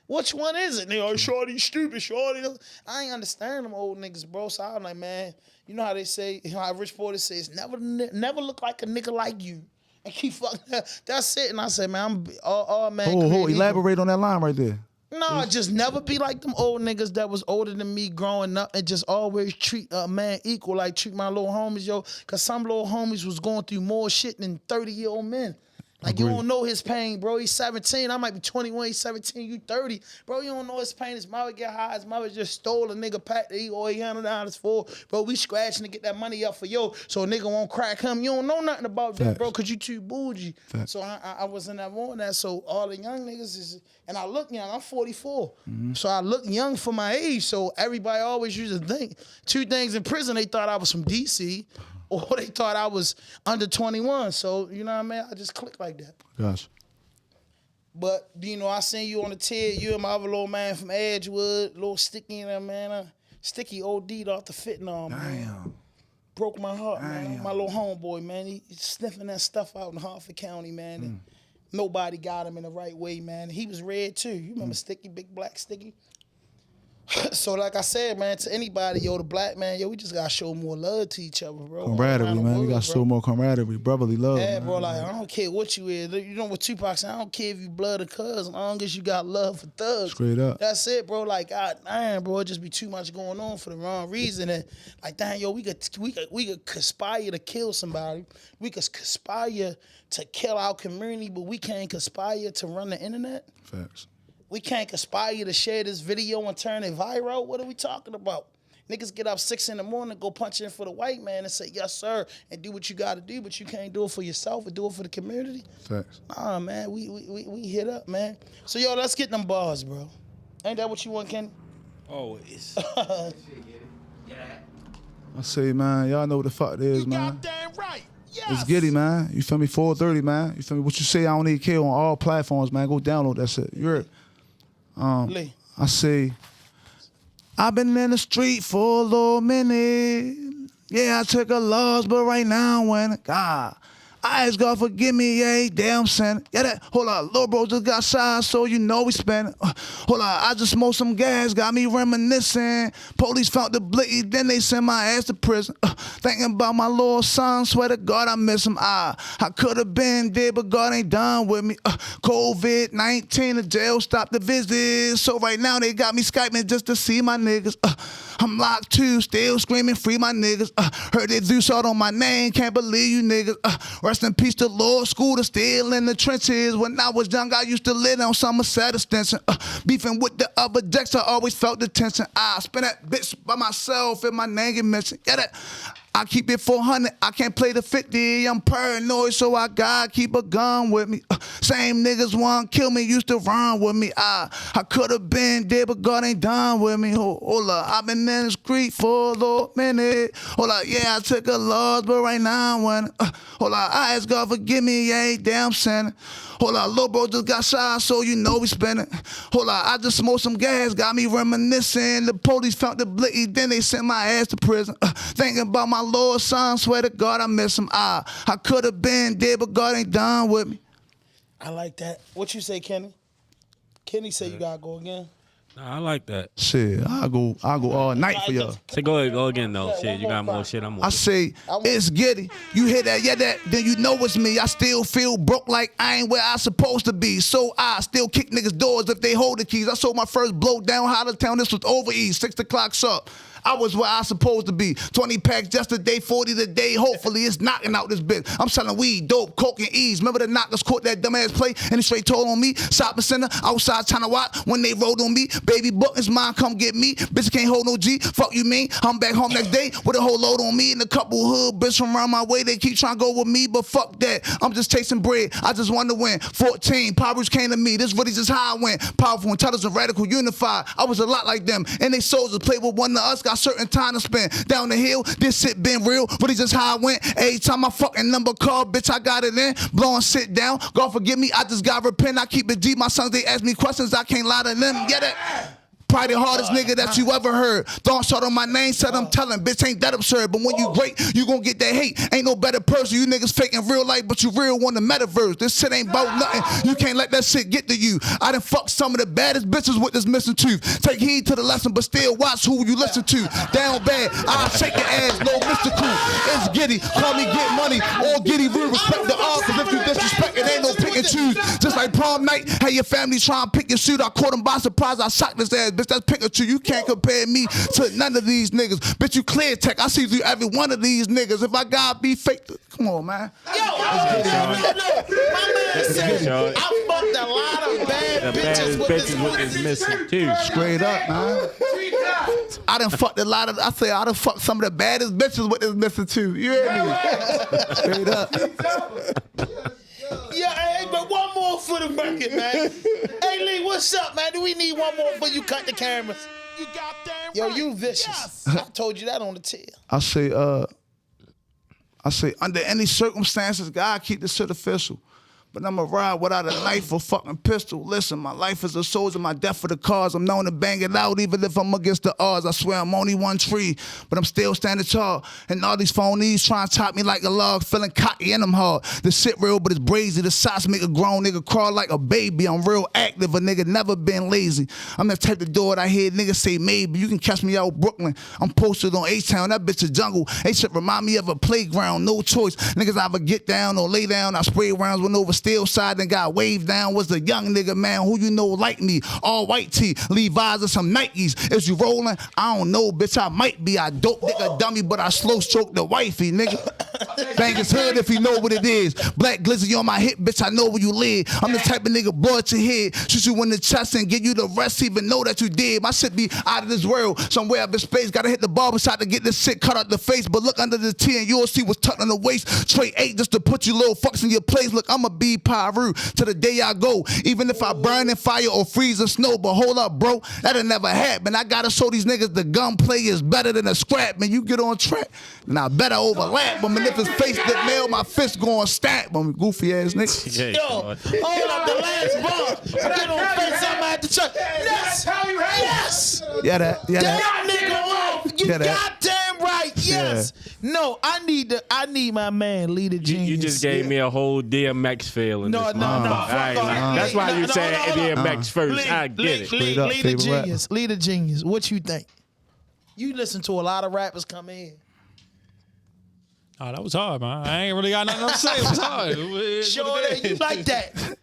A: Which one is it? They are shorty, you stupid, shorty. I ain't understand them old niggas, bro. So I'm like, man, you know how they say, you know how Rich Porter says, never look like a nigga like you. And keep fucking, that's it. And I said, man, I'm all man.
D: Oh,
A: created
D: elaborate on that line right there.
A: No, just never be like them old niggas that was older than me growing up and just always treat a man equal, like treat my little homies, yo. Cause some little homies was going through more shit than 30-year-old men. Like, you don't know his pain, bro. He's 17. I might be 21. He's 17. You 30. Bro, you don't know his pain. His mother get high. His mother just stole a nigga pack to eat all $800 for. Bro, we scratching to get that money up for yo. So a nigga won't crack him. You don't know nothing about that, bro, because you too bougie. So I wasn't ever on that. So all the young niggas is, and I look young. I'm 44. So I look young for my age. So everybody always used to think 2 things in prison. They thought I was from D.C., or they thought I was under 21. So, you know what I mean? I just clicked like that.
D: Gosh.
A: But, you know, I seen you on the tier. You and my other little man from Edgewood, little Sticky in there, man. Sticky OD'd off the fentanyl, man.
D: Damn.
A: Broke my heart, man. My little homeboy, man. He sniffing that stuff out in Hartford County, man. And nobody got him in the right way, man. He was red too. You remember Sticky, Big Black Sticky? So like I said, man, to anybody, yo, the black man, yo, we just gotta show more love to each other, bro.
D: Camaraderie, man. We gotta show more camaraderie, brotherly love.
A: Yeah,
D: man.
A: bro, like, I don't care what you is. You know what Tupac said? I don't care if you blood or cuz, as long as you got love for thugs.
D: Straight up.
A: That's it, bro. Like, God damn, bro, it just be too much going on for the wrong reason. And like, damn, yo, we could conspire to kill somebody. We could conspire to kill our community, but we can't conspire to run the internet.
D: Facts.
A: We can't conspire to share this video and turn it viral. What are we talking about? Niggas get up 6 in the morning, go punch in for the white man and say, yes, sir, and do what you got to do, but you can't do it for yourself or do it for the community.
D: Facts.
A: Nah, man, we hit up, man. So, yo, let's get them bars, bro. Ain't that what you want, Kenny?
B: Always.
D: I say, man, y'all know what the fuck it is, man.
A: Goddamn right. Yes.
D: It's Getty, man. You feel me? 4:30, man. You feel me? What you say, I don't need care on all platforms, man. Go download that shit. You heard?
A: Lee.
D: I say, I've been in the street for a little minute. Yeah, I took a loss, but right now when God, I ask God forgive me, yeah, damn sin. Yeah, that, hold on, little bro just got shot, so you know we spent. Hold on, I just smoked some gas, got me reminiscing. Police found the blicky, then they sent my ass to prison. Thinking about my little son, swear to God I miss him. I could have been dead, but God ain't done with me. COVID-19, the jail stopped the visits. So right now they got me Skyping just to see my niggas. I'm locked too, still screaming free my niggas. Heard they do short on my name, can't believe you niggas. Rest in peace to Lord Scooter, still in the trenches. When I was young, I used to live on Somerset Extension. Beefing with the other jacks, I always felt the tension. I spin that bitch by myself and my name get mentioned. Yeah, that. I keep it 400, I can't play the 50. I'm paranoid, so I gotta keep a gun with me. Same niggas want to kill me, used to run with me. I could have been dead, but God ain't done with me. Hold up, I've been in the street for a little minute. Hold up, yeah, I took a loss, but right now when hold up, I ask God forgive me, yeah, damn sinner. Hold up, little bro just got shot, so you know we spinning. Hold up, I just smoked some gas, got me reminiscing. The police found the blicky, then they sent my ass to prison. Thinking about my Lord son, swear to God I miss him. I could have been dead, but God ain't done with me.
A: I like that. What you say, Kenny? Kenny say you gotta go again.
B: Nah, I like that.
D: Shit, I'll go all night for y'all.
B: So go ahead, go again though. Shit, you got more shit. I'm
D: I say, it's Getty. You hear that, yeah, that, then you know it's me. I still feel broke like I ain't where I supposed to be. So I still kick niggas' doors if they hold the keys. I sold my first blow down out of town. This was over east, 6 o'clock sharp. I was where I supposed to be. 20 packs yesterday, 40 today. Hopefully it's knocking out this bitch. I'm selling weed, dope, coke, and ease. Remember the knockers caught that dumbass play and he straight told on me. Shopping center, outside trying to watch when they rolled on me. Baby buttons, mine come get me. Bitch can't hold no G. Fuck you mean? I'm back home next day with a whole load on me and a couple hood bitch from around my way. They keep trying to go with me, but fuck that. I'm just chasing bread. I just want to win. 14, Powers came to me. This really just how I went. Powerful, intelligent, radical, unified. I was a lot like them. And they soldiers played with one of us. Got certain time to spend. Down the hill, this shit been real. Really just how I went. Every time I fucking number call, bitch, I got it in. Blowing sit down. God forgive me, I just got repent. I keep it G. My sons, they ask me questions. I can't lie to them. Get it? Probably the hardest nigga that you ever heard. Throwing short on my name, said I'm telling. Bitch, ain't that absurd. But when you great, you gon' get that hate. Ain't no better person. You niggas faking real life, but you real want the metaverse. This shit ain't about nothing. You can't let that shit get to you. I done fucked some of the baddest bitches with this missing tooth. Take heed to the lesson, but still watch who you listen to. Down bad, I'll shake your ass, no mystical. It's Getty, call me Get Money. All Getty real respect the art, cause if you disrespect it, ain't no pick and choose. Just like prom night, had your family try and pick your shoot. I caught him by surprise, I shocked his ass. Bitch, that's Pikachu. You can't compare me to none of these niggas. Bitch, you clear tech. I see through every one of these niggas. If I gotta be fake, come on, man.
A: Yo, my man said, I fucked a lot of bad bitches with this
B: missing too.
D: Straight up, man. I done fucked a lot of, I done fucked some of the baddest bitches with this missing too. You hear me? Straight up.
A: Yeah, hey, but one more for the record, man. Hey, Lee, what's up, man? Do we need one more before you cut the cameras? You got that right. Yo, you vicious. Yes. I told you that on the tail.
D: I say, under any circumstances, God keep this shit official. But I'ma ride without a knife or fucking pistol. Listen, my life is a soldier, my death for the cause. I'm known to bang it out even if I'm against the odds. I swear I'm only one tree, but I'm still standing tall. And all these phonies trying to top me like a log, feeling cocky and I'm hard. The shit real, but it's brazy. The shots make a grown nigga crawl like a baby. I'm real active, a nigga never been lazy. I'm the type of door that I hear niggas say maybe. You can catch me out Brooklyn. I'm posted on H-Town, that bitch a jungle. H-Shit remind me of a playground, no choice. Niggas either get down or lay down. I spray rounds, went over steel side and got waved down. Was the young nigga, man, who you know like me. All white tee, Levi's or some Nikes. Is you rolling? I don't know, bitch, I might be. I dope nigga dummy, but I slow stroke the wifey, nigga. Bang his hood if he know what it is. Black glizzy on my hip, bitch, I know where you live. I'm the type of nigga blow at your head, shoot you in the chest and give you the rest, even know that you did. My shit be out of this world, somewhere up in space. Gotta hit the barbershop to get this shit cut out the face. But look under the T and you'll see what's tucked on the waist. Straight 8 just to put you little fucks in your place. Look, I'ma be Pyru to the day I go. Even if I burn in fire or freeze in snow. But hold up, bro, that'll never happen. I gotta show these niggas the gunplay is better than a scrap. Man, you get on track, and I better overlap them. And if his face get nailed, my fist going stab them. Goofy ass niggas.
B: Yeah,
A: Yo, hold up, the last bar. Get on FaceTime at the truck. Yes, yes.
D: Yeah, that.
A: That nigga off. You
D: Yeah, that.
A: goddamn right. Yes. No, I need my man, Leader Genius.
B: You just gave me a whole DMX feeling.
A: No.
B: Fuck off. That's why you said DMX first. I get it.
A: Leader
D: favorite
A: Genius. Leader Genius. What you think? You listen to a lot of rappers come in.
H: Oh, that was hard, man. I ain't really got nothing to say. It was hard.
A: Sure that you like that.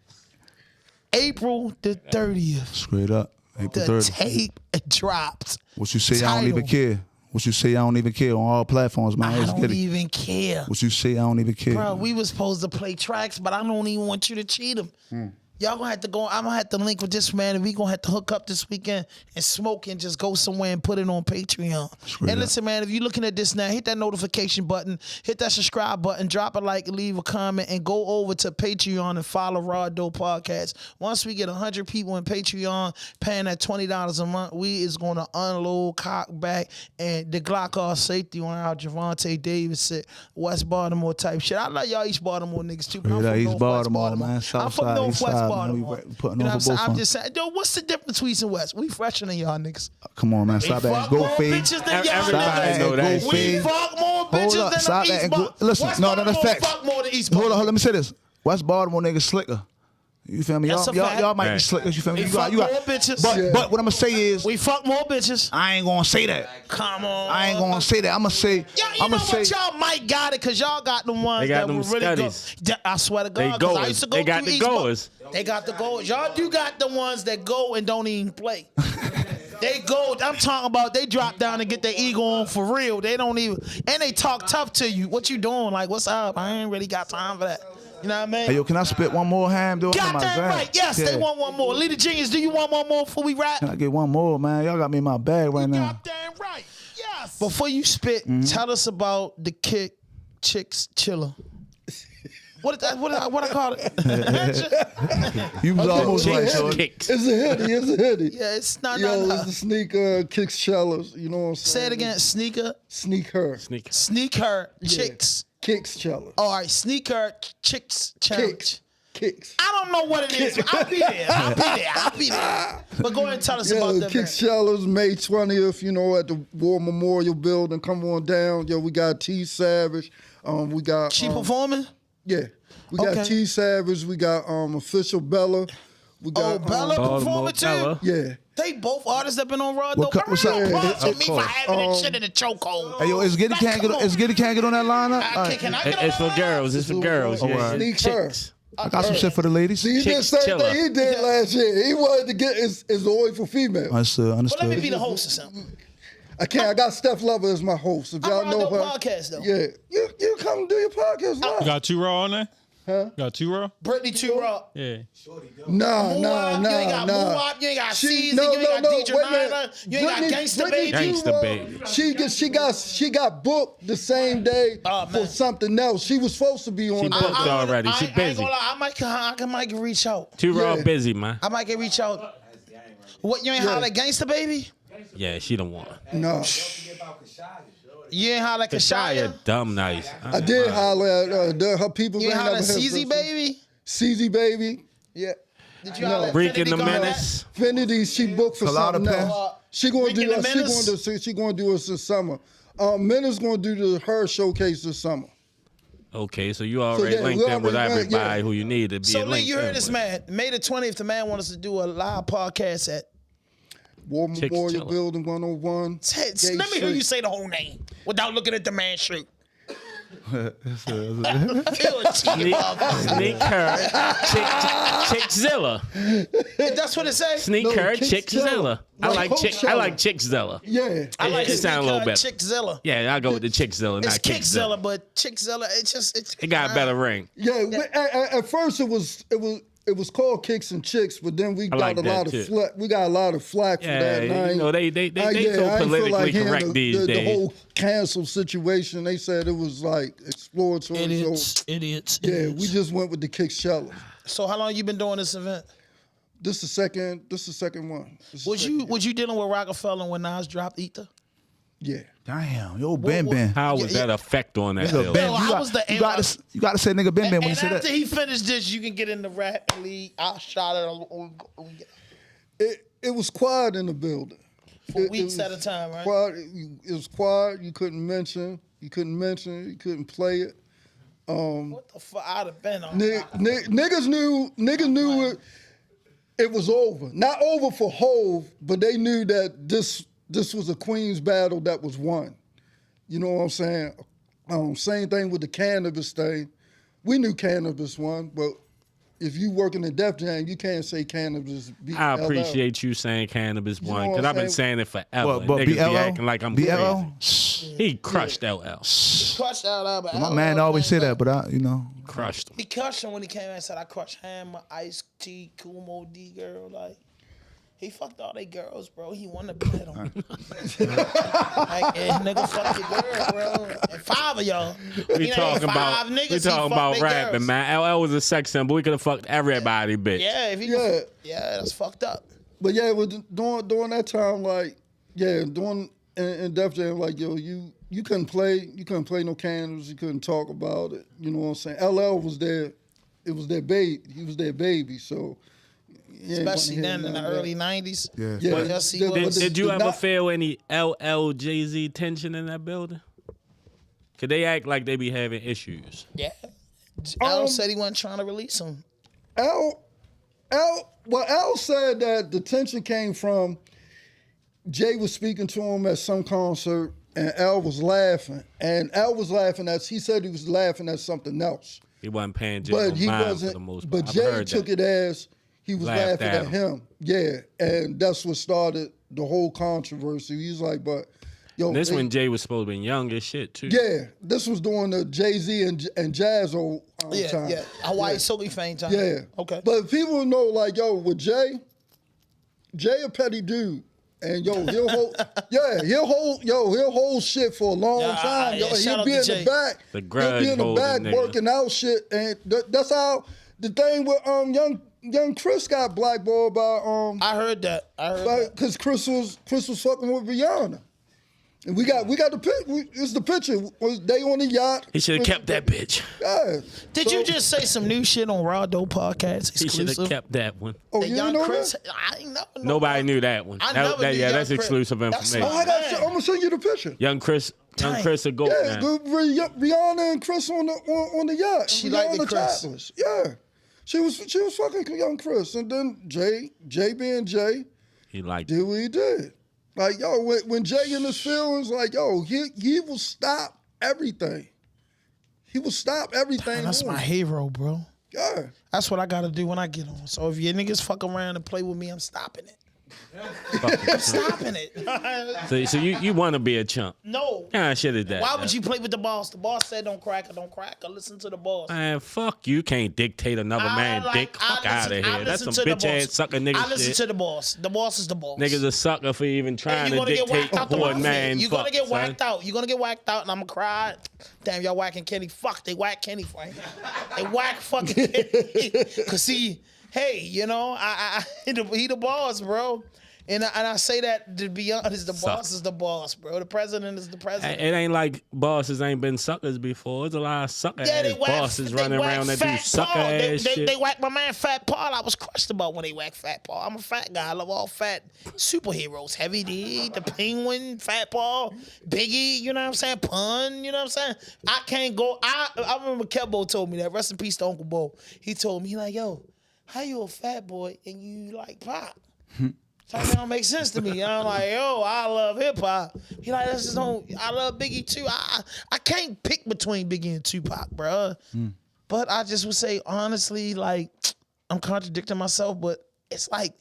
A: April the 30th.
D: Straight up. April
A: The
D: 30th.
A: tape dropped.
D: What you say, I don't even
A: Title.
D: care. What you say, I don't even care on all platforms, man.
A: I
D: Let's
A: don't
D: get it.
A: even care.
D: What you say, I don't even care.
A: Bro, we was supposed to play tracks, but I don't even want you to cheat them. Y'all gonna have to go. I'm gonna have to link with this man, and we gonna have to hook up this weekend and smoke and just go somewhere and put it on Patreon. And listen, man, if you're looking at this now, hit that notification button, hit that subscribe button, drop a like, leave a comment, and go over to Patreon and follow RawDope Podcast. Once we get 100 people in Patreon paying that $20 a month, we is gonna unload, cock back, and the Glock off safety on our Javante Davis shit, West Baltimore type shit. I love y'all East Baltimore niggas too. But I'm from
D: East
A: Northwest
D: Baltimore, man.
A: I'm
D: South
A: from
D: side,
A: Northwest
D: East side, man. We
A: Baltimore.
D: putting
A: You know what
D: on
A: I'm
D: for
A: saying?
D: both
A: I'm
D: of
A: just saying, yo, what's the difference between East and West? We fresher than y'all niggas.
D: Come on, man. Stop that.
A: fuck
D: Go
A: more
D: fade.
A: bitches than y'all
B: Everybody
A: niggas.
B: know that
D: Go
A: We
D: fade.
A: fuck more
D: Hold
A: bitches
D: up,
A: than
D: stop
A: them
D: that
A: East
D: and go.
A: Baltimore.
D: Listen,
A: West
D: no, that's
A: Baltimore
D: facts.
A: fuck more than East
D: Hold on,
A: Baltimore.
D: let me say this. West Baltimore niggas slicker. You feel me?
A: That's a
D: Y'all
A: fact.
D: might be
B: Right.
D: slickers. You feel me?
A: We
D: You got,
A: fuck
D: you got.
A: more bitches.
D: But what I'm gonna say is,
A: We fuck more bitches.
D: I ain't gonna say that.
A: Come on.
D: I ain't gonna say that. I'm gonna say.
A: Yo, you
D: I'm
A: know
D: gonna say.
A: what? Y'all might got it because y'all got them ones
B: They got
A: that
B: them
A: were really good.
B: scuddies.
A: I swear to
B: They
A: God, 'cause I
B: goers.
A: used to go
B: They got
A: through
B: the
A: East Bal-
B: goers.
A: They got the goers. Y'all do got the ones that go and don't even play. They go. I'm talking about they drop down and get their ego on for real. They don't even, and they talk tough to you. What you doing? Like, what's up? I ain't really got time for that. You know what I mean?
D: Hey, yo, can I spit one more ham, dude?
A: Goddamn right. Yes, they want one more. Leader Genius, do you want one more before we rap?
D: Can I get one more, man? Y'all got me in my bag right now.
A: Goddamn right. Yes. Before you spit, tell us about the Chicks Chiller. What I call it?
D: You was almost right, shorty.
B: Kicks.
E: It's a hitty. It's a hitty.
A: Yeah, it's not.
E: Yo, it's the sneaker kicks cellos. You know what I'm saying?
A: Say it again. Sneaker.
E: Sneak her.
A: Sneak her. Chicks.
E: Kicks cellos.
A: All right. Sneak her. Chicks challenge.
E: Kicks.
A: I don't know what it is. I'll be there. I'll be there. But go ahead and tell us about that.
E: Kicks cellos, May 20th, you know, at the War Memorial Building. Come on down. Yo, we got T Savage. We got
A: She performing?
E: Yeah. We got
A: Okay.
E: T Savage. We got Official Bella. We got
A: Bella performing too?
B: Bella.
E: Yeah.
A: They both artists that been on RawDope.
D: What's up?
A: Props to me for
D: course.
A: having that shit in the chokehold.
D: Hey, yo, is Getty can't get on that lineup? All right.
A: Can I get on
B: It's for
A: that?
B: girls. It's for girls. Yeah.
E: Sneak her.
B: Chicks.
D: I got some shit for the ladies.
E: See, he did the
B: Chicks
E: same
B: chiller.
E: thing he did last year. He wanted to get his oil for female.
D: Understood.
A: But let me be
D: Understood.
A: the host or something.
E: I can't. I got Steph Lover as my host. If y'all
A: I'm
E: know
A: on
E: her,
A: the podcast though.
E: yeah, you come do your podcast
H: You
E: live.
H: got 2 Raw on there?
E: Huh?
H: Got 2 Raw?
A: Brittany Too Raw.
H: Yeah.
E: Nah.
A: You ain't got Moop, you ain't got Season, you ain't got DJ
E: wait a minute.
A: Nyla, you ain't got
E: Brittany-
A: Gangsta
E: Brittany
A: Baby.
B: Gangsta
E: Too Raw,
B: Baby.
E: She got booked the same day
A: Oh,
E: for
A: man.
E: something else. She was supposed to be on
B: She
E: that.
B: booked already. She
A: I ain't
B: busy.
A: gonna lie, I might reach out.
B: Too raw
E: Yeah.
B: busy, man.
A: I might get reach out. What, you ain't holler at Gangsta Baby?
B: Yeah, she don't want.
E: No,
A: You ain't holler at
B: Kashaya
A: Kashaya?
B: dumb nice.
E: I did holler at her people.
A: You ain't
E: ain't
A: holler
E: never
A: at
E: had
A: CZ
E: her.
A: Baby?
E: CZ Baby. Yeah.
A: Did you holler at
B: Breaking the
A: Infinity Gauntlet?
B: Menace.
E: Infinity, she booked for
D: Colada
E: something
D: Pen.
E: else. She gonna
A: Breaking
E: do.
A: the Menace?
E: She gonna do us this summer. Menace gonna do her showcase this summer.
B: Okay, so you already
E: yeah,
B: linked
E: we
B: in with
E: already linked,
B: everybody
E: yeah.
B: who you need to be
A: So Lee,
B: linked
A: you
B: in
A: heard this
B: with.
A: man. May the 20th, the man wants us to do a live podcast at.
E: War
B: Chicks
E: Memorial
B: Chiller.
E: Building 101.
A: Let me hear you say the whole name without looking at the man shirt. Feel it,
B: Sneaker, Chickzilla.
A: That's what it says.
B: Sneaker,
E: Chickzilla.
B: Chickzilla. I
E: Like
B: like
E: Coachella.
B: Chickzilla.
E: Yeah.
A: I like
B: It sound a little better.
A: Chickzilla.
B: Yeah, I go with the Chickzilla,
A: It's
B: not Kickzilla.
A: Kickzilla, but Chickzilla,
B: It got a better ring.
E: Yeah, at first it was called Kicks and Chicks, but then we got
B: like
E: a
B: that
E: lot
B: too.
E: of flack. We got a lot of flack for that. and I
B: Yeah, you
E: ain't-
B: know they
E: I
B: so
E: ain't feel
B: politically
E: hearing
B: correct these
E: the
B: days.
E: whole cancel situation. They said it was like exploratory.
A: Idiots.
E: So, we just went with the Kick Shella.
A: So how long you been doing this event?
E: This the second one. This the
A: Was
E: second-
A: you dealing with Rockefeller when Nas dropped Ether?
E: Yeah.
D: Damn, yo, Ben.
B: How was that effect on that
D: Nigga,
B: bill?
D: Ben,
A: Yo, I was the
D: you got to say nigga Ben when you
A: And
D: say
A: after
D: that.
A: he finished this, you can get in the rap league. I shot it
E: It was quiet in the building.
A: for
E: It
A: weeks
E: was
A: at a time, right?
E: Quiet. It was quiet. You couldn't mention. You couldn't play it.
A: What the fuck? I'd have been on.
E: Niggas knew it was over. Not over for Hove, but they knew that this was a Queen's battle that was won. You know what I'm saying? Same thing with the cannabis thing. We knew cannabis won, but if you working in Def Jam, you can't say cannabis beat
B: I
E: LL.
B: appreciate you saying cannabis
E: know
B: one
E: what
B: because
E: I'm
B: I've been
E: saying?
B: saying it forever.
D: What, but
B: Niggas be
D: BLL?
B: acting like I'm
D: BLL?
B: crazy. He crushed LL.
A: Crushed out, but
D: My man always say that, but
B: Crushed him.
A: He crushed him when he came out and said, I crushed Hammer, Ice T, Kumo D girl. Like, he fucked all they girls, bro. He wanted to bet on. Like, nigga, fuck your girl, bro. And 5 of y'all.
B: We talking about rapping,
A: girls.
B: man. LL was a sex symbol. We could have fucked everybody, bitch.
A: Yeah, if he
E: Yeah.
A: that's fucked up.
E: But yeah, it was during that time, like, during in Def Jam, like, yo, you couldn't play no cannabis, you couldn't talk about it. You know what I'm saying? LL was there, it was their baby. He was their baby, so
A: Especially then in the early 90s.
D: Yeah.
A: Just see
B: Did you ever
E: not-
B: feel any LL Jay-Z tension in that building? Could they act like they be having issues?
A: Yeah. Al said he wasn't trying to release him.
E: Al said that the tension came from Jay was speaking to him at some concert and Al was laughing. And Al was laughing he said he was laughing at something else.
B: He wasn't paying Jay
E: But
B: no
E: he
B: mind
E: wasn't,
B: for the most part.
E: but
B: I've
E: Jay
B: heard
E: took
B: that.
E: it as he was
B: Laughed
E: laughing
B: at
E: at him. Yeah. And that's what started the whole controversy. He's like, but yo,
B: This when Jay was supposed to be young as shit too.
E: yeah, this was during the Jay-Z and Jazz old time.
A: Yeah. Hawaii Silly Fame time.
E: Yeah.
A: Okay.
E: But people know, like, yo, with Jay a petty dude. And yo, he'll hold shit for a long time. Yo,
A: shout
E: he'll
A: out
E: be
A: to
E: in
A: Jay.
E: the back.
B: The
E: He'll
B: grudge
E: be in the
B: holding
E: back
B: nigga.
E: working out shit. And that's how the thing with young Chris got blackballed by
A: I heard that.
E: because Chris was fucking with Rihanna. And we got the pic. It's the picture. They on the yacht.
B: He should have kept that bitch.
E: Yeah.
A: Did you just say some new shit on RawDope Podcast?
B: He should have
A: Exclusive?
B: kept that one.
E: Oh,
A: The
E: you
A: young
E: didn't know
A: Chris.
E: that?
A: I ain't never know.
B: Nobody knew that one.
A: I never knew
B: that's
A: Young Chris.
B: exclusive
A: That's
B: information.
E: I'm gonna send you the picture.
B: Young Chris a goat
E: Yeah,
B: now.
E: Rihanna and Chris on the yacht.
A: She liked the
E: Rihanna
A: Chris.
E: topless. Yeah, she was fucking young Chris, and then Jay being Jay,
B: He liked
E: did what he did. Like, yo, when Jay in his feelings, like, yo, he will stop everything. He will stop everything.
A: That's my hero, bro.
E: Yeah.
A: That's what I gotta do when I get on. So if your niggas fuck around and play with me, I'm stopping it. I'm stopping it.
B: So you want to be a chump?
A: No.
B: Yeah, shit is that.
A: Why would you play with the boss? The boss said don't crack or listen to the boss.
B: Man, fuck you. Can't dictate another man dick. Fuck out of here. That's some bitch ass sucker nigga
A: I listen
B: shit.
A: to the boss. The boss is the boss.
B: Niggas a sucker for even trying to
A: You're gonna get
B: dictate
A: whacked out the
B: who a
A: mouth.
B: man
A: You're
B: fuck,
A: gonna get
B: son.
A: whacked out. You're gonna get whacked out, and I'm gonna cry. Damn, y'all whacking Kenny. Fuck, they whack Kenny, Frank. They whack fucking Kenny. Cause he, hey, you know, he the boss, bro. And I say that to be honest, the boss is the boss, bro. The president is the president.
B: It ain't like bosses ain't been suckers before. There's a lot of sucker ass bosses running around that do sucker ass shit.
A: They whacked my man Fat Paul. I was crushed about when they whacked Fat Paul. I'm a fat guy. I love all fat superheroes. Heavy D, the Penguin, Fat Paul, Biggie, you know what I'm saying? Pun, you know what I'm saying? I can't go. I remember Kebo told me that. Rest in peace to Uncle Bo. He told me, he like, yo, how you a fat boy and you like pop? That don't make sense to me. I'm like, yo, I love hip hop. He like, this just don't. I love Biggie too. I can't pick between Biggie and Tupac, bro. But I just would say honestly, like, I'm contradicting myself, but it's like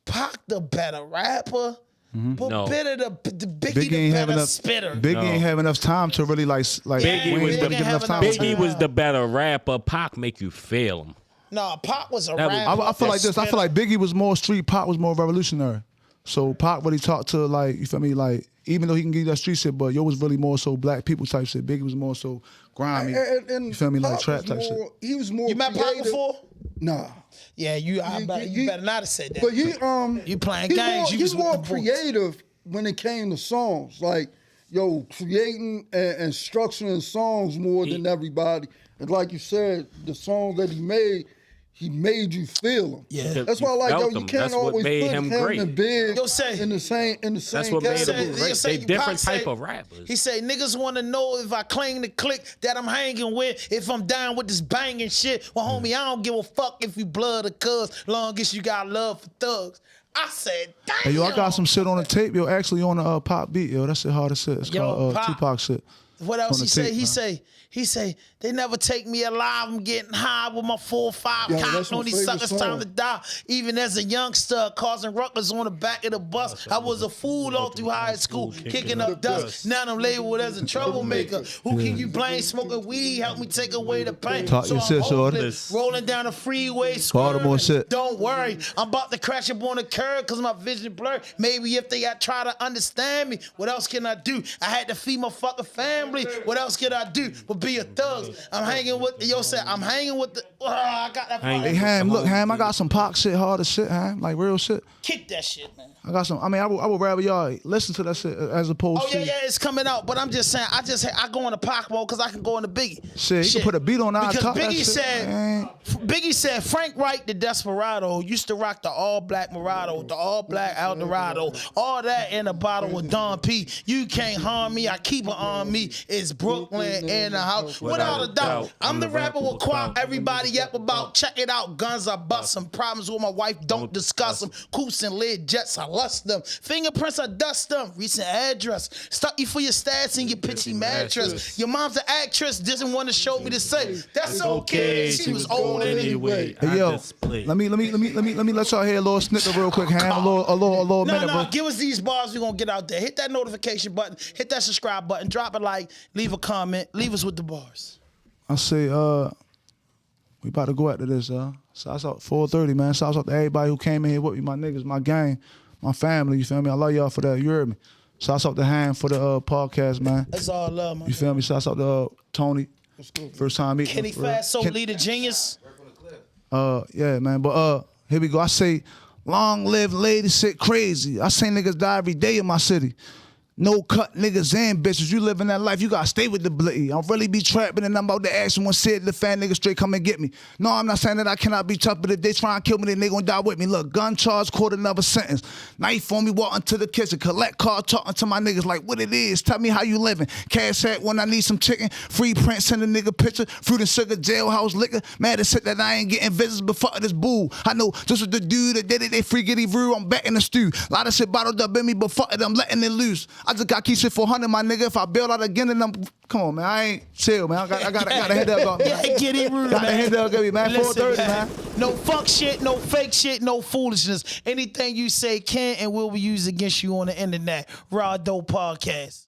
A: Pac the better rapper, but better the Biggie the better spitter.
D: Biggie ain't have enough time to really like.
B: Biggie was the better rapper. Pac make you feel him.
A: No, Pac was a rapper.
D: I feel like this. I feel like Biggie was more street. Pac was more revolutionary. So Pac really talked to like, you feel me, like even though he can give you that street shit, but yo was really more so black people type shit. Biggie was more so grimy.
E: And
D: you feel me,
E: Pac
D: like trap type
E: more,
D: shit.
E: He was more.
A: You met Pac before?
E: Nah.
A: Yeah, you better not have said that.
E: But
A: you playing games.
E: He's more creative when it came to songs. Like, yo, creating and structuring songs more than everybody. And like you said, the songs that he made you feel him.
A: Yeah,
E: that's why I like, yo, you can't always put him and Big in the same
B: That's what made him great. They different type of rappers.
A: He say niggas want to know if I claim the clique that I'm hanging with, if I'm down with this banging shit. Well, homie, I don't give a fuck if you blood or cuz, long as you got love for thugs. I said, damn.
D: Hey, yo, I got some shit on the tape, yo. Actually on the Pop beat, yo. That shit hard as shit. It's called Tupac shit.
A: What else he say? He never take me alive. I'm getting high with my 4-5 cock. On these suckers time to die. Even as a youngster, causing ruckus on the back of the bus. I was a fool all through high school, kicking up dust. Now I'm labeled as a troublemaker. Who can you blame? Smoking weed help me take away the pain.
D: Talk
A: so
D: your shit, shorty.
A: Rolling down the freeway,
D: Baltimore shit.
A: Don't worry, I'm about to crash up on the curb because my vision blurred. Maybe if they try to understand me, what else can I do? I had to feed my fucking family. What else can I do but be a thug? I'm hanging with I'm hanging with the. I got that.
D: Hey Ham, look Ham, I got some Pac shit, hard as shit, Ham, like real shit.
A: Kick that shit, man.
D: I got some. I mean, I would rather y'all listen to that shit as opposed to.
A: Oh yeah, it's coming out. But I'm just saying, I go into Pac mode because I can go into Biggie.
D: Shit, you can put a beat on that.
A: Because Biggie said Frank Wright, the Desperado, used to rock the all black Murado, the all black Eldorado, all that in a bottle of Don P. You can't harm me. I keep it on me. It's Brooklyn in the house. Without a doubt, I'm the rapper with Quap. Everybody yap about. Check it out. Guns I bust some problems with my wife. Don't discuss them. Coops and lid jets. I lust them. Fingerprints I dust them. Recent address. Stuck you for your stats and your pitchy mattress. Your mom's an actress. Doesn't want to show me to say that's okay. She was old anyway.
D: Hey yo, let me let y'all hear a little snippet real quick. Ham, a little minute.
A: No, give us these bars. We gonna get out there. Hit that notification button. Hit that subscribe button. Drop a like. Leave a comment. Leave us with the bars.
D: I say, we about to go after this, Shouts out 4:30, man. Shouts out to everybody who came in here with me, my niggas, my gang, my family. You feel me? I love y'all for that. You heard me. Shouts out to Ham for the podcast, man.
A: That's all love, man.
D: You feel me? Shouts out to Toni. First time meeting.
A: Kenny Fast, so leader genius.
D: Yeah, man. But here we go. I say, long live lady shit crazy. I say niggas die every day in my city. No cut niggas and bitches. You living that life, you gotta stay with the blitty. I'll really be trapping and I'm about to ask someone said the fan niggas straight come and get me. No, I'm not saying that I cannot be tough, but if they try and kill me, then they gonna die with me. Look, gun charge, court another sentence. Knife on me, walking to the kitchen, collect car, talking to my niggas like what it is. Tell me how you living. Cash at when I need some chicken. Free print, send a nigga picture. Fruit and sugar, jailhouse liquor. Mad as shit that I ain't getting visits, but fuck this boo. I know just with the dude that did it, they free Getty brew. I'm back in the stew. Lot of shit bottled up in me, but fuck it, I'm letting it loose. I just got keep shit 400, my nigga. If I bail out again, then I'm come on, man. I ain't chill, man. I got to hit that up, man.
A: Yeah, Getty rude,
D: got to hit that up, man. 4:30, man.
A: No fuck shit, no fake shit, no foolishness. Anything you say can and will be used against you on the internet. RawDope Podcast.